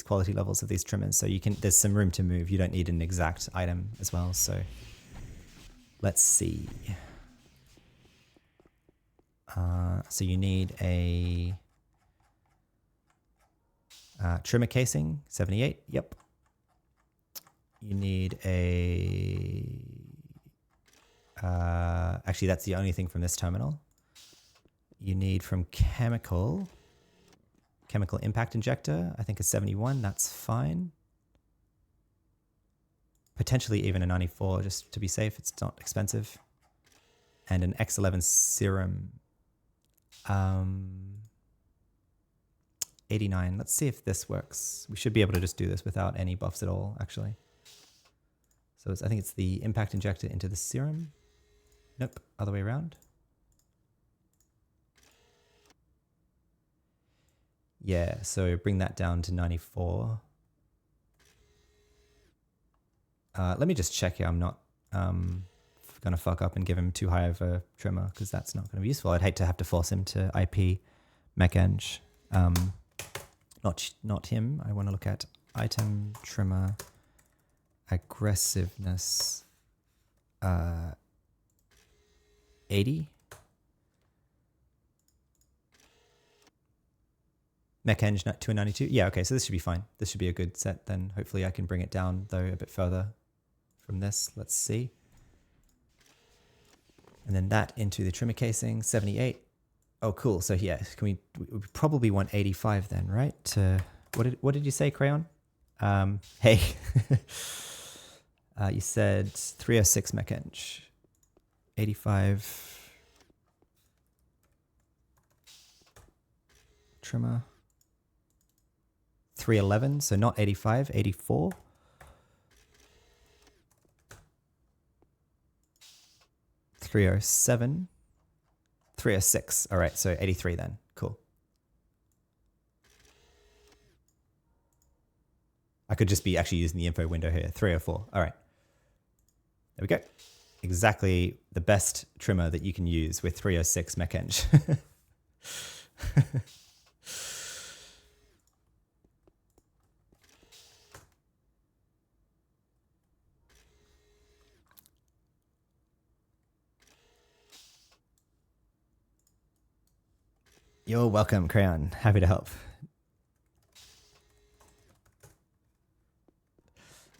quality levels of these trimmers. So you can. There's some room to move. You don't need an exact item as well. So let's see. So you need a trimmer casing, 78. Yep. You need a... actually, that's the only thing from this terminal. You need from chemical impact injector, I think a 71. That's fine. Potentially even a 94, just to be safe. It's not expensive. And an X11 serum. 89. Let's see if this works. We should be able to just do this without any buffs at all, actually. So I think it's the impact injector into the serum. Nope, other way around. Yeah, so bring that down to 94. Let me just check here. I'm not going to fuck up and give him too high of a trimmer because that's not going to be useful. I'd hate to have to force him to IP mech-eng. Not him. I want to look at item trimmer aggressiveness 80. Mech-eng to a 92. Yeah, okay, so this should be fine. This should be a good set then. Hopefully I can bring it down though a bit further from this. Let's see. And then that into the trimmer casing, 78. Oh, cool. So yeah, we probably want 85 then, right? What did you say, Crayon? Hey, you said 306 mech-eng, 85 trimmer, 311. So not 85, 84. $307, 306. All right, so 83 then. Cool. I could just be actually using the info window here. 304. All right. There we go. Exactly the best trimmer that you can use with 306 mech-eng. You're welcome, Crayon. Happy to help.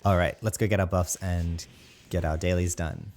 All right, let's go get our buffs and get our dailies done.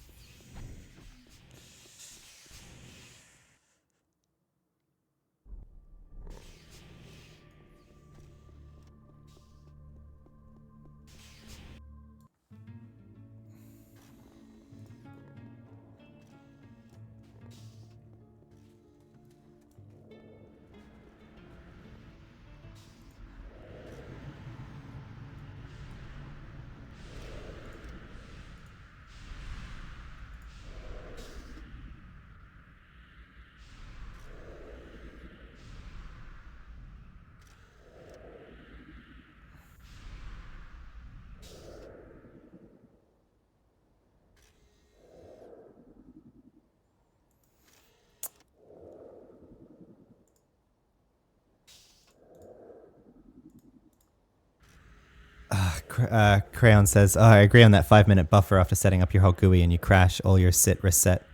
Crayon says, oh, I agree on that 5-minute buffer after setting up your whole GUI and you crash all your sit reset.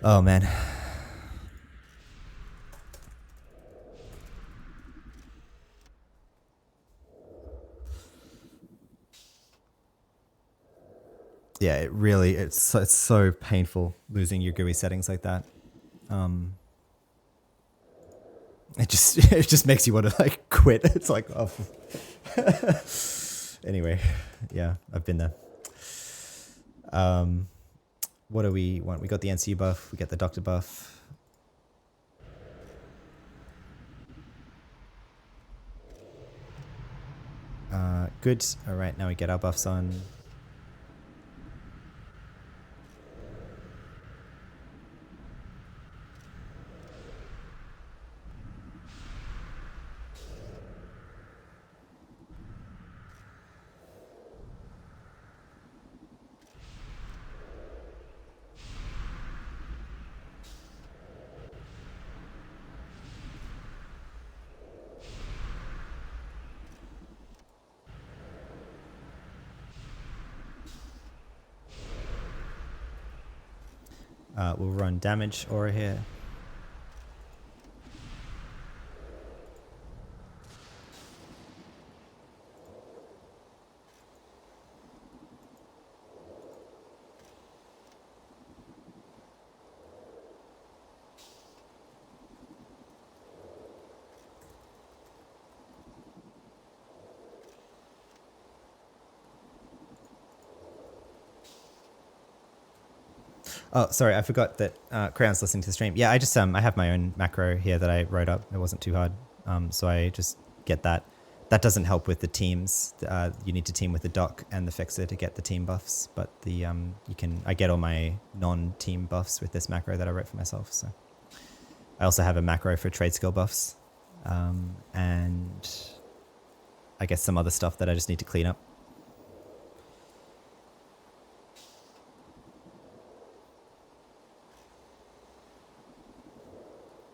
Oh, man. Yeah, it's so painful losing your GUI settings like that. It just makes you want to like quit. It's like, oh. Anyway, yeah, I've been there. What do we want? We got the NCU buff. We get the doctor buff. Good. All right, now we get our buffs on. We'll run damage aura here. Oh, sorry, I forgot that Crayon's listening to the stream. Yeah, I just I have my own macro here that I wrote up. It wasn't too hard, so I just get that. That doesn't help with the teams. You need to team with the doc and the fixer to get the team buffs. But the I get all my non-team buffs with this macro that I wrote for myself. So I also have a macro for trade skill buffs, and I guess some other stuff that I just need to clean up.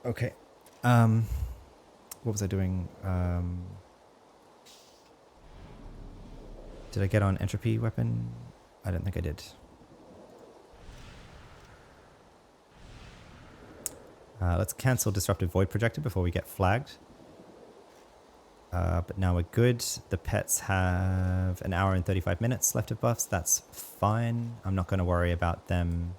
Okay. What was I doing? Did I get on entropy weapon? I don't think I did. Let's cancel disruptive void projector before we get flagged. But now we're good. The pets have an hour and 35 minutes left of buffs. That's fine. I'm not going to worry about them.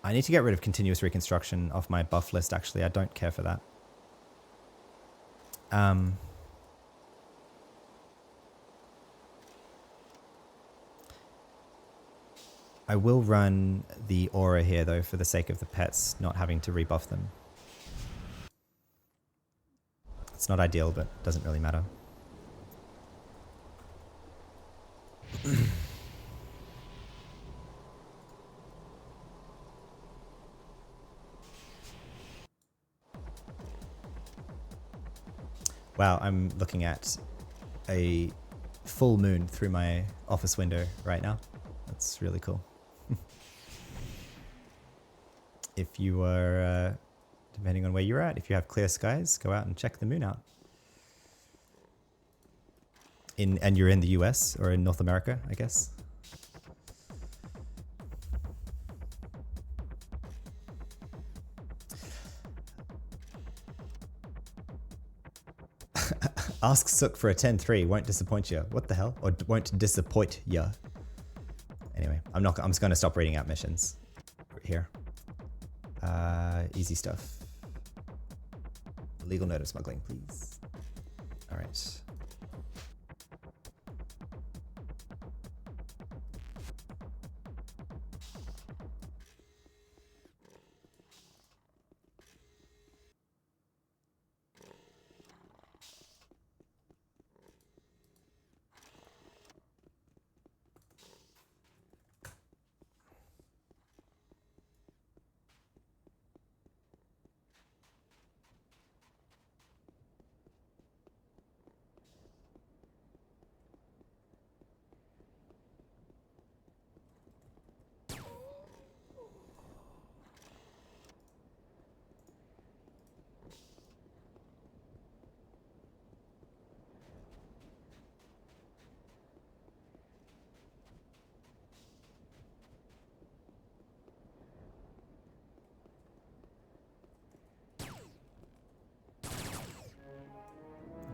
I need to get rid of continuous reconstruction off my buff list, actually. I don't care for that. I will run the aura here, though, for the sake of the pets not having to rebuff them. It's not ideal, but doesn't really matter. Wow, I'm looking at a full moon through my office window right now. That's really cool. If you are, depending on where you're at, if you have clear skies, go out and check the moon out. And you're in the US or in North America, I guess. Ask Sook for a 10-3, won't disappoint you. What the hell? Or won't disappoint ya. Anyway, I'm just going to stop reading out missions here. Easy stuff. Illegal note of smuggling, please. All right.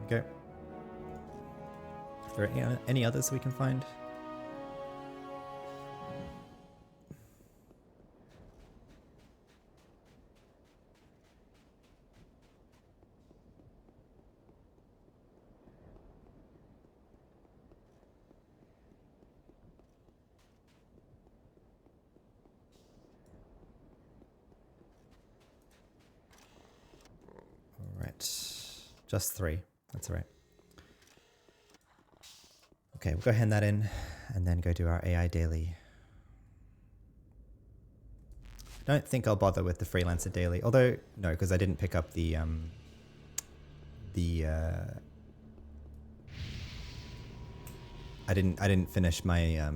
go. Are there any others we can find? Just 3. That's all right. Okay, we'll go hand that in and then go do our AI daily. I don't think I'll bother with the freelancer daily, although no, because I didn't pick up I didn't finish my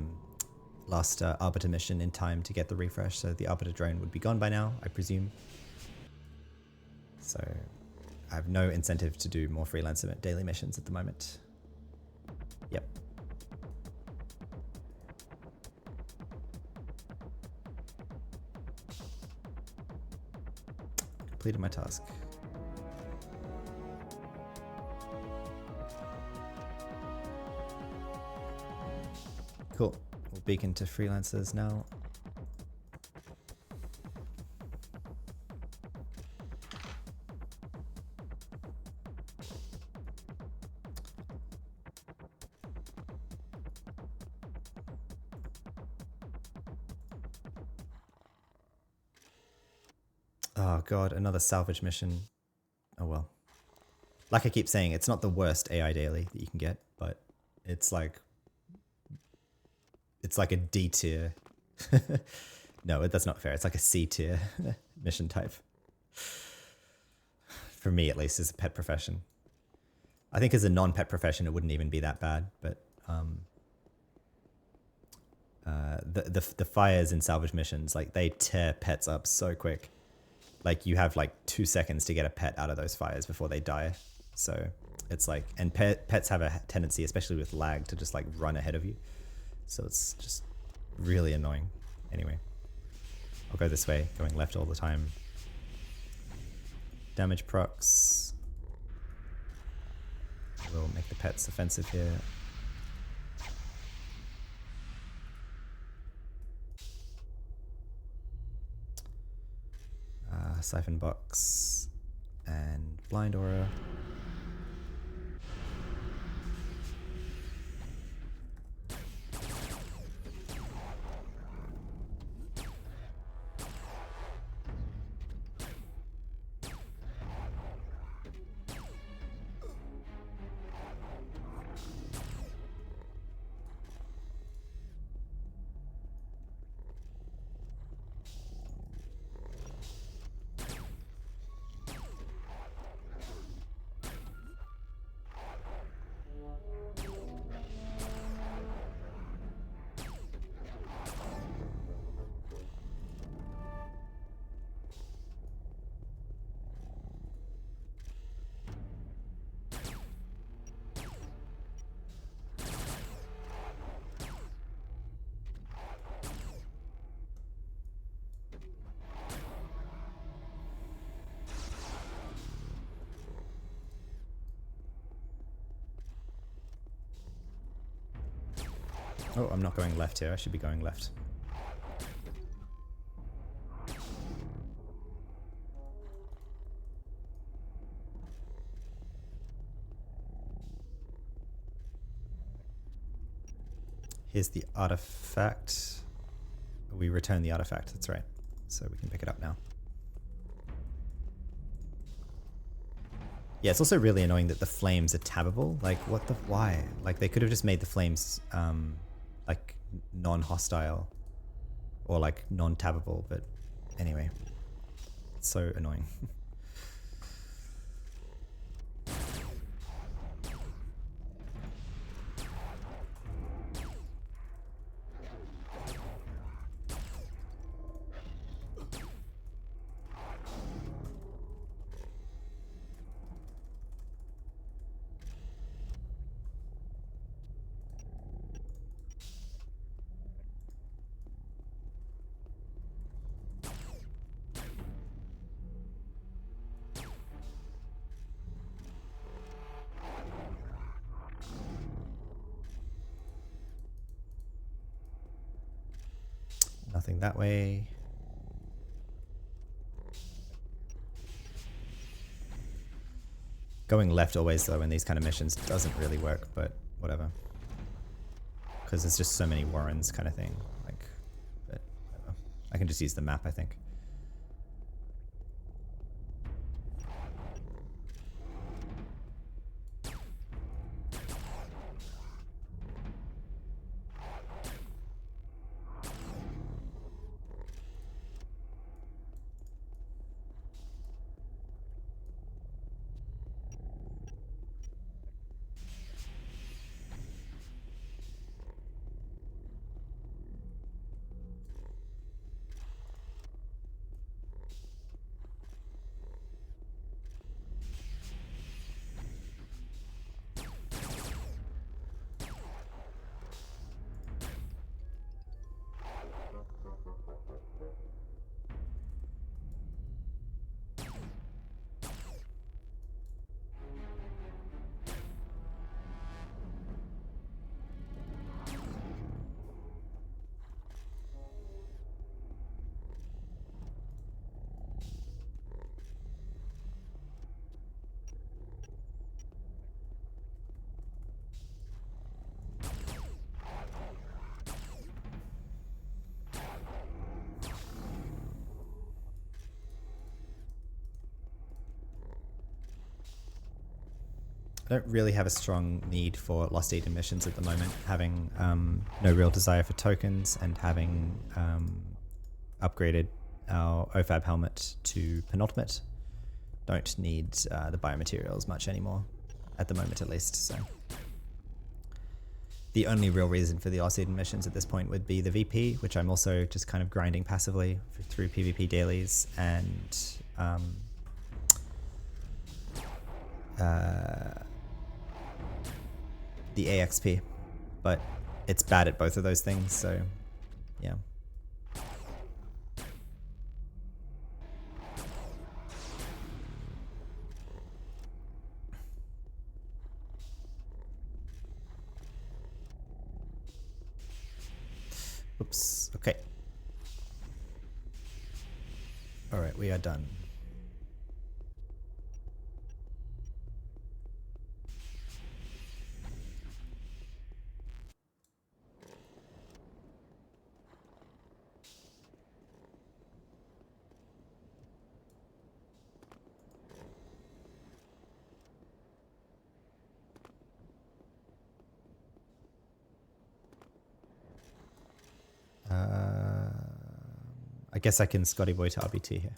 last Arbiter mission in time to get the refresh, so the Arbiter drone would be gone by now, I presume. So I have no incentive to do more freelancer daily missions at the moment. Yep. Completed my task. Cool. We'll beacon to freelancers now. Oh god, another salvage mission. Oh well. Like I keep saying, it's not the worst AI daily that you can get, but it's like a D tier. No, that's not fair. It's like a C tier mission type. For me, at least, as a pet profession. I think as a non-pet profession, it wouldn't even be that bad, but the fires in salvage missions, like they tear pets up so quick. Like you have like 2 seconds to get a pet out of those fires before they die. So it's like, and pets have a tendency, especially with lag, to just like run ahead of you. So it's just really annoying. Anyway, I'll go this way, going left all the time. Damage procs. We'll make the pets offensive here. Siphon box and blind aura. Oh, I'm not going left here. I should be going left. Here's the artifact. We return the artifact, that's right. So we can pick it up now. Yeah, it's also really annoying that the flames are tabbable. Like, what the, why? Like, they could have just made the flames, like, non-hostile or, like, non-tabbable, but anyway. It's so annoying. Nothing that way. Going left always though in these kind of missions doesn't really work, but whatever. Because there's just so many warrens kind of thing. Like, but I can just use the map, I think. I don't really have a strong need for Lost Eden missions at the moment, having no real desire for tokens and having upgraded our OFAB helmet to penultimate. Don't need the biomaterials much anymore, at the moment at least. So the only real reason for the Lost Eden missions at this point would be the VP, which I'm also just kind of grinding passively through PvP dailies, and the AXP, but it's bad at both of those things, so yeah. Oops, okay. All right, we are done. I guess I can Scotty Boy to RBT here.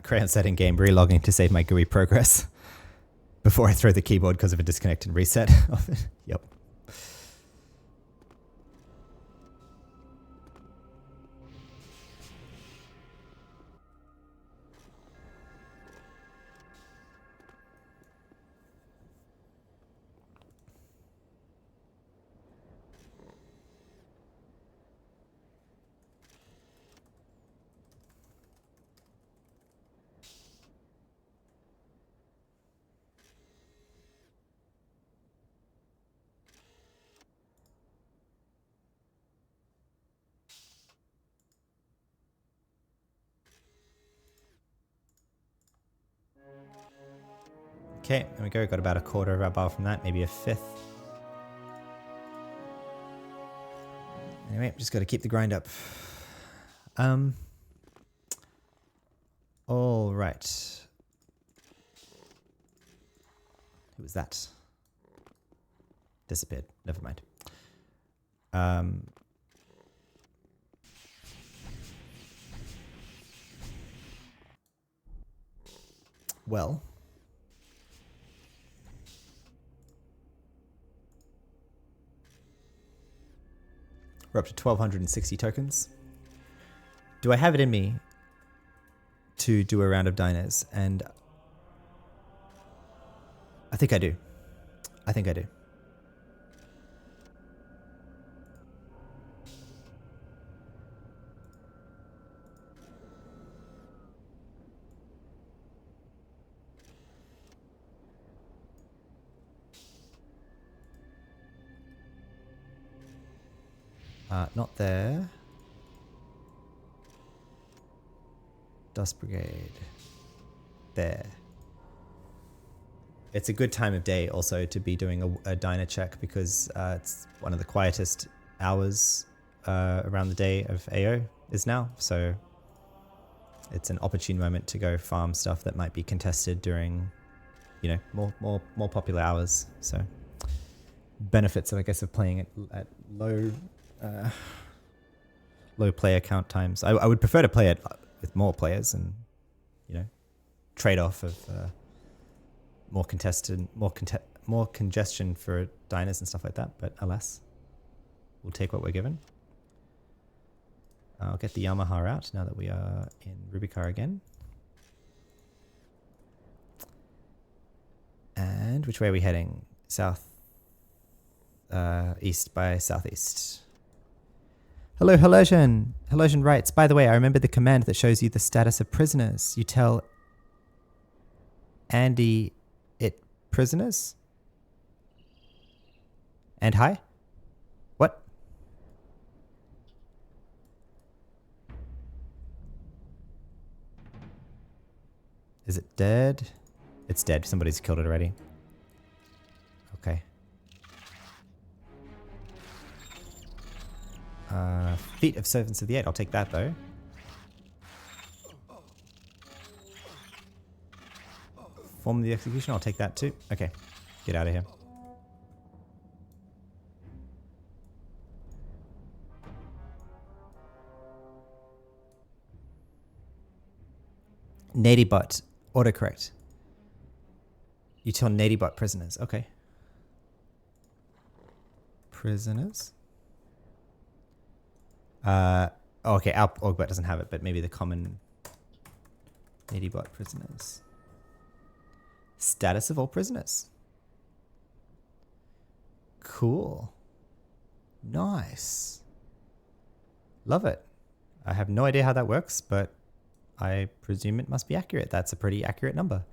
Crayon setting game, relogging to save my GUI progress before I throw the keyboard because of a disconnect and reset of it. Yep. Okay, there we go. Got about a quarter of our bar from that, maybe a fifth. Anyway, just got to keep the grind up. All right. Who was that? Disappeared. Never mind. Well. We're up to 1,260 tokens. Do I have it in me to do a round of diners, and I think I do. I think I do. Not there. Dust Brigade. There. It's a good time of day also to be doing a diner check because it's one of the quietest hours around the day of AO is now. So it's an opportune moment to go farm stuff that might be contested during, you know, more popular hours. So benefits, I guess, of playing at low player count times. I would prefer to play it with more players and, you know, trade off of more contested, more congestion for diners and stuff like that. But alas, we'll take what we're given. I'll get the Yamaha out now that we are in Rubikar again. And which way are we heading? South, east by southeast. Hello, Helosian. Helosian writes, by the way, I remember the command that shows you the status of prisoners. You tell Andy it prisoners? And hi? What? Is it dead? It's dead. Somebody's killed it already. Okay. Feet of Servants of the Eight. I'll take that though. Form of the Execution. I'll take that too. Okay. Get out of here. Nadybot. Autocorrect. You tell Nadybot prisoners. Okay. Prisoners. Okay, our Orgbot doesn't have it, but maybe the common Nadybot prisoners. Status of all prisoners. Cool. Nice. Love it. I have no idea how that works, but I presume it must be accurate. That's a pretty accurate number.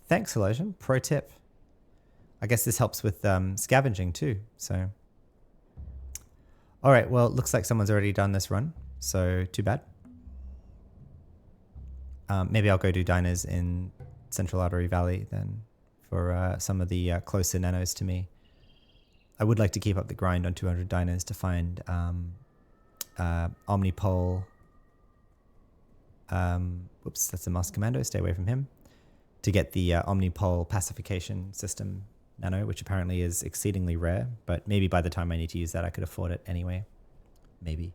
Thanks, Helosian. Pro tip. I guess this helps with scavenging too, so... All right, well, it looks like someone's already done this run, so too bad. Maybe I'll go do diners in Central Artery Valley then for some of the closer nanos to me. I would like to keep up the grind on 200 diners to find Omnipole. Whoops, that's a Master Commando. Stay away from him. To get the Omnipole pacification system nano, which apparently is exceedingly rare, but maybe by the time I need to use that, I could afford it anyway. Maybe.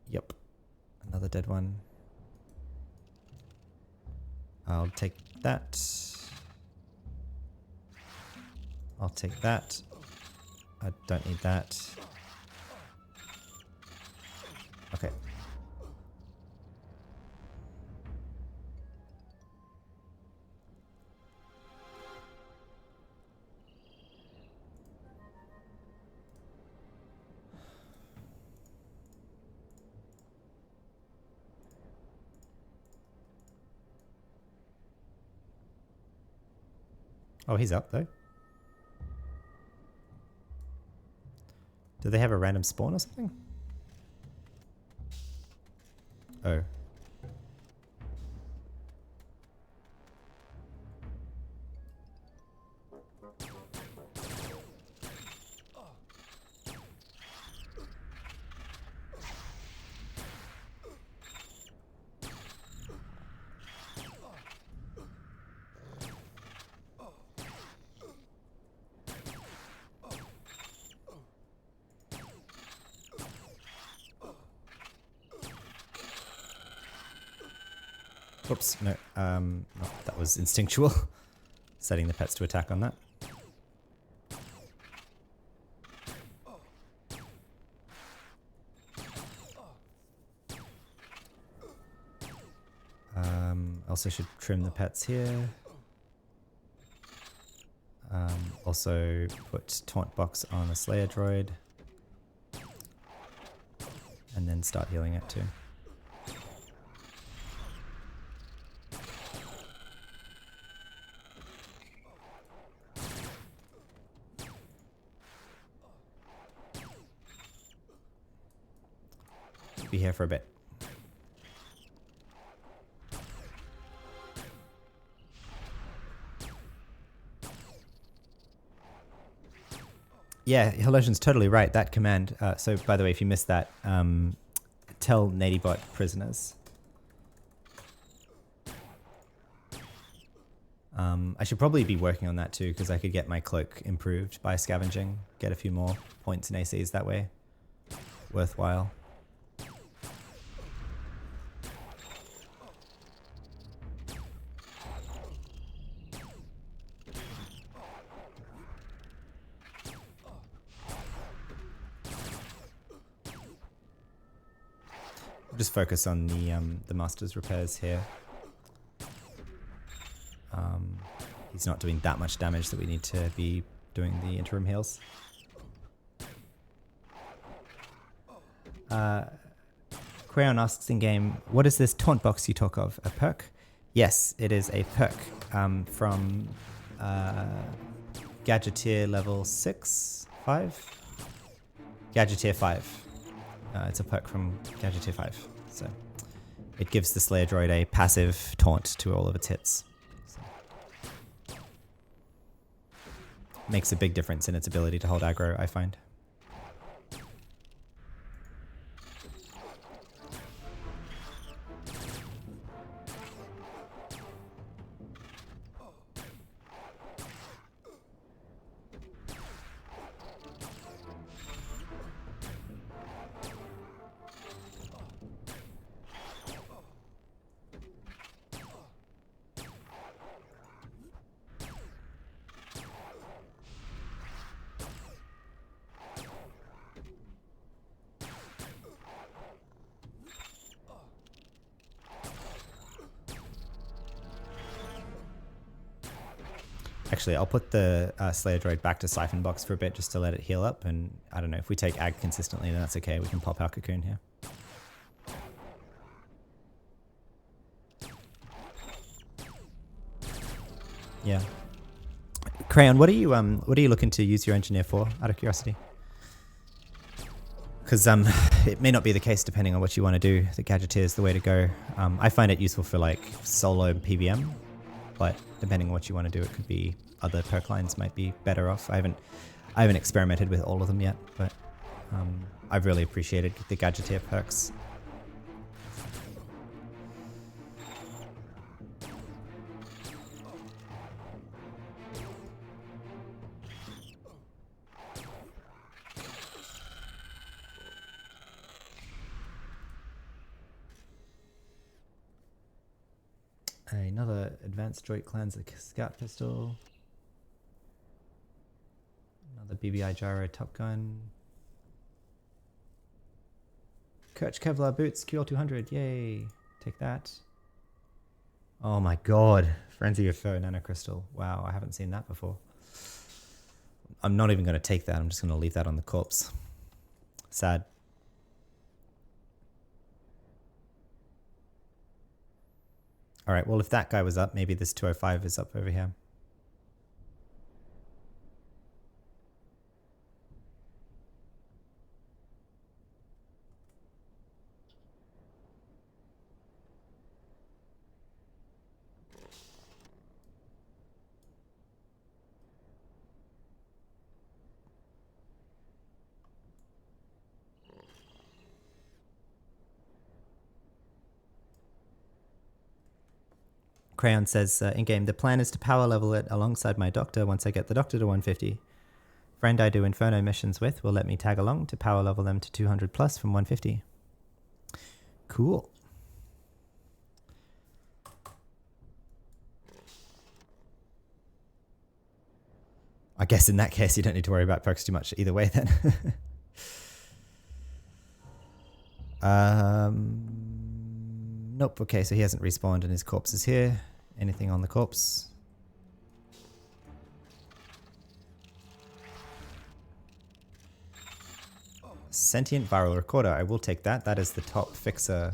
Yep. Another dead one. I'll take that. I'll take that. I don't need that. Okay. Oh, he's up though. Do they have a random spawn or something? Oh. Oops, no, that was instinctual. setting the pets to attack on that. Also should trim the pets here. Also put taunt box on a Slayer droid. And then start healing it too. Be here for a bit. Yeah, Helosian's totally right. That command. So, by the way, if you missed that, tell Nadybot prisoners. I should probably be working on that too, because I could get my cloak improved by scavenging, get a few more points in ACs that way. Worthwhile. Just focus on the master's repairs here. He's not doing that much damage that we need to be doing the interim heals. Crayon asks in game, what is this taunt box you talk of? A perk? Yes, it is a perk from Gadgeteer level 6, 5? Gadgeteer 5. It's a perk from Gadgeteer 5. So it gives the Slayer droid a passive taunt to all of its hits. So makes a big difference in its ability to hold aggro, I find. Actually, I'll put the Slayer droid back to Siphon Box for a bit just to let it heal up, and I don't know, if we take Ag consistently, then that's okay. We can pop our Cocoon here. Yeah. Crayon, what are you looking to use your engineer for, out of curiosity? Because it may not be the case depending on what you want to do. The Gadgeteer is the way to go. I find it useful for like solo PVM, but depending on what you want to do, it could be other perk lines might be better off. I haven't experimented with all of them yet, but I've really appreciated the Gadgeteer perks. Another advanced droid cleanse, a scout pistol. Another BBI gyro top gun. Kirch Kevlar boots, QL200, yay. Take that. Oh my god. Frenzy of Foe nanocrystal. Wow, I haven't seen that before. I'm not even going to take that, I'm just going to leave that on the corpse. Sad. Alright, well if that guy was up, maybe this 205 is up over here. Crayon says, in-game, the plan is to power level it alongside my doctor once I get the doctor to 150. Friend I do Inferno missions with will let me tag along to power level them to 200 plus from 150. Cool. I guess in that case, you don't need to worry about perks too much either way then. Nope. Okay, so he hasn't respawned and his corpse is here. Anything on the corpse? Sentient viral recorder. I will take that. That is the top fixer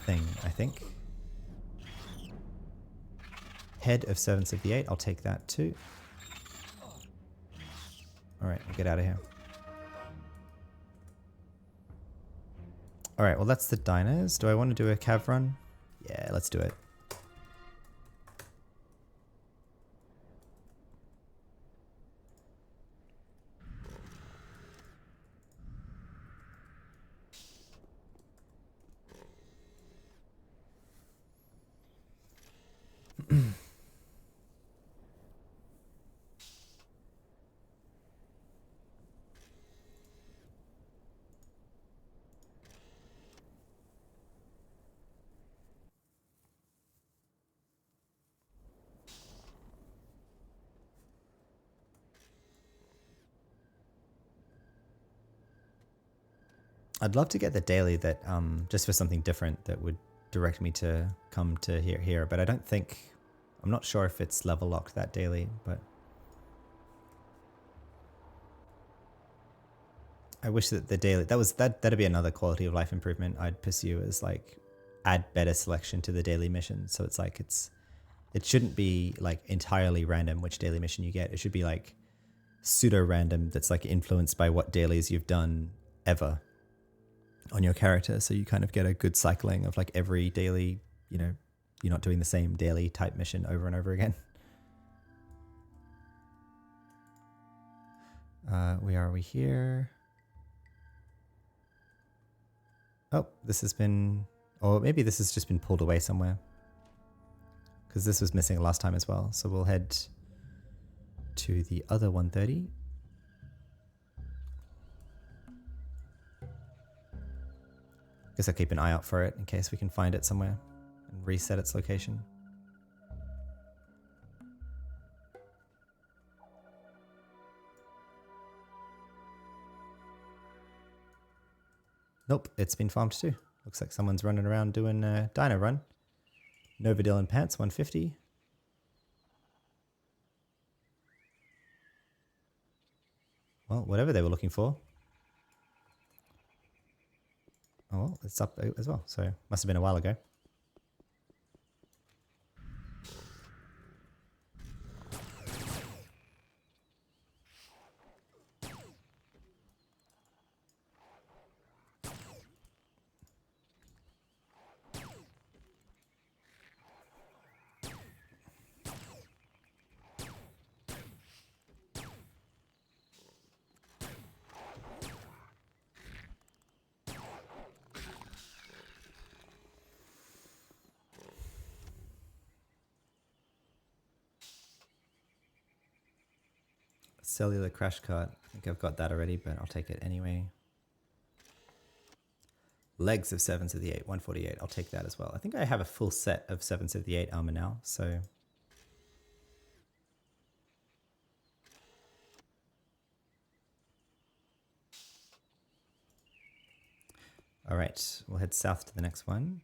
thing, I think. Head of Servants of the Eight. I'll take that too. Alright, we'll get out of here. Alright, well that's the diners. Do I want to do a cav run? Yeah, let's do it. I'd love to get the daily that, just for something different that would direct me to come to here, but I don't think, I'm not sure if it's level locked, that daily, but I wish that the daily, that'd be another quality of life improvement I'd pursue, is like add better selection to the daily mission. So it's like, it shouldn't be like entirely random which daily mission you get. It should be like pseudo random that's like influenced by what dailies you've done ever on your character, so you kind of get a good cycling of like every daily, you know, you're not doing the same daily type mission over and over again. Are we here? Oh, this has been, or maybe this has just been pulled away somewhere, because this was missing last time as well. So we'll head to the other 130. Guess I'll keep an eye out for it in case we can find it somewhere and reset its location. Nope, it's been farmed too. Looks like someone's running around doing a dino run. Novadil and Pants, 150. Well, whatever they were looking for. Oh, well, it's up as well, so must have been a while ago. Cellular crash cart. I think I've got that already, but I'll take it anyway. Legs of Servants of the Eight, 148. I'll take that as well. I think I have a full set of Servants of the Eight armor now, so. All right, we'll head south to the next one.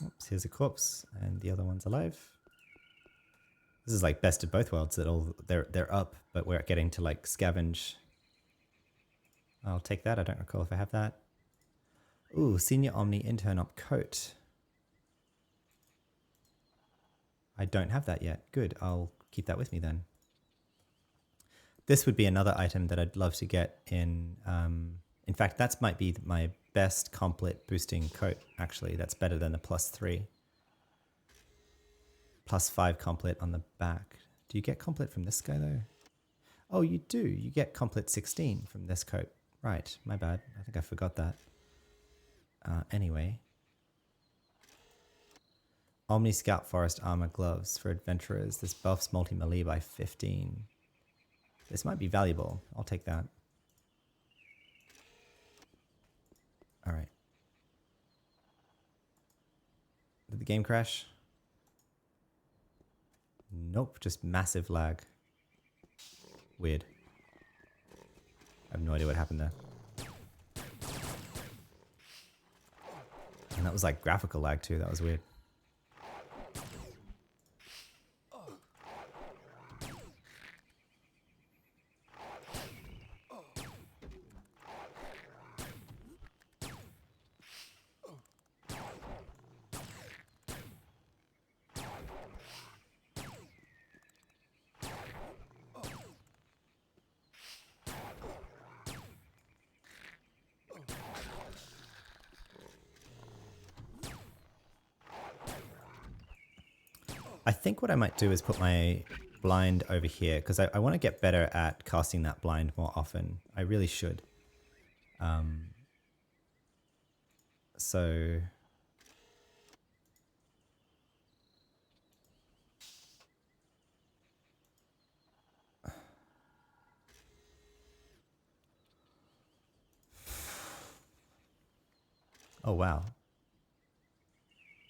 Oops, here's a corpse, and the other one's alive. This is like best of both worlds. That all they're up, but we're getting to like scavenge. I'll take that. I don't recall if I have that. Ooh, Senior Omni Intern Op coat. I don't have that yet. Good. I'll keep that with me then. This would be another item that I'd love to get in In fact, that might be my best complet boosting coat, actually. That's better than the +3. +5 complet on the back. Do you get complet from this guy, though? Oh, you do. You get complet 16 from this coat. Right, my bad. I think I forgot that. Anyway. Omni Scout Forest Armor Gloves for Adventurers. This buffs multi-melee by 15. This might be valuable. I'll take that. Alright. Did the game crash? Nope, just massive lag. Weird. I have no idea what happened there. And that was like graphical lag too, that was weird. I think what I might do is put my blind over here because I want to get better at casting that blind more often. I really should. So oh wow.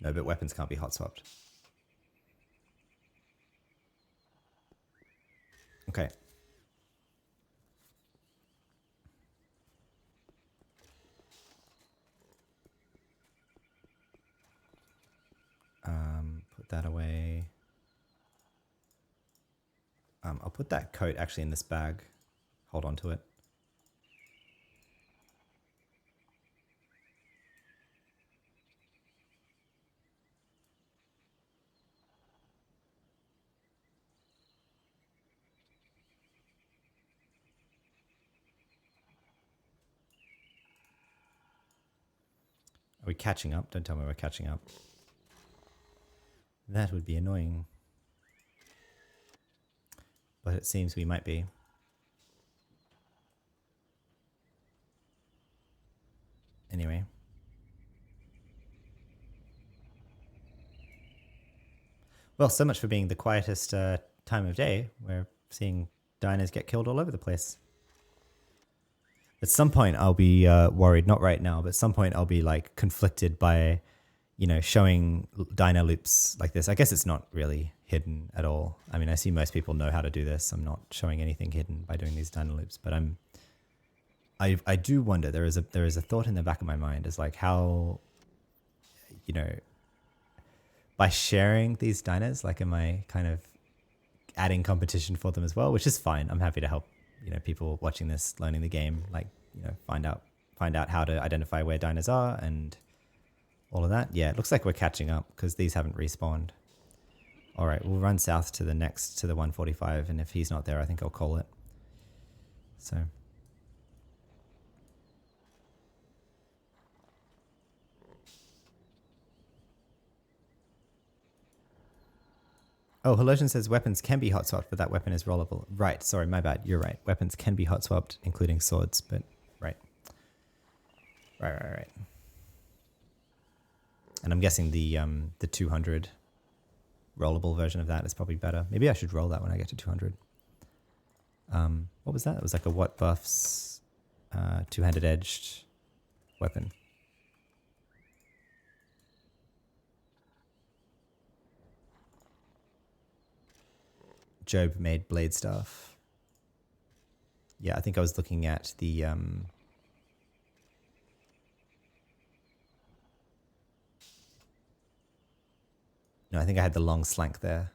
No, but weapons can't be hot swapped. Okay. Put that away. I'll put that coat actually in this bag. Hold on to it. Are we catching up? Don't tell me we're catching up. That would be annoying. But it seems we might be. Anyway. Well, so much for being the quietest time of day. We're seeing diners get killed all over the place. At some point I'll be worried, not right now, but at some point I'll be like conflicted by, you know, showing dino loops like this. I guess it's not really hidden at all. I mean, I see most people know how to do this. I'm not showing anything hidden by doing these dino loops, but I do wonder, there is a thought in the back of my mind is like how, you know, by sharing these dinos, like am I kind of adding competition for them as well, which is fine. I'm happy to help, you know, people watching this, learning the game, like, you know, find out how to identify where dinos are and all of that. Yeah, it looks like we're catching up because these haven't respawned. All right, we'll run south to the 145, and if he's not there, I think I'll call it. So. Oh, Halosian says weapons can be hot swapped, but that weapon is rollable. Right, sorry, my bad. You're right. Weapons can be hot swapped, including swords, but right. Right. And I'm guessing the 200 rollable version of that is probably better. Maybe I should roll that when I get to 200. What was that? It was like a what buffs two-handed edged weapon. Job made blade staff. Yeah, I think I was looking at the no, I think I had the long slank there.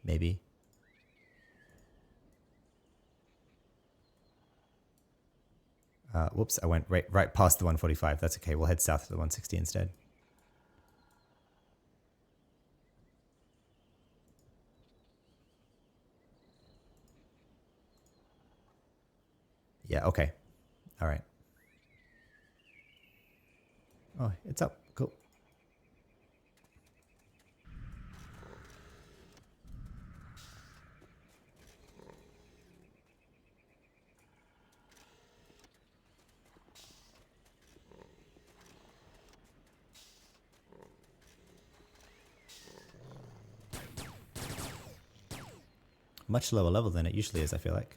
Maybe. Whoops, I went right past the 145. That's okay. We'll head south to the 160 instead. Yeah, okay. All right. Oh, it's up. Cool. Much lower level than it usually is, I feel like.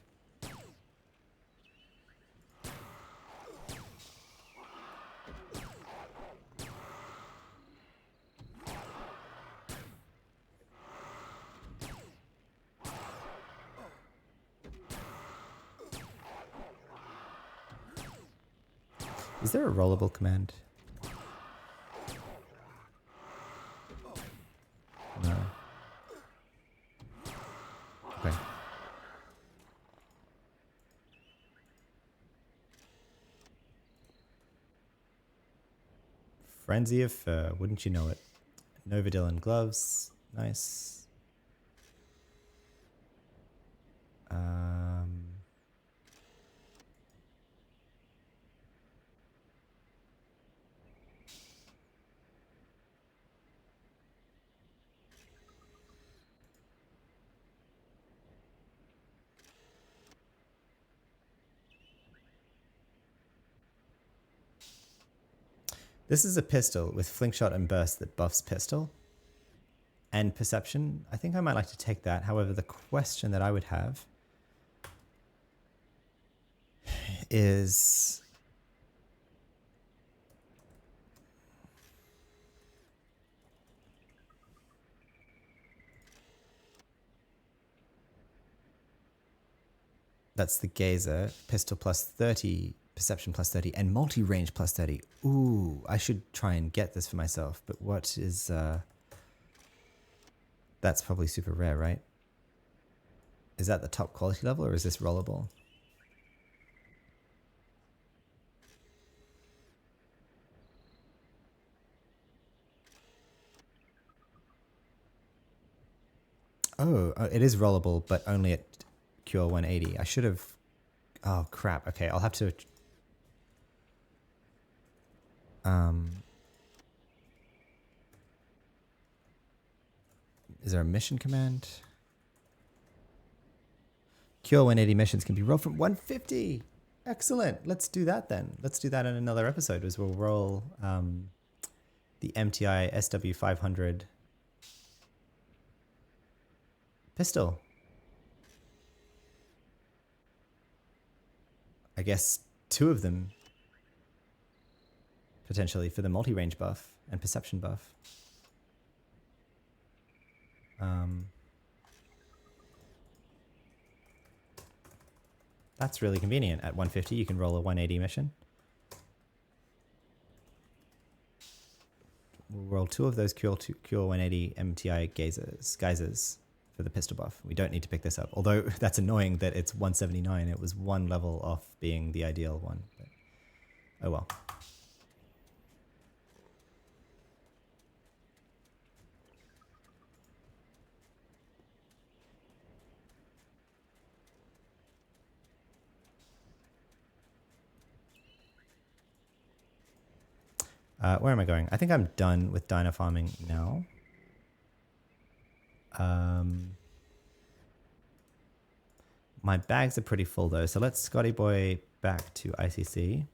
Is there a rollable command? No. Okay. Frenzy of Fur, wouldn't you know it? Novadil and gloves, nice. This is a pistol with fling shot and burst that buffs pistol and perception. I think I might like to take that. However, the question that I would have is that's the gazer, pistol plus 30, perception plus 30, and multi-range plus 30. Ooh, I should try and get this for myself, but what is that's probably super rare, right? Is that the top quality level or is this rollable? Oh, it is rollable, but only at Cure 180. I should have... Oh, crap. Okay, I'll have to... Is there a mission command? Cure 180 missions can be rolled from 150. Excellent. Let's do that then. Let's do that in another episode as we'll roll the MTI SW500 pistol. I guess 2 of them potentially for the multi-range buff and perception buff. That's really convenient. At 150, you can roll a 180 mission. We'll roll 2 of those Cure 180 MTI geysers for the pistol buff. We don't need to pick this up. Although that's annoying that it's 179. It was 1 level off being the ideal one. But oh well. Where am I going? I think I'm done with dino farming now. My bags are pretty full though, so let's Scotty Boy back to ICC.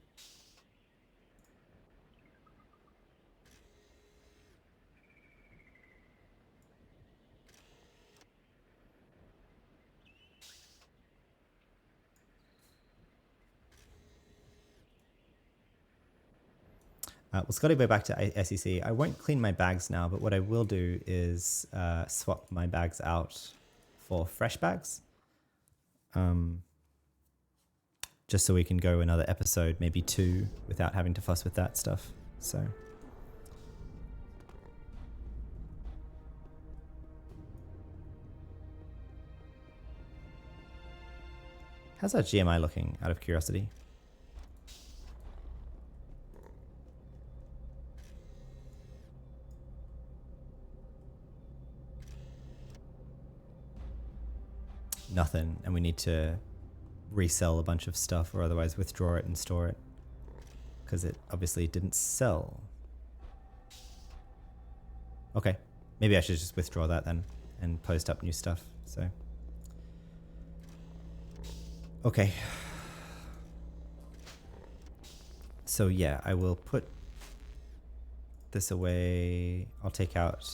We'll Scotty Boy back to SEC. I won't clean my bags now, but what I will do is swap my bags out for fresh bags. Just so we can go another episode, maybe 2, without having to fuss with that stuff. So. How's our GMI looking, out of curiosity? Nothing, and we need to resell a bunch of stuff or otherwise withdraw it and store it, because it obviously didn't sell. Okay, maybe I should just withdraw that then and post up new stuff. So, okay. So yeah, I will put this away. I'll take out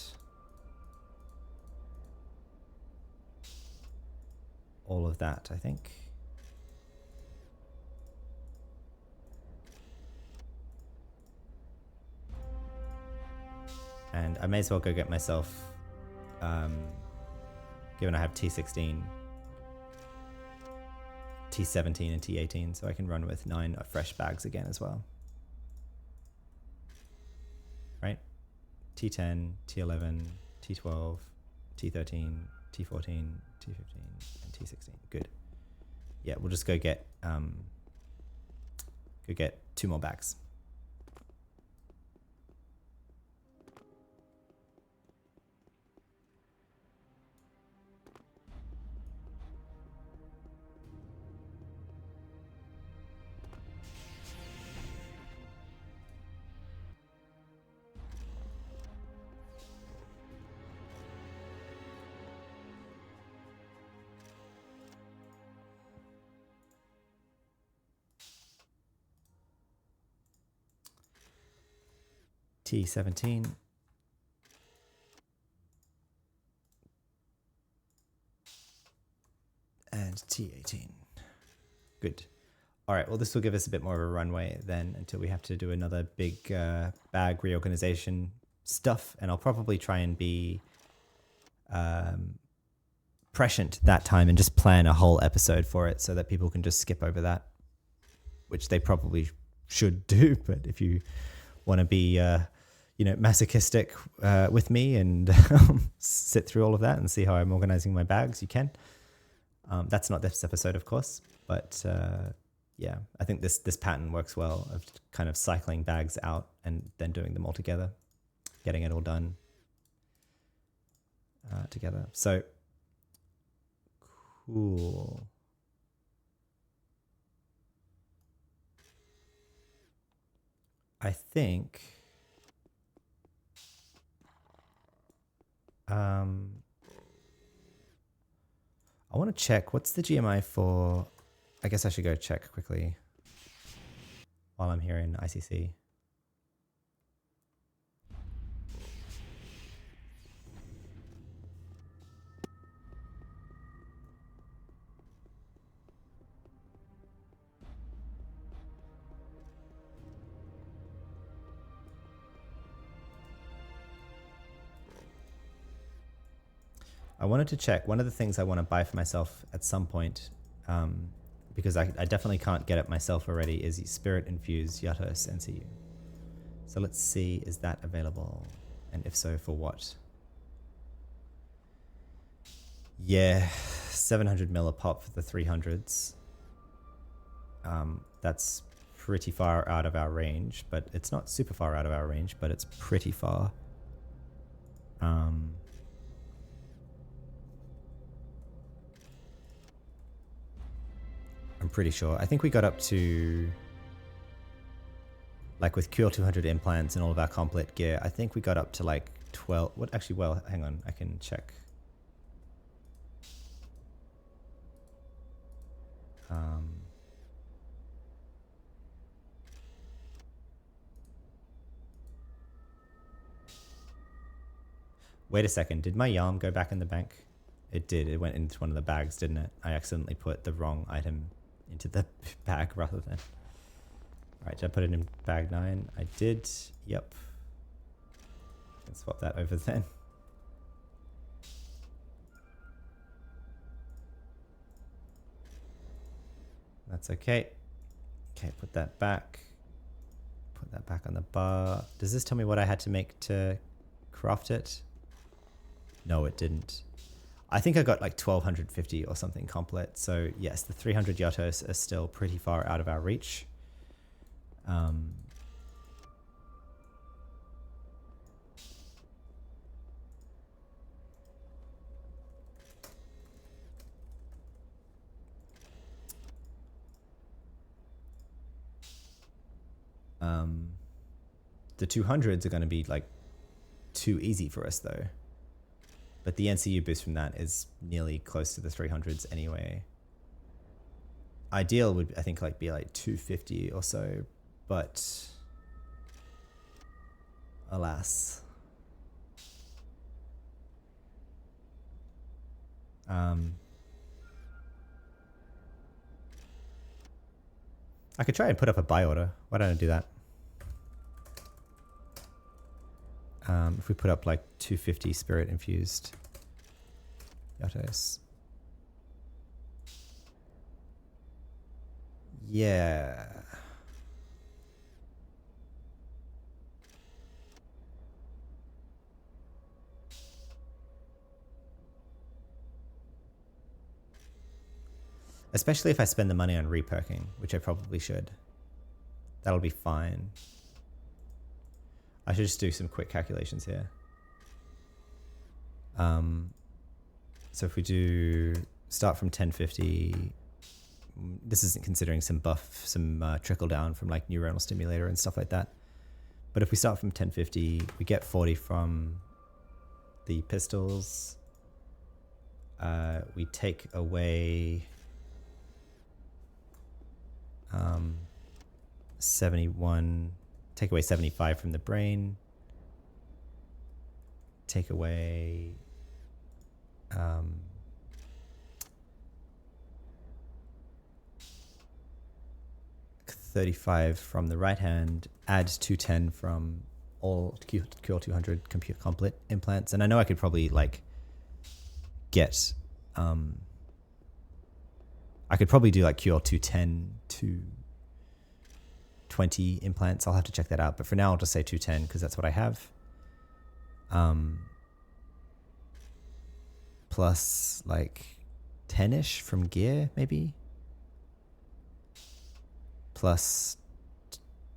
all of that, I think. And I may as well go get myself, given I have T16, T17 and T18, so I can run with 9 fresh bags again as well. Right? T10, T11, T12, T13, T14, T15, and T16. Good. Yeah, we'll just go get 2 more bags. T17. And T18. Good. All right, well, this will give us a bit more of a runway then until we have to do another big bag reorganization stuff. And I'll probably try and be prescient that time and just plan a whole episode for it so that people can just skip over that, which they probably should do. But if you want to be, masochistic with me and sit through all of that and see how I'm organizing my bags, you can. That's not this episode, of course, but yeah, I think this pattern works well of kind of cycling bags out and then doing them all together, getting it all done together. So cool. I think I want to check what's the GMI for. I guess I should go check quickly while I'm here in ICC. I wanted to check one of the things I want to buy for myself at some point, because I definitely can't get it myself already, is Spirit Infused Yatos NCU. So let's see, is that available? And if so, for what? Yeah, 700 mil a pop for the 300s. That's pretty far out of our range, but it's not super far out of our range, but it's pretty far. I'm pretty sure. I think we got up to, like with QL200 implants and all of our complete gear, I think we got up to like 12. What actually, well, hang on, I can check. Wait a second, did my yarn go back in the bank? It did, it went into one of the bags, didn't it? I accidentally put the wrong item into the bag rather than... Alright, did I put it in bag 9? I did, yep. Can swap that over then. That's okay. Okay, put that back. Put that back on the bar. Does this tell me what I had to make to craft it? No, it didn't. I think I got like 1250 or something complete. So yes, the 300 Yatos are still pretty far out of our reach. The 200s are going to be like too easy for us though. But the NCU boost from that is nearly close to the 300s anyway. Ideal would, I think, like be like 250 or so, but alas. I could try and put up a buy order. Why don't I do that? If we put up like 250 spirit infused Yatos. Yeah. Especially if I spend the money on reperking, which I probably should. That'll be fine. I should just do some quick calculations here. So if we do start from 1050, this isn't considering some buff, some trickle down from like neuronal stimulator and stuff like that. But if we start from 1050, we get 40 from the pistols. We take away 71, take away 75 from the brain, take away 35 from the right hand, add 210 from all QL200 compute complete implants. And I know I could probably like get I could probably do like QL210 to 20 implants. I'll have to check that out. But for now, I'll just say 210 because that's what I have. Plus like 10-ish from gear, maybe. Plus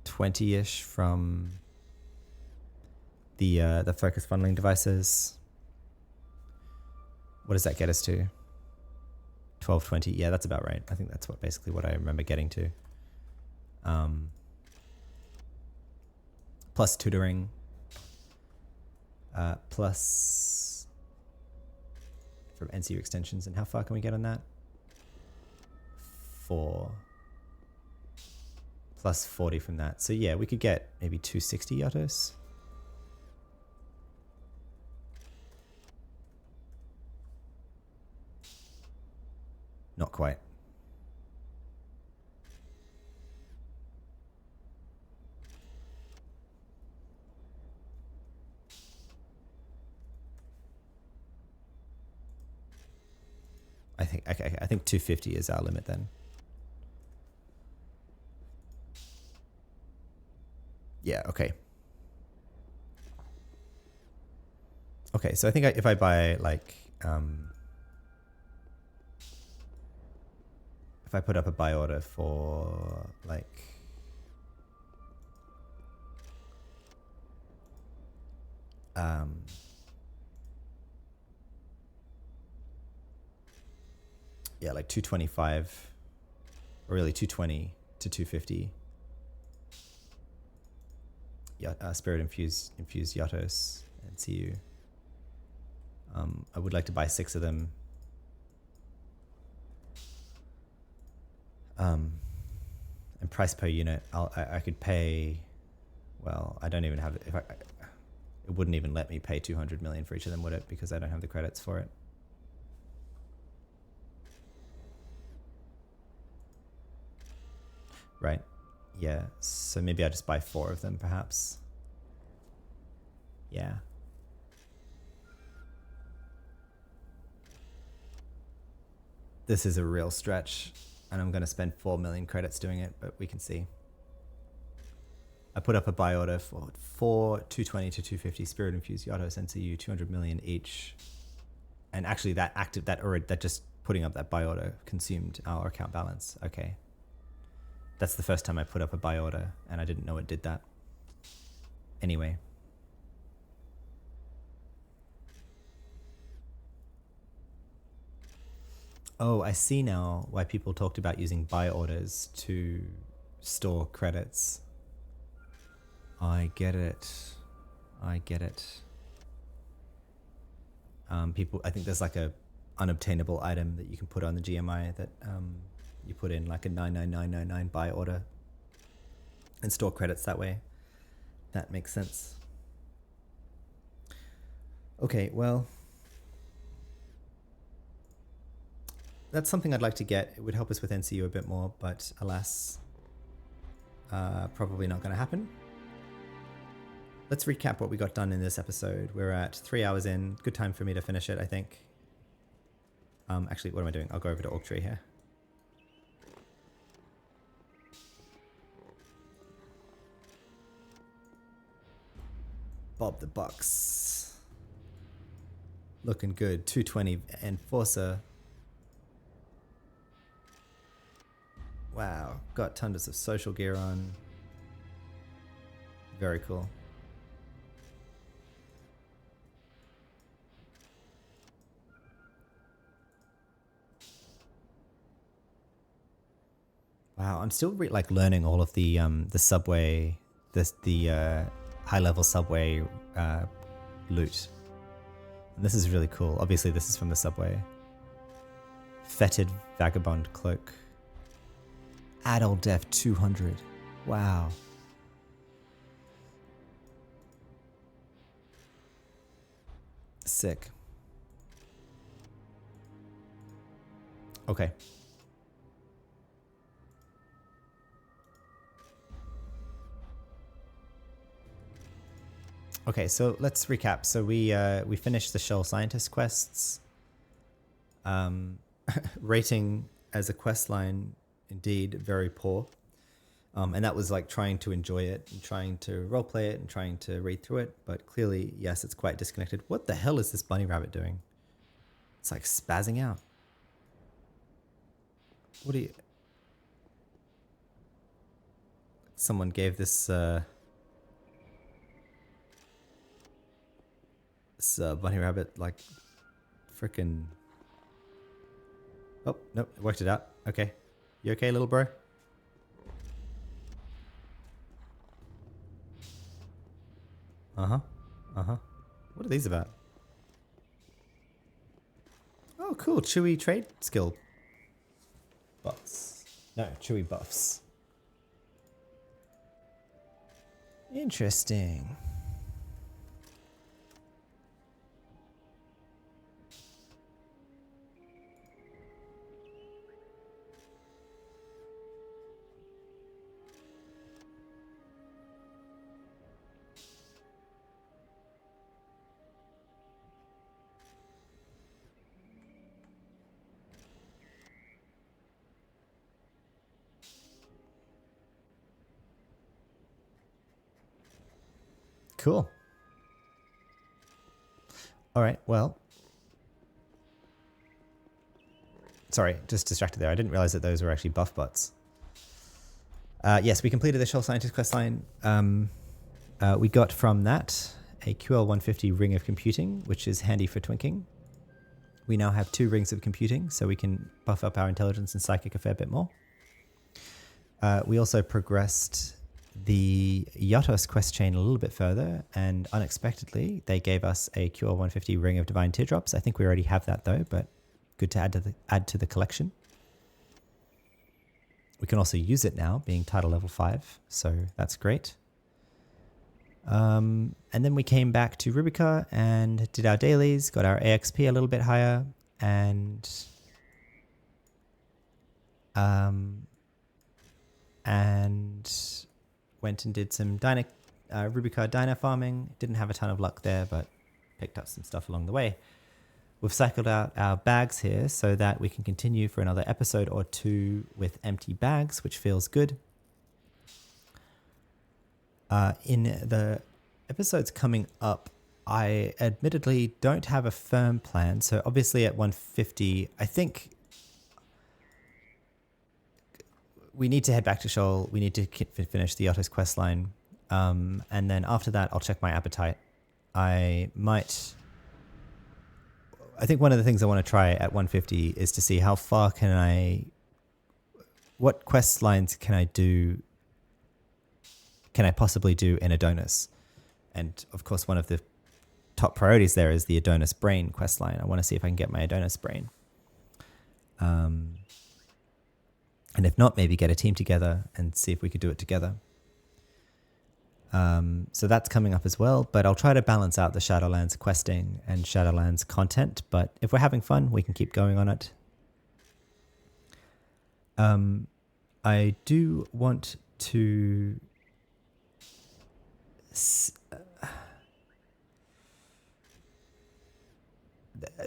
20-ish from the focus funneling devices. What does that get us to? 1220. Yeah, that's about right. I think that's basically what I remember getting to. Plus tutoring. Plus from NCU extensions. And how far can we get on that? 4. Plus 40 from that. So yeah, we could get maybe 260 Yatos. Not quite. I think 250 is our limit then. Yeah, okay. Okay, so I think if I buy like if I put up a buy order for like yeah, like 225 or really 220 to 250. Yeah, spirit infused Yatos and CU. I would like to buy 6 of them. And price per unit, I could pay. Well, I don't even have it. It wouldn't even let me pay 200 million for each of them, would it? Because I don't have the credits for it. Right. Yeah. So maybe I just buy 4 of them, perhaps. Yeah. This is a real stretch, and I'm going to spend 4 million credits doing it, but we can see. I put up a buy order for 4 220 to 250 spirit infused Yatos NCU, 200 million each. And actually that just putting up that buy order consumed our account balance. Okay. That's the first time I put up a buy order, and I didn't know it did that. Anyway. Oh, I see now why people talked about using buy orders to store credits. I get it. People, I think there's like a unobtainable item that you can put on the GMI that you put in like a 99999 buy order and store credits that way. That makes sense. Okay, well, that's something I'd like to get. It would help us with NCU a bit more, but alas, probably not going to happen. Let's recap what we got done in this episode. We're at 3 hours in. Good time for me to finish it, I think. Actually, what am I doing? I'll go over to Orc Tree here. Bob the Bucks. Looking good. 220 Enforcer. Wow. Got tons of social gear on. Very cool. Wow, I'm still like learning all of the subway, the high level subway loot. And this is really cool. Obviously, this is from the subway. Fetid vagabond cloak. Adult Def 200. Wow. Sick. Okay. Okay, so let's recap. So we finished the Shell Scientist quests. Rating as a quest line, indeed, very poor. And that was like trying to enjoy it and trying to roleplay it and trying to read through it. But clearly, yes, it's quite disconnected. What the hell is this bunny rabbit doing? It's like spazzing out. What do you... Someone gave this... bunny rabbit like freaking... Oh, nope, it worked it out. Okay. You okay, little bro? Uh-huh. Uh-huh. What are these about? Oh, cool. Chewy trade skill buffs. No, chewy buffs. Interesting. Cool. All right, well. Sorry, just distracted there. I didn't realize that those were actually buff bots. Yes, we completed the Shell Scientist quest line. We got from that a QL150 Ring of Computing, which is handy for twinking. We now have 2 rings of computing, so we can buff up our intelligence and psychic a fair bit more. We also progressed the Yatos quest chain a little bit further, and unexpectedly, they gave us a QL150 Ring of Divine Teardrops. I think we already have that though, but good to add to the collection. We can also use it now, being title level 5, so that's great. And then we came back to Rubica and did our dailies, got our AXP a little bit higher, and went and did some Rubica Diner farming. Didn't have a ton of luck there, but picked up some stuff along the way. We've cycled out our bags here so that we can continue for another episode or 2 with empty bags, which feels good. In the episodes coming up, I admittedly don't have a firm plan. So obviously at 150, I think we need to head back to Shoal. We need to finish the Yatos quest line. And then after that, I'll check my appetite. I think one of the things I want to try at 150 is to see how far what quest lines can I do can I possibly do in Adonis? And of course, one of the top priorities there is the Adonis brain questline. I want to see if I can get my Adonis brain. And if not, maybe get a team together and see if we could do it together. So that's coming up as well, but I'll try to balance out the Shadowlands questing and Shadowlands content. But if we're having fun, we can keep going on it. I do want to...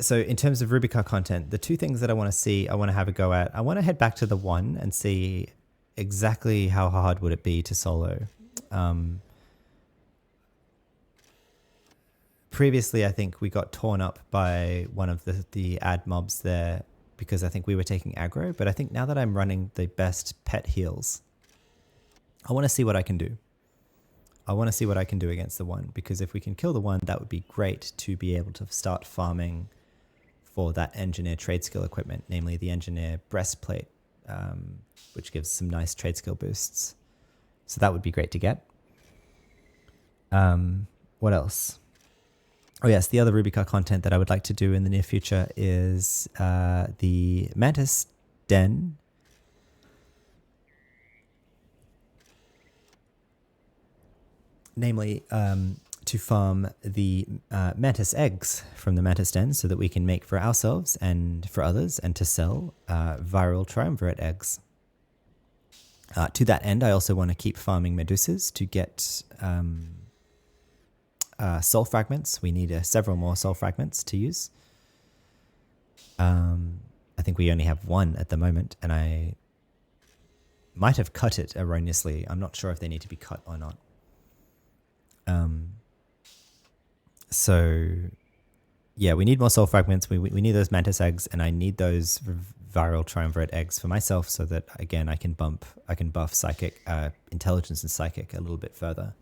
So in terms of Rubica content, the two things that I want to see, I want to have a go at. I want to head back to the 1 and see exactly how hard would it be to solo. Previously, I think we got torn up by one of the ad mobs there because I think we were taking aggro. But I think now that I'm running the best pet heals, I want to see what I can do. I want to see what I can do against the 1, because if we can kill the 1, that would be great to be able to start farming for that engineer trade skill equipment, namely the engineer breastplate, which gives some nice trade skill boosts. So that would be great to get. What else? Oh yes, the other Rubica content that I would like to do in the near future is the Mantis Den. Namely, to farm the mantis eggs from the mantis den so that we can make for ourselves and for others, and to sell viral triumvirate eggs. To that end, I also want to keep farming medusas to get soul fragments. We need several more soul fragments to use. I think we only have 1 at the moment, and I might have cut it erroneously. I'm not sure if they need to be cut or not. So yeah, we need more soul fragments. We need those mantis eggs, and I need those viral triumvirate eggs for myself so that again I can buff psychic intelligence and psychic a little bit further.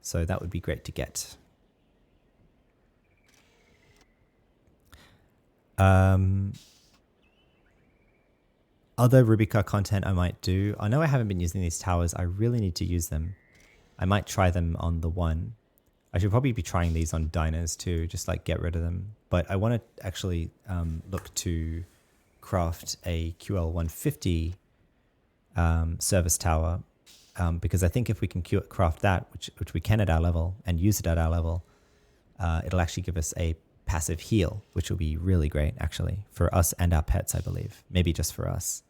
So that would be great to get. Other Rubica content I might do. I know I haven't been using these towers. I really need to use them. I might try them on the 1. I should probably be trying these on diners too, just like get rid of them. But I want to actually look to craft a QL150 service tower, because I think if we can craft that, which we can at our level, and use it at our level, it'll actually give us a passive heal, which will be really great actually for us and our pets, I believe. Maybe just for us.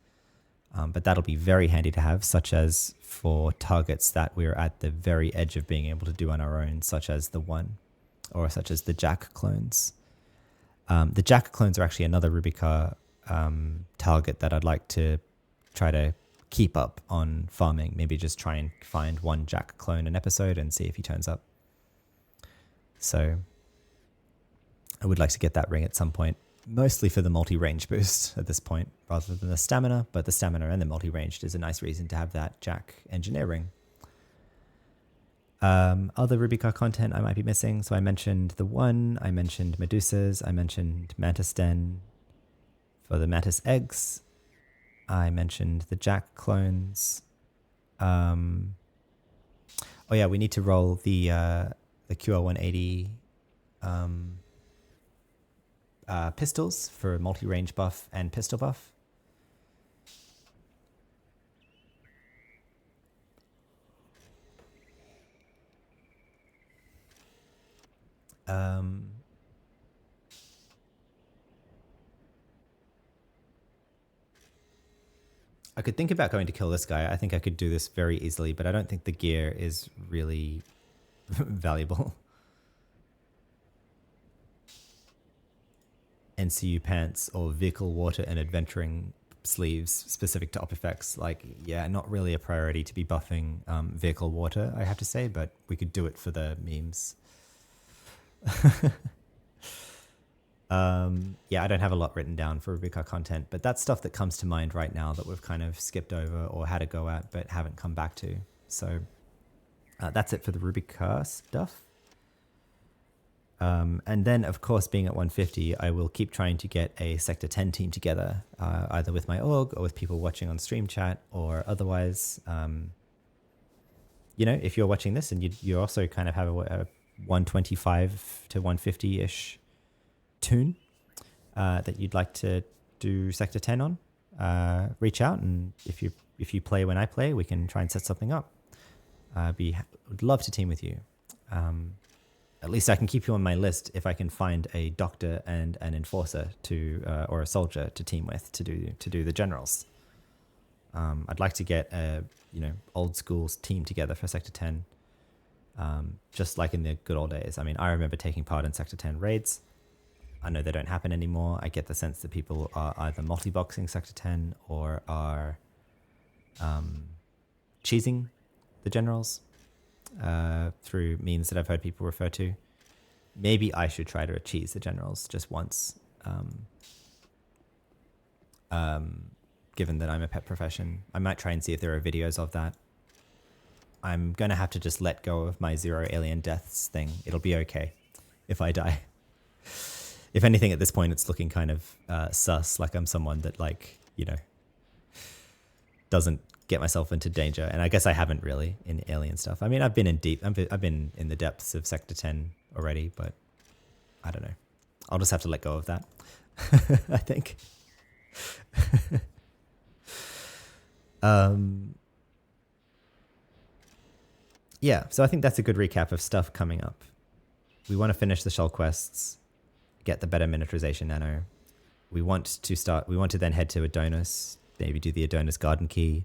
But that'll be very handy to have, such as for targets that we're at the very edge of being able to do on our own, such as the 1, or such as the Jack clones. The Jack clones are actually another Rubica target that I'd like to try to keep up on farming. Maybe just try and find 1 Jack clone an episode and see if he turns up. So I would like to get that ring at some point. Mostly for the multi-range boost at this point, rather than the stamina, but the stamina and the multi-ranged is a nice reason to have that Jack engineer ring. Other Rubica content I might be missing. So I mentioned the 1, I mentioned Medusas, I mentioned Mantis Den for the Mantis eggs, I mentioned the Jack clones. Oh yeah, we need to roll the QL180 pistols for multi-range buff and pistol buff. I could think about going to kill this guy. I think I could do this very easily, but I don't think the gear is really valuable. NCU pants or vehicle water and adventuring sleeves specific to Opifex. Like, yeah, not really a priority to be buffing vehicle water, I have to say, but we could do it for the memes. Yeah, I don't have a lot written down for Rubica content, but that's stuff that comes to mind right now that we've kind of skipped over or had a go at, but haven't come back to. So that's it for the Rubica stuff. And then, of course, being at 150, I will keep trying to get a Sector 10 team together, either with my org or with people watching on stream chat or otherwise. if you're watching this and you also kind of have a 125 to 150-ish tune that you'd like to do Sector 10 on, reach out, and if you play when I play, we can try and set something up. Would love to team with you. At least I can keep you on my list if I can find a doctor and an enforcer or a soldier to team with to do the generals. I'd like to get a old school team together for Sector 10, just like in the good old days. I mean, I remember taking part in Sector 10 raids. I know they don't happen anymore. I get the sense that people are either multi-boxing Sector 10 or are cheesing the generals through means that I've heard people refer to. Maybe I should try to cheese the generals just once, given that I'm a pet profession. I might try and see if there are videos of that. I'm going to have to just let go of my 0 alien deaths thing. It'll be okay if I die. If anything, at this point, it's looking kind of sus, like I'm someone that, doesn't get myself into danger. And I guess I haven't really in alien stuff. I mean, I've been in the depths of Sector 10 already, but I don't know. I'll just have to let go of that, I think. Yeah, so I think that's a good recap of stuff coming up. We want to finish the shell quests, get the better miniaturization nano. We want to then head to Adonis, maybe do the Adonis Garden Key,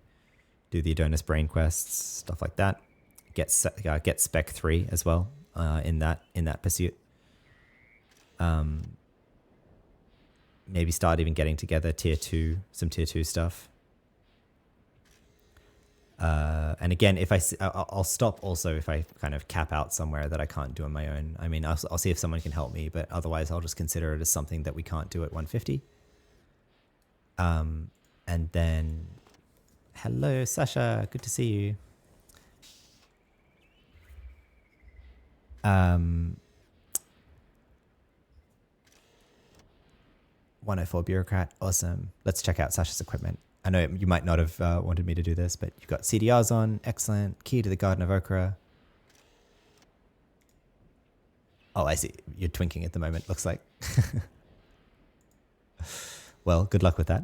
do the Adonis Brain Quests, stuff like that. Get Spec 3 as well in that pursuit. Maybe start even getting together some tier 2 stuff. And again, I'll stop also if I kind of cap out somewhere that I can't do on my own. I mean, I'll see if someone can help me, but otherwise I'll just consider it as something that we can't do at 150. And then, hello, Sasha, good to see you. 104 Bureaucrat, awesome. Let's check out Sasha's equipment. I know you might not have wanted me to do this, but you've got CDRs on, excellent. Key to the Garden of Okra. Oh, I see. You're twinking at the moment, looks like. Well, good luck with that.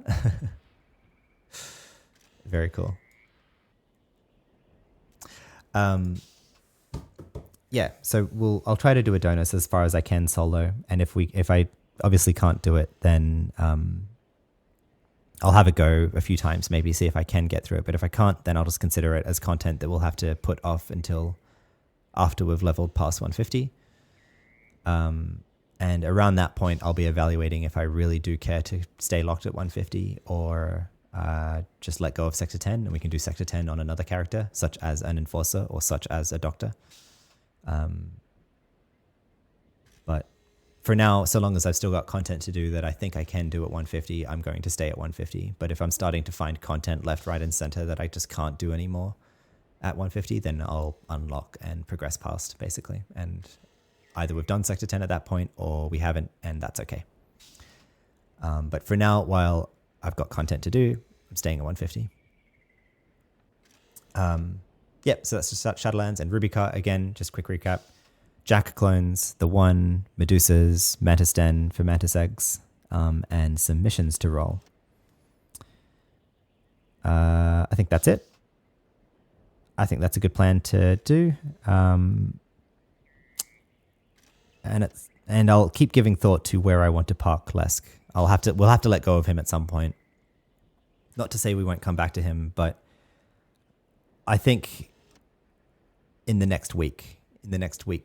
Very cool. Yeah, so I'll try to do Adonis as far as I can solo, and if I obviously can't do it, then I'll have a go a few times, maybe see if I can get through it. But if I can't, then I'll just consider it as content that we'll have to put off until after we've leveled past 150. And around that point, I'll be evaluating if I really do care to stay locked at 150 or just let go of Sector 10, and we can do Sector 10 on another character, such as an enforcer or such as a doctor. But for now, so long as I've still got content to do that I think I can do at 150, I'm going to stay at 150. But if I'm starting to find content left, right, and center that I just can't do anymore at 150, then I'll unlock and progress past, basically. And either we've done Sector 10 at that point or we haven't, and that's okay. But for now, while I've got content to do, I'm staying at 150. Yeah, so that's just Shadowlands and Rubycart. Again, just quick recap. Jack clones, the one, Medusas, Mantis Den for Mantis Eggs, and some missions to roll. I think that's it. I think that's a good plan to do. And I'll keep giving thought to where I want to park Lesk. We'll have to let go of him at some point. Not to say we won't come back to him, but I think in the next week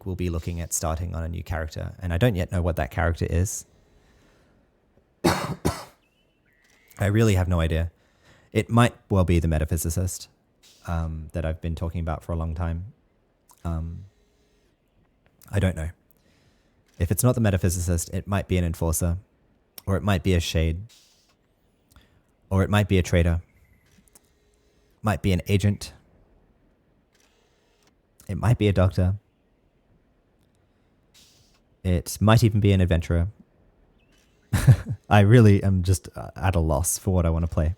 we'll be looking at starting on a new character, and I don't yet know what that character is. I really have no idea. It might well be the metaphysicist that I've been talking about for a long time. I don't know. If it's not the metaphysicist, it might be an enforcer, or it might be a shade, or it might be a trader, might be an agent, it might be a doctor, it might even be an adventurer. I really am just at a loss for what I want to play.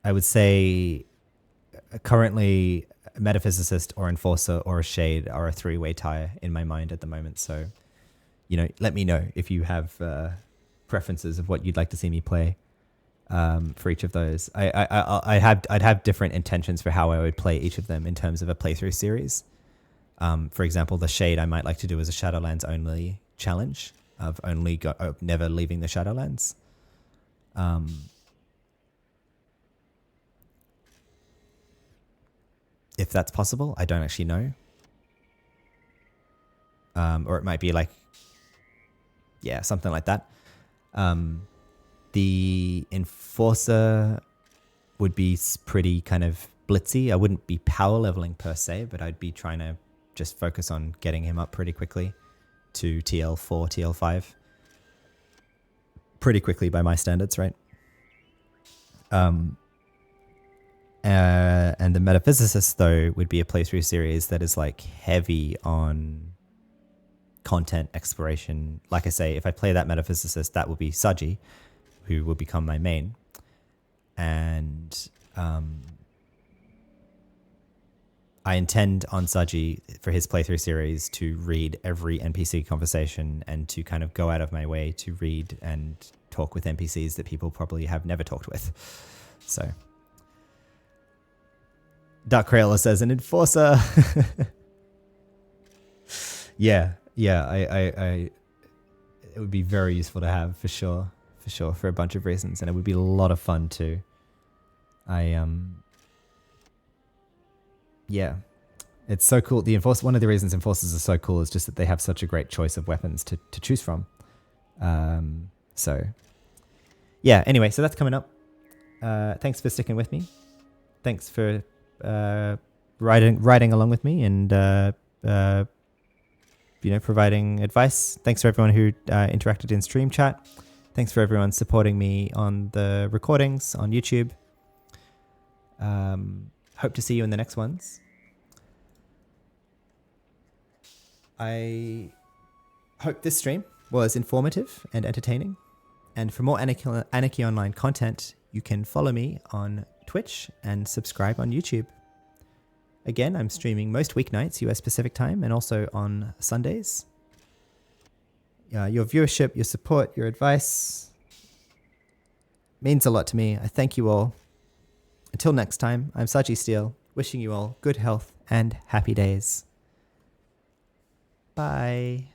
I would say currently a metaphysicist or enforcer or a shade are a three-way tie in my mind at the moment. So, let me know if you have preferences of what you'd like to see me play for each of those. I'd have different intentions for how I would play each of them in terms of a playthrough series. For example, the shade I might like to do as a Shadowlands only challenge of never leaving the Shadowlands. If that's possible, I don't actually know. Or it might be like, something like that. The Enforcer would be pretty kind of blitzy. I wouldn't be power leveling per se, but I'd be trying to just focus on getting him up pretty quickly to TL4, TL5. Pretty quickly by my standards, right? And the Metaphysicist, though, would be a playthrough series that is like heavy on content exploration. Like I say, if I play that Metaphysicist, that will be Saji, who will become my main. And I intend on Saji for his playthrough series to read every NPC conversation and to kind of go out of my way to read and talk with NPCs that people probably have never talked with. So Dark Crayola says an enforcer. yeah, I it would be very useful to have for sure, for a bunch of reasons, and it would be a lot of fun too. It's so cool. One of the reasons enforcers are so cool is just that they have such a great choice of weapons to choose from. Anyway, so that's coming up. Thanks for sticking with me. Thanks for riding along with me and providing advice. Thanks for everyone who interacted in stream chat. Thanks for everyone supporting me on the recordings on YouTube. Hope to see you in the next ones. I hope this stream was informative and entertaining. And for more Anarchy Online content, you can follow me on Twitch and subscribe on YouTube. Again, I'm streaming most weeknights, US Pacific time, and also on Sundays. Your viewership, your support, your advice means a lot to me. I thank you all. Until next time, I'm Saji Steele, wishing you all good health and happy days. Bye.